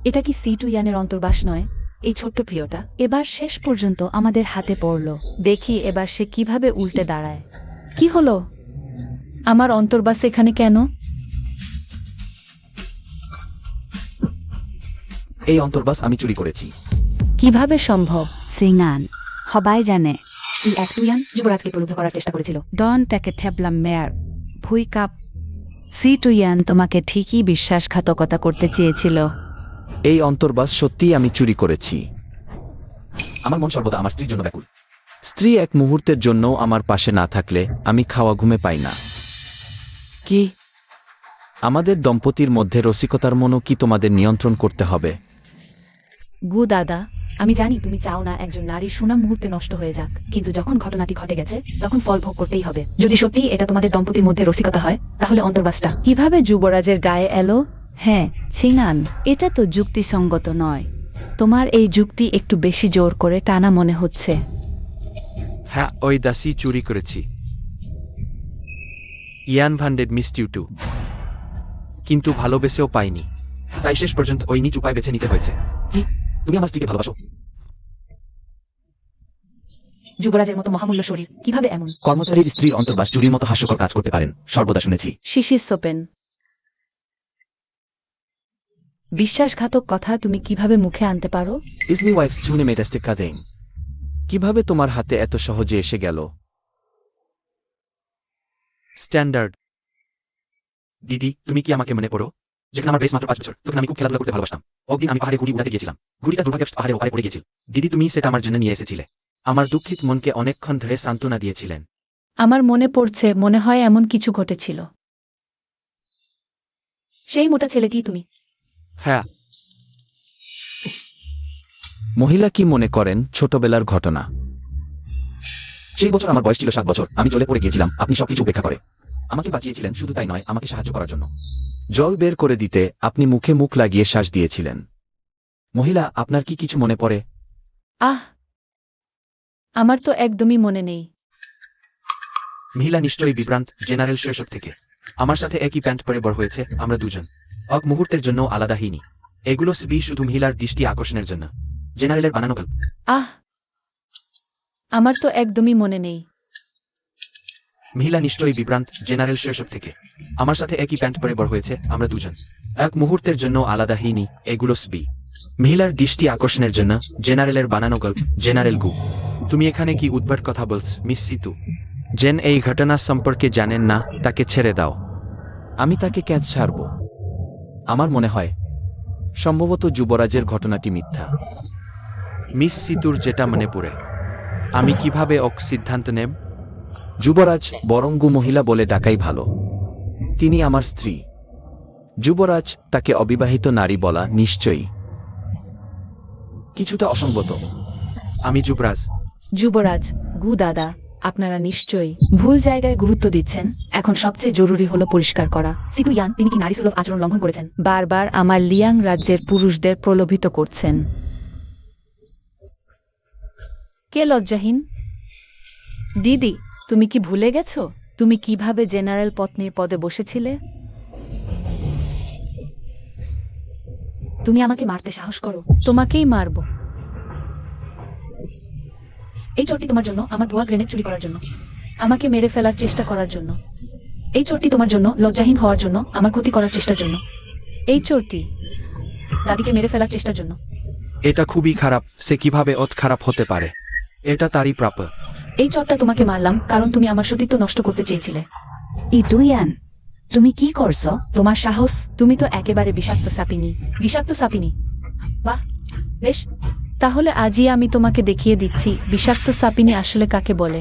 এটা কি সিতুইয়ানের অন্তর্বাস নয়? এই ছোট্ট প্রিয়টা এবার শেষ পর্যন্ত আমাদের হাতে পড়ল। দেখি এবার সে কিভাবে উল্টে দাঁড়ায়। কি হলো? আমার অন্তর্বাস এখানে কেন? এই অন্তর্বাস আমি চুরি করেছি। কিভাবে সম্ভব? সিঙ্গান সবাই জানে তুইয়ান যুবরাজকে প্রলুব্ধ করার চেষ্টা করেছিল। ডন তাকে থ্যাবলাম মেয়ার ভুই কাপ সিটুয়ান তোমাকে ঠিকই বিশ্বাসঘাতকতা করতে চেয়েছিল। এই অন্তর্বাস সত্যিই আমি চুরি করেছি। আমার মন সর্বদা আমার স্ত্রীর জন্য ব্যাকুল। স্ত্রী এক মুহূর্তের জন্য আমার পাশে না থাকলে আমি খাওয়া ঘুমে পাই না। কি আমাদের দম্পতির মধ্যে রসিকতার মনও কি তোমাদের নিয়ন্ত্রণ করতে হবে? গু দাদা, আমি জানি তুমি চাও না একজন নারীর সুনাম মুহূর্তে নষ্ট হয়ে যাক, কিন্তু যখন ঘটনাটি ঘটে গেছে তখন ফল ভোগ করতেই হবে। যদি সত্যিই এটা তোমাদের দম্পতির মধ্যে রসিকতা হয় তাহলে অন্তর্বাসটা কিভাবে যুবরাজের গায়ে এলো? হ্যাঁ ছিনান, এটা তো যুক্তিসঙ্গত নয়। তোমার এই যুক্তি একটু বেশি জোর করে টানা মনে হচ্ছে। হ্যাঁ, ওই দাসী চুরি করেছি। ইয়ান ভান্ডেড মিসড ইউ টু, কিন্তু ভালোবেসেও পাইনি। তাই শেষ পর্যন্ত ওই নিচ উপায় বেছে নিতে হয়েছে। কি তুমি আমার স্ত্রীকে ভালোবাসো? যুবরাজের মতো মহামূল্য শরীর কিভাবে এমন কর্মচারীর স্ত্রীর অন্তর্বাস চুরির মতো হাস্যকর কাজ করতে পারেন, সর্বদা শুনেছি। শিশির সোপেন। বিশ্বাসঘাতক কথা তুমি কিভাবে মুখে আনতে পারো? ইজ মি ওয়াইফস চুনে মেটাস্টিক কাদেং। কিভাবে তোমার হাতে এত সহজে এসে গেল? স্ট্যান্ডার্ড। দিদি, তুমি কি আমাকে মনে পড়ো? যেখানে আমার বয়স মাত্র 5 বছর, তখন আমি খুব খেলাধুলা করতে ভালোবাসতাম। একদিন আমি পাহাড়ে গুড়ি উড়াতে গিয়েছিলাম। গুড়িটা দুর্ভাগ্যবশত পাহাড়ের ওপারে পড়ে গিয়েছিল। দিদি, তুমি সেটা আমার জন্য নিয়ে এসেছিলে। আমার দুঃখিত মনকে অনেকক্ষণ ধরে সান্ত্বনা দিয়েছিলেন। আমার মনে পড়ছে, মনে হয় এমন কিছু ঘটেছিল। সেই মোটা ছেলেটি তুমি? হ্যাঁ। মহিলা কি মনে করেন ছোটবেলার ঘটনা? সেই বছর আমার বয়স ছিল 7 বছর। আমি জলে পড়ে গিয়েছিলাম, আপনি সবকিছু উপেক্ষা করে আমাকে বাঁচিয়েছিলেন। শুধু তাই নয়, আমাকে সাহায্য করার জন্য জল বের করে দিতে আপনি মুখে মুখ লাগিয়ে শ্বাস দিয়েছিলেন। মহিলা, আপনার কি কিছু মনে পড়ে? আহ, আমার তো একদমই মনে নেই। মহিলা নিশ্চয়ই বিভ্রান্ত। জেনারেল শৈশব থেকে আমার সাথে একই প্যান্ট পরে বড় হয়েছে। আমরা দুজন এক মুহূর্তের জন্য আলাদা হইনি। এগুলো সবই শুধু মহিলার দৃষ্টি আকর্ষণের জন্য। জেনারেলের বানানো গল্প। আহ, আমার তো একদমই মনে নেই। মহিলা নিশ্চয়ই বিভ্রান্ত। জেনারেল শৈশব থেকে আমার সাথে একই প্যান্ট পরে বড় হয়েছে। আমরা দুজন এক মুহূর্তের জন্য আলাদা হইনি। এগুলো সবই মহিলার দৃষ্টি আকর্ষণের জন্য। জেনারেলের বানানো গল্প। জেনারেল গু, তুমি এখানে কি উদ্ভট কথা বলছ মিস সিতু? জেন এই ঘটনা সম্পর্কে জানেন না, তাকে ছেড়ে দাও। আমি তাকে ক্যাচ ছাড়ব? আমার মনে হয় সম্ভবত যুবরাজের ঘটনাটি মিথ্যা। মিস সিতুর যেটা মনে পড়ে, আমি কিভাবে সিদ্ধান্ত নেব? যুবরাজ, বরং গু মহিলা বলে ডাকাই ভালো। তিনি আমার স্ত্রী। যুবরাজ, তাকে অবিবাহিত নারী বলা নিশ্চয়ই কিছুটা অসঙ্গত। আমি যুবরাজ। যুবরাজ, গু দাদা, আপনারা নিশ্চয়ই ভুল জায়গায় গুরুত্ব দিচ্ছেন। এখন সবচেয়ে জরুরি হলো পরিষ্কার করা সিতু ইয়ান তিনি কি নারী সুলভ আচরণ লঙ্ঘন করেছেন? বারবার আমার লিয়াং রাজ্যের পুরুষদের প্রলোভিত করছেন। কে লজ্জাহীন? দিদি, তুমি কি ভুলে গেছো তুমি কিভাবে জেনারেল পত্নীর পদে বসেছিলে? তুমি আমাকে মারতে সাহস করো, তোমাকেই মারব। এই চোরটি তোমার জন্য, আমার ভুয়া গ্রেনেড চুরি করার জন্য, আমাকে মেরে ফেলার চেষ্টা করার জন্য। এই চোরটি তোমার জন্য, লজ্জাহীন হওয়ার জন্য, আমার ক্ষতি করার চেষ্টার জন্য। এই চোরটি দাদিকে মেরে ফেলার চেষ্টার জন্য। এটা খুবই খারাপ। সে কিভাবে খারাপ হতে পারে? এটা তারই প্রাপ্য। এই চোরটা তোমাকে মারলাম কারণ তুমি আমার সতীত্ব নষ্ট করতে চেয়েছিলে। ইটুয়ান, তুমি কি করছো? তোমার সাহস! তুমি তো একেবারে বিষাক্ত সাপিনী। বিষাক্ত সাপিনী? বাহ, বেশ, তাহলে আজই আমি তোমাকে দেখিয়ে দিচ্ছি বিষাক্ত সাপিনী আসলে কাকে বলে।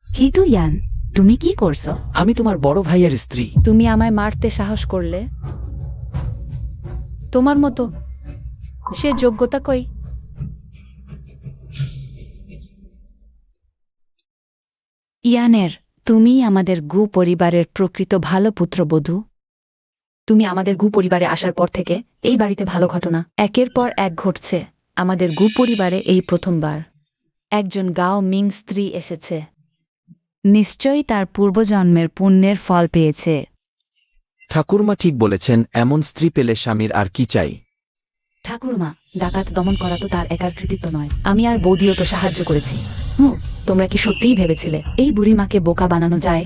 ইটুয়ান, তুমি কি করছো? আমি তোমার বড় ভাইয়ের স্ত্রী। তুমি আমায় মারতে সাহস করলে? তোমার মতো সে যোগ্যতা কই? ইয়ানের, তুমি আমাদের গু পরিবারের প্রকৃত ভালো পুত্রবধূ। তুমি আমাদের গু পরিবারে আসার পর থেকে এই বাড়িতে ভালো ঘটনা একের পর এক ঘটছে। আমাদের গু পরিবারে এই প্রথমবার একজন গাও মিং স্ত্রী এসেছে। নিশ্চয়ই তার পূর্বজন্মের পুণ্যের ফল পেয়েছে। ঠাকুরমা ঠিক বলেছেন, এমন স্ত্রী পেলে স্বামীর আর কি চাই। ঠাকুরমা, ডাকাত দমন করা তো তার একার কৃতিত্ব নয়, আমি আর বৌদিও তো সাহায্য করেছি। তোমরা কি সত্যিই ভেবেছিলে এই বুড়িমাকে বোকা বানানো যায়?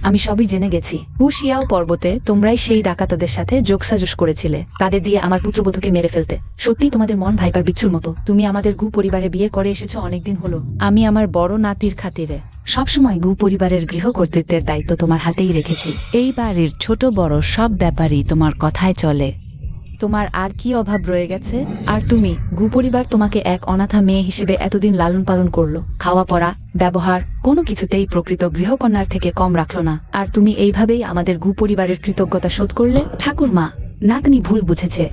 আমি সবই জেনে গেছি। হুশিয়াও পর্বতে তোমরাই সেই ডাকাতদের সাথে যোগসাজশ করেছিলে, তাদের দিয়ে আমার পুত্রবধূকে মেরে ফেলতে। সত্যি তোমাদের মন ভাইপার বিচ্ছুর মতো। তুমি আমাদের গু পরিবারে বিয়ে করে এসেছো অনেকদিন হলো। আমি আমার বড় নাতির খাতিরে সবসময় গু পরিবারের গৃহ কর্তৃত্বের দায়িত্ব তোমার হাতেই রেখেছি। এই বাড়ির ছোট বড় সব ব্যাপারই তোমার কথায় চলে। তোমার আর কি অভাব রয়ে গেছে? আর তুমি, গু পরিবার তোমাকে এক অনাথা মেয়ে হিসেবে এতদিন লালন পালন করলো, খাওয়া পড়া ব্যবহার কোনো কিছুতেই প্রকৃত গৃহকন্যার থেকে কম রাখলো না, আর তুমি এইভাবেই আমাদের গু পরিবারের কৃতজ্ঞতা শোধ করলে? ঠাকুরমা, নাতনি ভুল বুঝেছে।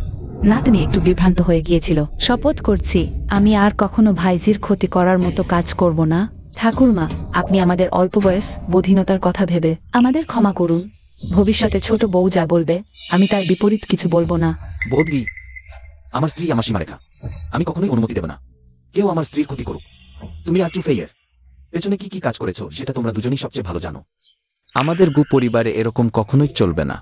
নাতনি একটু বিভ্রান্ত হয়ে গিয়েছিল। শপথ করছি আমি আর কখনো ভাইজির ক্ষতি করার মতো কাজ করব না। ঠাকুরমা, আপনি আমাদের অল্প বয়স বোধীনতার কথা ভেবে আমাদের ক্ষমা করুন। ভবিষ্যতে ছোট বউ যা বলবে আমি তার বিপরীত কিছু বলবো না। বৌদি, আমার স্ত্রী আমার সীমারেখা, আমি কখনোই অনুমতি দেব না কেউ আমার স্ত্রীর ক্ষতি করুক। তুমি আর চুফেইয়ের পেছনে কি কি কাজ করেছো সেটা তোমরা দুজনই সবচেয়ে ভালো জানো। আমাদের গু পরিবারে এরকম কখনোই চলবে না।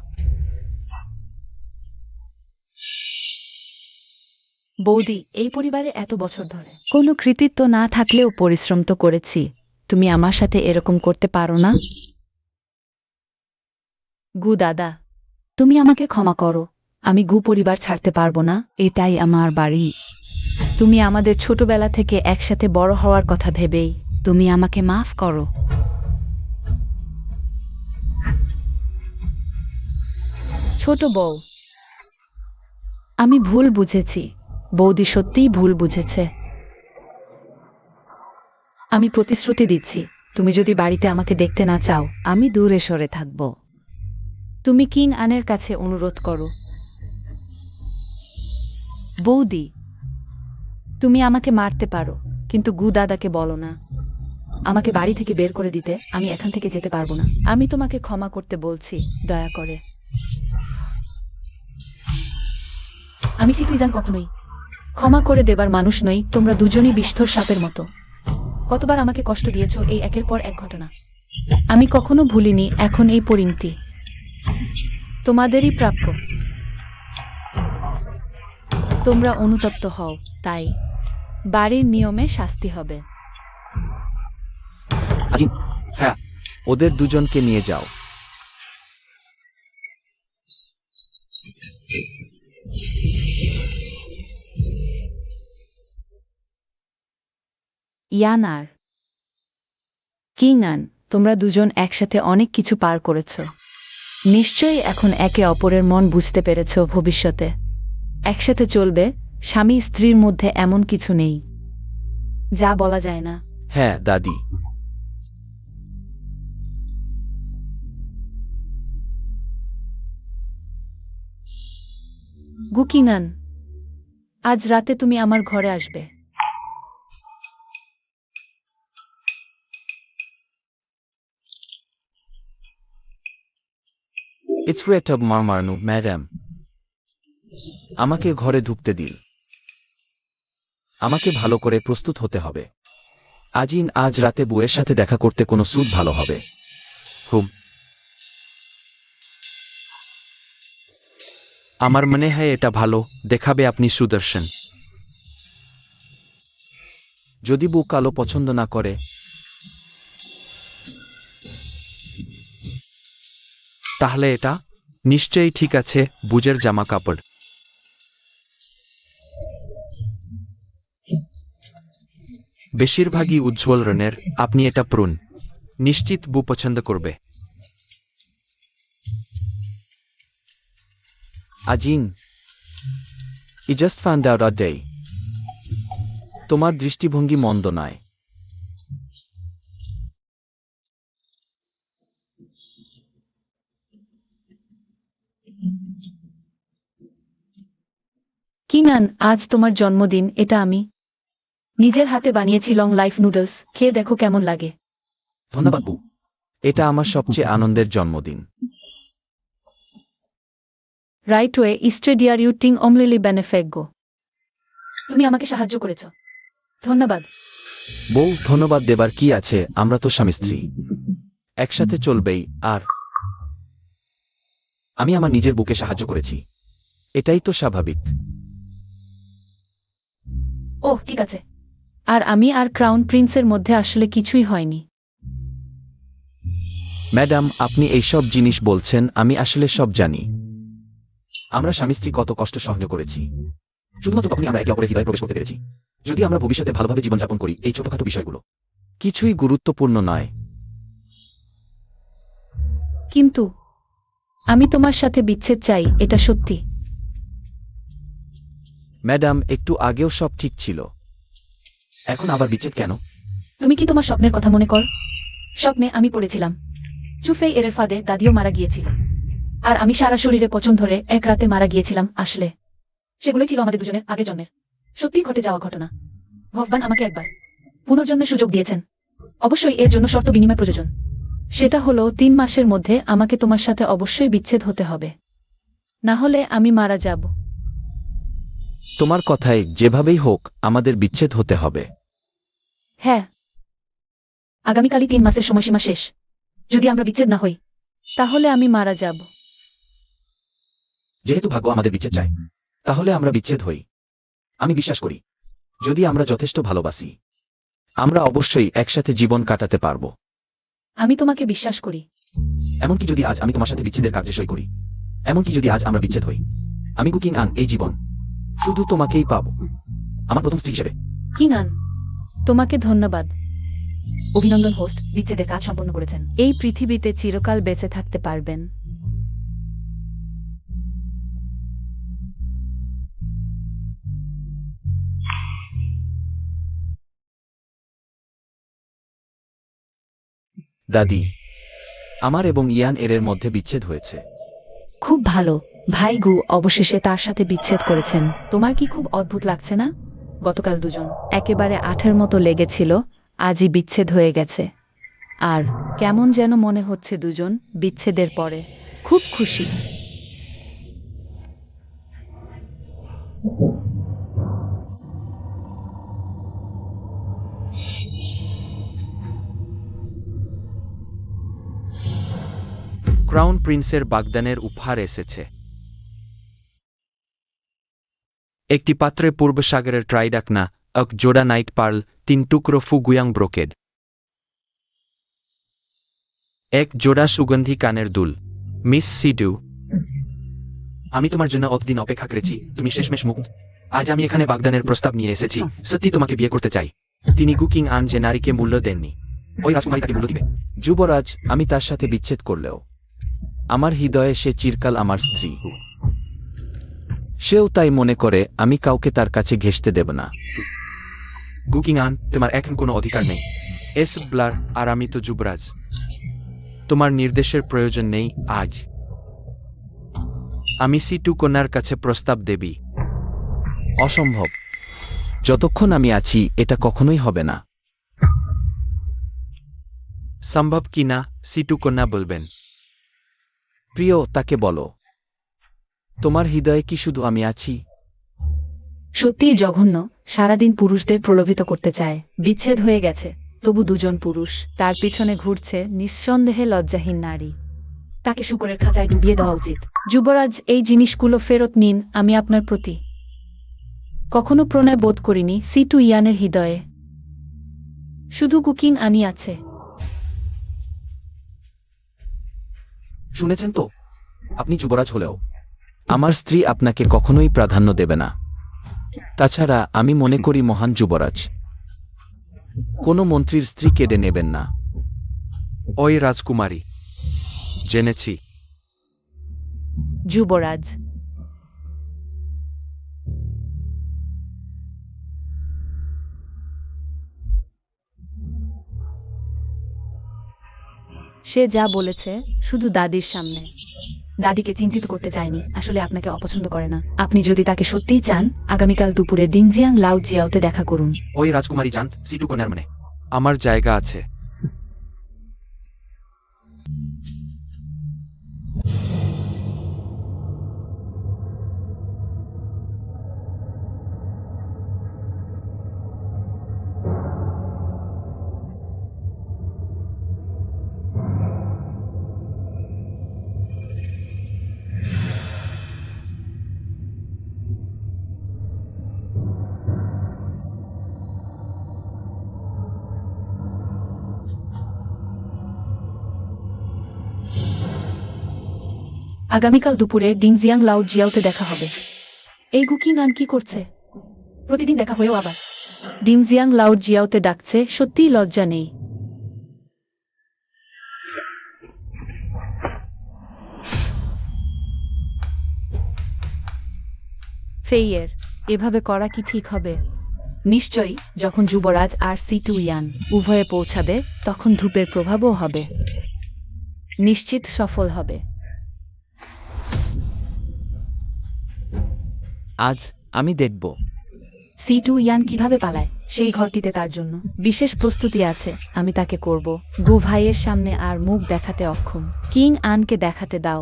বৌদি, এই পরিবারে এত বছর ধরে কোনো কৃতিত্ব না থাকলেও পরিশ্রম তো করেছি। তুমি আমার সাথে এরকম করতে পারো না। গু দাদা, তুমি আমাকে ক্ষমা করো, আমি গু পরিবার ছাড়তে পারবো না। এটাই আমার বাড়ি। তুমি আমাদের ছোটবেলা থেকে একসাথে বড় হওয়ার কথা ভেবেই তুমি আমাকে মাফ করো। ছোট বউ। আমি ভুল বুঝেছি। বৌদি সত্যিই ভুল বুঝেছে। আমি প্রতিশ্রুতি দিচ্ছি, তুমি যদি বাড়িতে আমাকে দেখতে না চাও আমি দূরে সরে থাকব। তুমি কিং আনের কাছে অনুরোধ করো। বৌদি, তুমি আমাকে মারতে পারো, কিন্তু গু দাদাকে বলো না আমাকে বাড়ি থেকে বের করে দিতে। আমি এখান থেকে যেতে পারবো না। আমি তোমাকে ক্ষমা করতে বলছি, দয়া করে। আমি সিটুইজান কখনোই ক্ষমা করে দেবার মানুষ নই। তোমরা দুজনই বিষ্ঠর সাপের মতো। কতবার আমাকে কষ্ট দিয়েছো এই একের পর এক ঘটনা। আমি কখনো ভুলিনি, এখন এই পরিণতি তোমাদেরই প্রাপ্য। তোমরা অনুতপ্ত হও, তাই বাড়ির নিয়মে শাস্তি হবে। আজিম, হ্যাঁ, ওদের দুজনকে নিয়ে যাও। ইয়ান আর কিং আন, তোমরা দুজন একসাথে অনেক কিছু পার করেছ। নিশ্চয়ই এখন একে অপরের মন বুঝতে পেরেছ। ভবিষ্যতে একসাথে চলবে। স্বামী স্ত্রীর মধ্যে এমন কিছু নেই যা বলা যায় না। হ্যাঁ দাদি। গুকিংআন, আজ রাতে তুমি আমার ঘরে আসবে। ইটস রেট অব মারমারনু ম্যাডাম। আমাকে ঘরে ঢুকতে দিল। আমাকে ভালো করে প্রস্তুত হতে হবে। আজিন, আজ রাতে বউয়ের সাথে দেখা করতে কোনো স্যুট ভালো হবে? হুম, আমার মনে হয় এটা ভালো দেখাবে আপনি সুদর্শন। যদি বউ কালো পছন্দ না করে? তাহলে এটা নিশ্চয়ই ঠিক আছে। বুজের জামা কাপড়। বেশিরভাগই উজ্জ্বল রঙের। আপনি এটা পরুন, নিশ্চিত বউ পছন্দ করবে। আজিন, I just found out a day. তোমার দৃষ্টিভঙ্গি মন্দ নয়। কিংআন, আজ তোমার জন্মদিন। এটা আমি নিজের হাতে বানিয়েছি লং লাইফ নুডলস। খেয়ে দেখো কেমন লাগে। ধন্যবাদ বউ। এটা আমার সবচেয়ে আনন্দের জন্মদিন। রাইট ওয়ে ইস্ট্রেডিয়ার ইউটিং অমলিলি বেনেফেগো। তুমি আমাকে সাহায্য করেছ, ধন্যবাদ। বউ, ধন্যবাদ দেবার কি আছে? আমরা তো স্বামী স্ত্রী, একসাথে চলবেই। আর আমি আমার নিজের বুকে সাহায্য করেছি, এটাই তো স্বাভাবিক। ওহ ঠিক আছে। আর আমি আর ক্রাউন প্রিন্সের মধ্যে আসলে কিছুই হয়নি। ম্যাডাম, আপনি এইসব জিনিস বলছেন, আমি আসলে সব জানি। আমরা স্বামী স্ত্রী কত কষ্ট সহ্য করেছি, শুধুমাত্র তখনই আমরা একে অপরের হৃদয়ে প্রবেশ করতে পেরেছি। যদি আমরা ভবিষ্যতে ভালোভাবে জীবনযাপন করি, এই ছোটখাটো বিষয়গুলো কিছুই গুরুত্বপূর্ণ নয়। কিন্তু আমি তোমার সাথে বিচ্ছেদ চাই, এটা সত্যি। ম্যাডাম, একটু আগেও সব ঠিক ছিল, এখন আবার বিচ্ছেদ কেন? তুমি কি তোমার স্বপ্নের কথা মনে কর? স্বপ্নে আমি পড়েছিলাম চুফেই এর ফাঁদে দাদিও মারা গিয়েছিল, আর আমি সারা শরীরে পচন ধরে এক রাতে মারা গিয়েছিলাম। আসলে সেগুলোই ছিল আমাদের দুজনের আগের জন্মের সত্যি ঘটে যাওয়া ঘটনা। ভগবান আমাকে একবার পুনর্জন্মের সুযোগ দিয়েছেন। অবশ্যই এর জন্য শর্ত বিনিময় প্রয়োজন। সেটা হলো 3 মাসের মধ্যে আমাকে তোমার সাথে অবশ্যই বিচ্ছেদ হতে হবে, না হলে আমি মারা যাব। তোমার কথায় যেভাবেই হোক আমাদের বিচ্ছেদ হতে হবে। হ্যাঁ, আগামীকালই 3 মাসের সময়সীমা শেষ। যদি আমরা বিচ্ছেদ না হই তাহলে আমি মারা যাব। যেহেতু ভাগ্য আমাদের বিচ্ছেদ চায়, তাহলে আমরা বিচ্ছেদ হই। আমি বিশ্বাস করি, যদি আমরা যথেষ্ট ভালোবাসি, আমরা অবশ্যই একসাথে জীবন কাটাতে পারব। আমি তোমাকে বিশ্বাস করি। এমনকি যদি আজ আমি তোমার সাথে বিচ্ছেদের কার্যে সই করি, এমনকি যদি আজ আমরা বিচ্ছেদ হই, আমি কুকিং আন এই জীবন শুধু তোমাকেই পাবো, আমার প্রথম স্ত্রী হিসেবে। কিনান, তোমাকে ধন্যবাদ। অভিনন্দন হোস্ট, বিচ্ছেদের কাজ সম্পন্ন করেছেন। এই পৃথিবীতে চিরকাল বেঁচে থাকতে পারবেন। দাদি, আমার এবং ইয়ান এর মধ্যে বিচ্ছেদ হয়েছে। খুব ভালো। ভাই গু অবশেষে তার সাথে বিচ্ছেদ করেছেন। তোমার কি খুব অদ্ভুত লাগছে না? গতকাল দুজন একেবারে আঠের মতো লেগেছিল, আজই বিচ্ছেদ হয়ে গেছে। আর কেমন যেন মনে হচ্ছে দুজন বিচ্ছেদের পরে খুব খুশি। ক্রাউন প্রিন্সের বাগদানের উপহার এসেছে। একটি পাত্রে পূর্ব সাগরের ট্রাইডাকনা, এক জোড়া নাইট পার্ল, 3 টুকরো ফুগুয়াং ব্রোকেড, এক জোড়া সুগন্ধি কানের দুল। মিস সিডু, আমি তোমার জন্য অতদিন অপেক্ষা করেছি, তুমি শেষমেশ মুখ। আজ আমি এখানে বাগদানের প্রস্তাব নিয়ে এসেছি। সত্যি তোমাকে বিয়ে করতে চাই। তিনি কুকিং আন যে নারীকে মূল্য দেননি, ওই রাজকুমারী তাকে মূল্য দিবে। যুবরাজ, আমি তার সাথে বিচ্ছেদ করলেও আমার হৃদয়ে সে চিরকাল আমার স্ত্রী। সেও তাই মনে করে, আমি কাউকে তার কাছে ঘেঁষতে দেব না। কুকিং আন, তোমার এখন কোনো অধিকার নেই। এস ব্লার, আর আমি তো যুবরাজ। তোমার নির্দেশের প্রয়োজন নেই আজ। আমি সিটু কন্যার কাছে প্রস্তাব দেবি। অসম্ভব। যতক্ষণ আমি আছি এটা কখনোই হবে না। সম্ভব কি না সিটু কন্যা বলবেন। প্রিয়, তাকে বলো, তোমার হৃদয়ে কি শুধু আমি আছি? সত্যিই জঘন্য। সারাদিন পুরুষদের প্রলোভিত করতে চায়। বিচ্ছেদ হয়ে গেছে, তবু দুজন পুরুষ তার পিছনে ঘুরছে নিঃসন্দেহে লজ্জাহীন নারী। তাকে শুকরের খাঁচায় ডুবিয়ে দেওয়া উচিত। যুবরাজ, এই জিনিসগুলো ফেরত নিন। আমি আপনার প্রতি কখনো প্রণয় বোধ করিনি। সিটু ইয়ানের হৃদয়ে শুধু কুকিং আনি আছে। শুনেছেন তো, আপনি যুবরাজ হলেও আমার স্ত্রী আপনাকে কখনোই প্রাধান্য দেবে না। তাছাড়া আমি মনে করি মহান যুবরাজ কোনো মন্ত্রীর স্ত্রী কেড়ে নেবেন না। ওই রাজকুমারী, জেনেছি। যুবরাজ, সে যা বলেছে শুধু দাদির সামনে। দাদিকে চিন্তিত করতে চাইনি, আসলে আপনাকে অপছন্দ করে না। আপনি যদি তাকে সত্যিই চান, আগামীকাল দুপুরে ডিনজিয়াং লাউ জিয়াওতে দেখা করুন। ওই রাজকুমারী জান্ত সিটু কন্যার মানে। আমার জায়গা আছে। আগামীকাল দুপুরে ডিংজিয়াং লাউ জিয়াওতে দেখা হবে। এই গুকিংআন কি করছে? প্রতিদিন দেখা হয়েও আবার ডিংজিয়াং লাউ জিয়াওতে ডাকছে, সত্যিই লজ্জা নেই। ফেইয়ের এভাবে করা কি ঠিক হবে? নিশ্চয়ই, যখন যুবরাজ আর সিটুইয়ান উভয়ে পৌঁছাবে তখন ধূপের প্রভাবও হবে। নিশ্চিত সফল হবে। আজ আমি দেখব সিটুইয়ান কিভাবে পালায়। সেই ঘরটিতে তার জন্য বিশেষ প্রস্তুতি আছে, আমি তাকে করব। গু ভাইয়ের সামনে আর মুখ দেখাতে অক্ষম। কিং আনকে দেখাতে দাও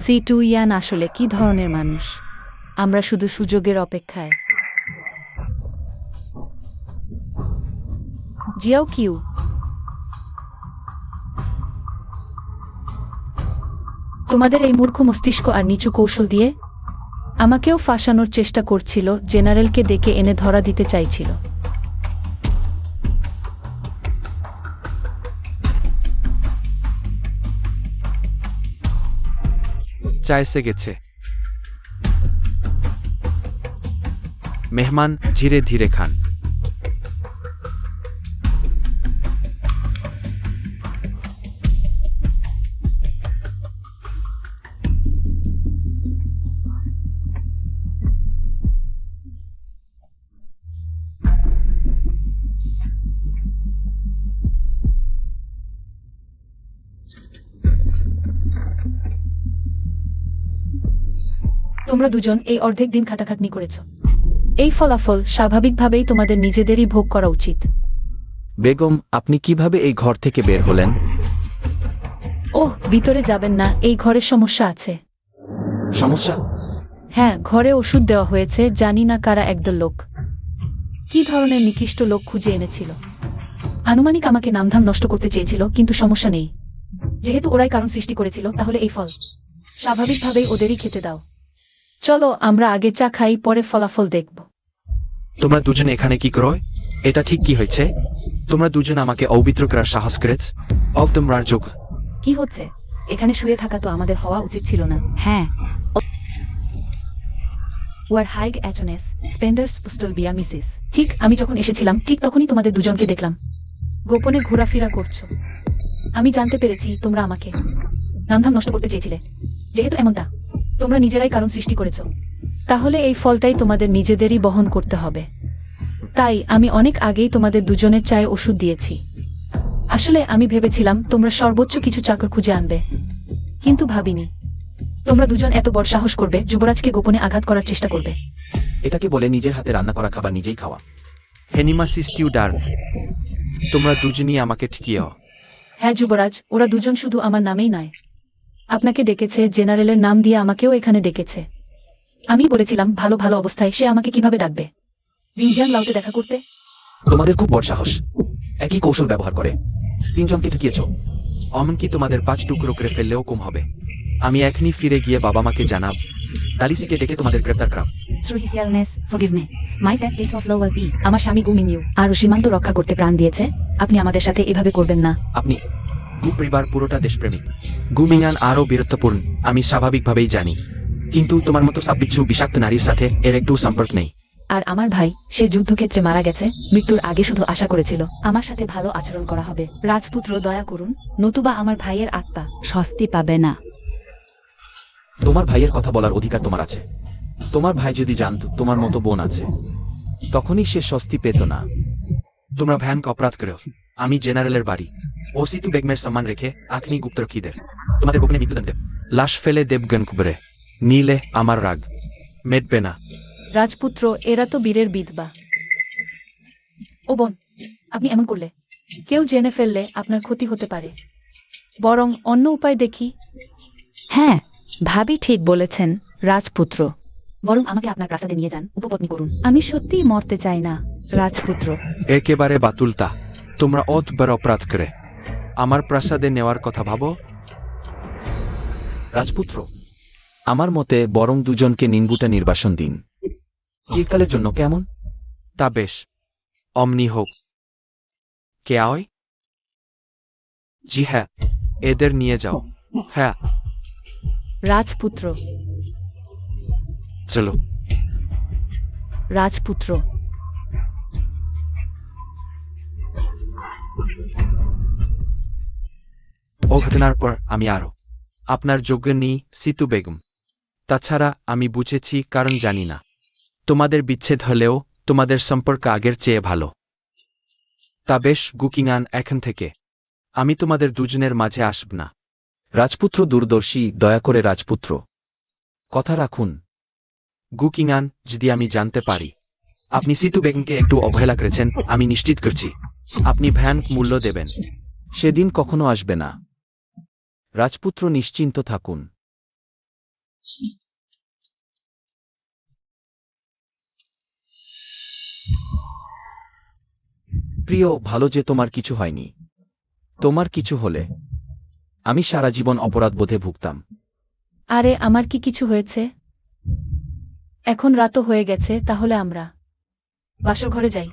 সিটুইয়ান আসলে কি ধরনের মানুষ। আমরা শুধু সুযোগের অপেক্ষায়। জিয়াও কিউ, তোমাদের এই মূর্খ মস্তিষ্ক আর নিচু কৌশল দিয়ে আমাকেও ফাঁসানোর চেষ্টা করছিল। জেনারেলকে ডেকে এনে ধরা দিতে চাইছিল। চা এসে গেছে। মেহমান ধীরে ধীরে খান। তোমরা দুজন এই অর্ধেক দিন খাটাখাটনি করেছ। এই ফলাফল স্বাভাবিকভাবেই তোমাদের নিজেদেরই ভোগ করা উচিত। বেগম, আপনি কিভাবে এই ঘর থেকে বের হলেন? ওহ, ভিতরে যাবেন না, এই ঘরের সমস্যা আছে। সমস্যা? হ্যাঁ, ঘরে ওষুধ দেওয়া হয়েছে। জানি না কারা একদল লোক, কি ধরনের নিকৃষ্ট লোক খুঁজে এনেছিল। আনুমানিক আমাকে নামধাম নষ্ট করতে চেয়েছিল, কিন্তু সমস্যা নেই। যেহেতু ওরাই কারণ সৃষ্টি করেছিল, তাহলে এই ফল স্বাভাবিকভাবেই ওদেরই খেতে দাও। চলো আমরা আগে চা খাই, পরে ফলাফল দেখব। তোমরা দুজন এখানে কি করো? এটা ঠিক কি হয়েছে? তোমরা দুজন আমাকে অবিত্র করার সাহস করেছ। একদম রাজযোগ। কি হচ্ছে? এখানে শুয়ে থাকা তো আমাদের হওয়া উচিত ছিল না। হ্যাঁ, ওয়ার হাইগ অ্যাচনেস স্পেন্ডার্স পুস্টল বিয়া মিসিস। ঠিক আমি যখন এসেছিলাম ঠিক তখনই তোমাদের দুজনকে দেখলাম গোপনে ঘোরাফেরা করছো। আমি জানতে পেরেছি তোমরা আমাকে নামধাম নষ্ট করতে চেয়েছিলে। যেহেতু এমনটা, তোমরা নিজেরাই কারণ সৃষ্টি করেছো, তাহলে এই ফলটাই তোমাদের নিজেদেরই বহন করতে হবে। তাই আমি অনেক আগেই তোমাদের দুজনের চায়ে ওষুধ দিয়েছি। আসলে আমি ভেবেছিলাম তোমরা সর্বোচ্চ কিছু চাকর খুঁজে আনবে, কিন্তু ভাবিনি তোমরা দুজন এত বড় সাহস করবে, যুবরাজকে গোপনে আঘাত করার চেষ্টা করবে। এটাকে বলে নিজের হাতে রান্না করা খাবার নিজেই খাওয়া। হেনিমাসি স্টিউ ডার্ন, তোমরা দুজনই আমাকে ঠিকিও। হ্যাঁ যুবরাজ, ওরা দুজন শুধু আমার নামেই নয়, আপনাকে ডেকেছে, জেনারেলের নাম দিয়ে আমাকেও এখানে ডেকেছে। আমি বলেছিলাম ভালো ভালো অবস্থায় সে আমাকে কিভাবে ডাকবে। ডিংজিয়াং লাউতে দেখা করতে। তোমাদের খুব বড় সাহস। একই কৌশল ব্যবহার করে তিনজনকে ঠকিয়েছ। এমনকি তোমাদের 5 টুকরো করে ফেললেও কম হবে। আমি এখনই ফিরে গিয়ে বাবা মাকে জানাব। দালিসিকে ডেকে তোমাদের গ্রেপ্তার করাও। Through his illness, forgive me. My bad place of lower B. আমার স্বামী গু মিনইউ আরও সীমান্ত রক্ষা করতে প্রাণ দিয়েছে। আপনি আমাদের সাথে এভাবে করবেন না। আপনি গু পরিবার পুরোটা দেশপ্রেমিক। গুমিয়ান আরও বীরত্বপূর্ণ, আমি স্বাভাবিকভাবেই জানি। কিন্তু তোমার মতো সাববিচ্ছু বিষাক্ত নারীর সাথে এর একটু সম্পর্ক নেই। আর আমার ভাই, সে যুদ্ধক্ষেত্রে মারা গেছে। মৃত্যুর আগে শুধু আশা করেছিল আমার সাথে ভালো আচরণ করা হবে। রাজপুত্র, দয়া করুন, নতুবা আমার ভাইয়ের আত্মা স্বস্তি পাবে না। তোমার ভাইয়ের কথা বলার অধিকার তোমার আছে। তোমার ভাই যদি জানত তোমার মতো বোন আছে, তখনই সে স্বস্তি পেত না। তোমরা ভয়ানক অপরাধ করো। আমি জেনারেলের বাড়ি ও সিতু বেগমের সম্মান রেখে আখনি গুপ্তরক্ষী দেব। তোমাদের গোপনে মৃত্যুদণ্ড দেব। লাশ ফেলে দেবগণ কুবরে নীলে আমার রাগ মেটবে না। রাজপুত্র, এরা তো বীরের বিধবা। ও বোন, আপনি এমন করলে কেউ জেনে ফেললে আপনার ক্ষতি হতে পারে। বরং অন্য উপায় দেখি। হ্যাঁ, ভাবি ঠিক বলেছেন রাজপুত্র। বরং আমাকে আপনার প্রাসাদে নিয়ে যান, উপপত্নী করুন। আমি সত্যিই মরতে চাই না রাজপুত্র। একেবারে বাতুলতা। তোমরা অত বড় অপরাধ করে আমার প্রাসাদে নেওয়ার কথা ভাবো। রাজপুত্র, আমার মতে বরং দুজনকে নিম্বুটা নির্বাসন দিন। চিরকালের জন্য, কেমন? তা বেশ, অমনি হোক। কে আয়? জি হ্যাঁ, এদের নিয়ে যাও। হ্যাঁ, রাজপুত্র চলো। রাজপুত্র ও ঘটনার পর আমি আরো আপনার যোগ্য নেই সিতু বেগম। তাছাড়া আমি বুঝেছি কারণ জানি না তোমাদের বিচ্ছেদ হলেও তোমাদের সম্পর্ক আগের চেয়ে ভালো। তা বেশ গুকিংয়ান, এখন থেকে আমি তোমাদের দুজনের মাঝে আসব না। রাজপুত্র দূরদর্শী, দয়া করে রাজপুত্র কথা রাখুন। গুকিংয়ান, যদি আমি জানতে পারি আপনি সিতু বেগমকে একটু অবহেলা করেছেন, আমি নিশ্চিত করছি আপনি ভয়ানক মূল্য দেবেন। সেদিন কখনো আসবে না। রাজপুত্র নিশ্চিন্ত থাকুন। প্রিয়, ভালো যে তোমার কিছু হয়নি। তোমার কিছু হলে আমি সারা জীবন অপরাধবোধে ভুগতাম। আরে আমার কি কিছু হয়েছে? এখন রাতও হয়ে গেছে, তাহলে আমরা বাসর ঘরে যাই।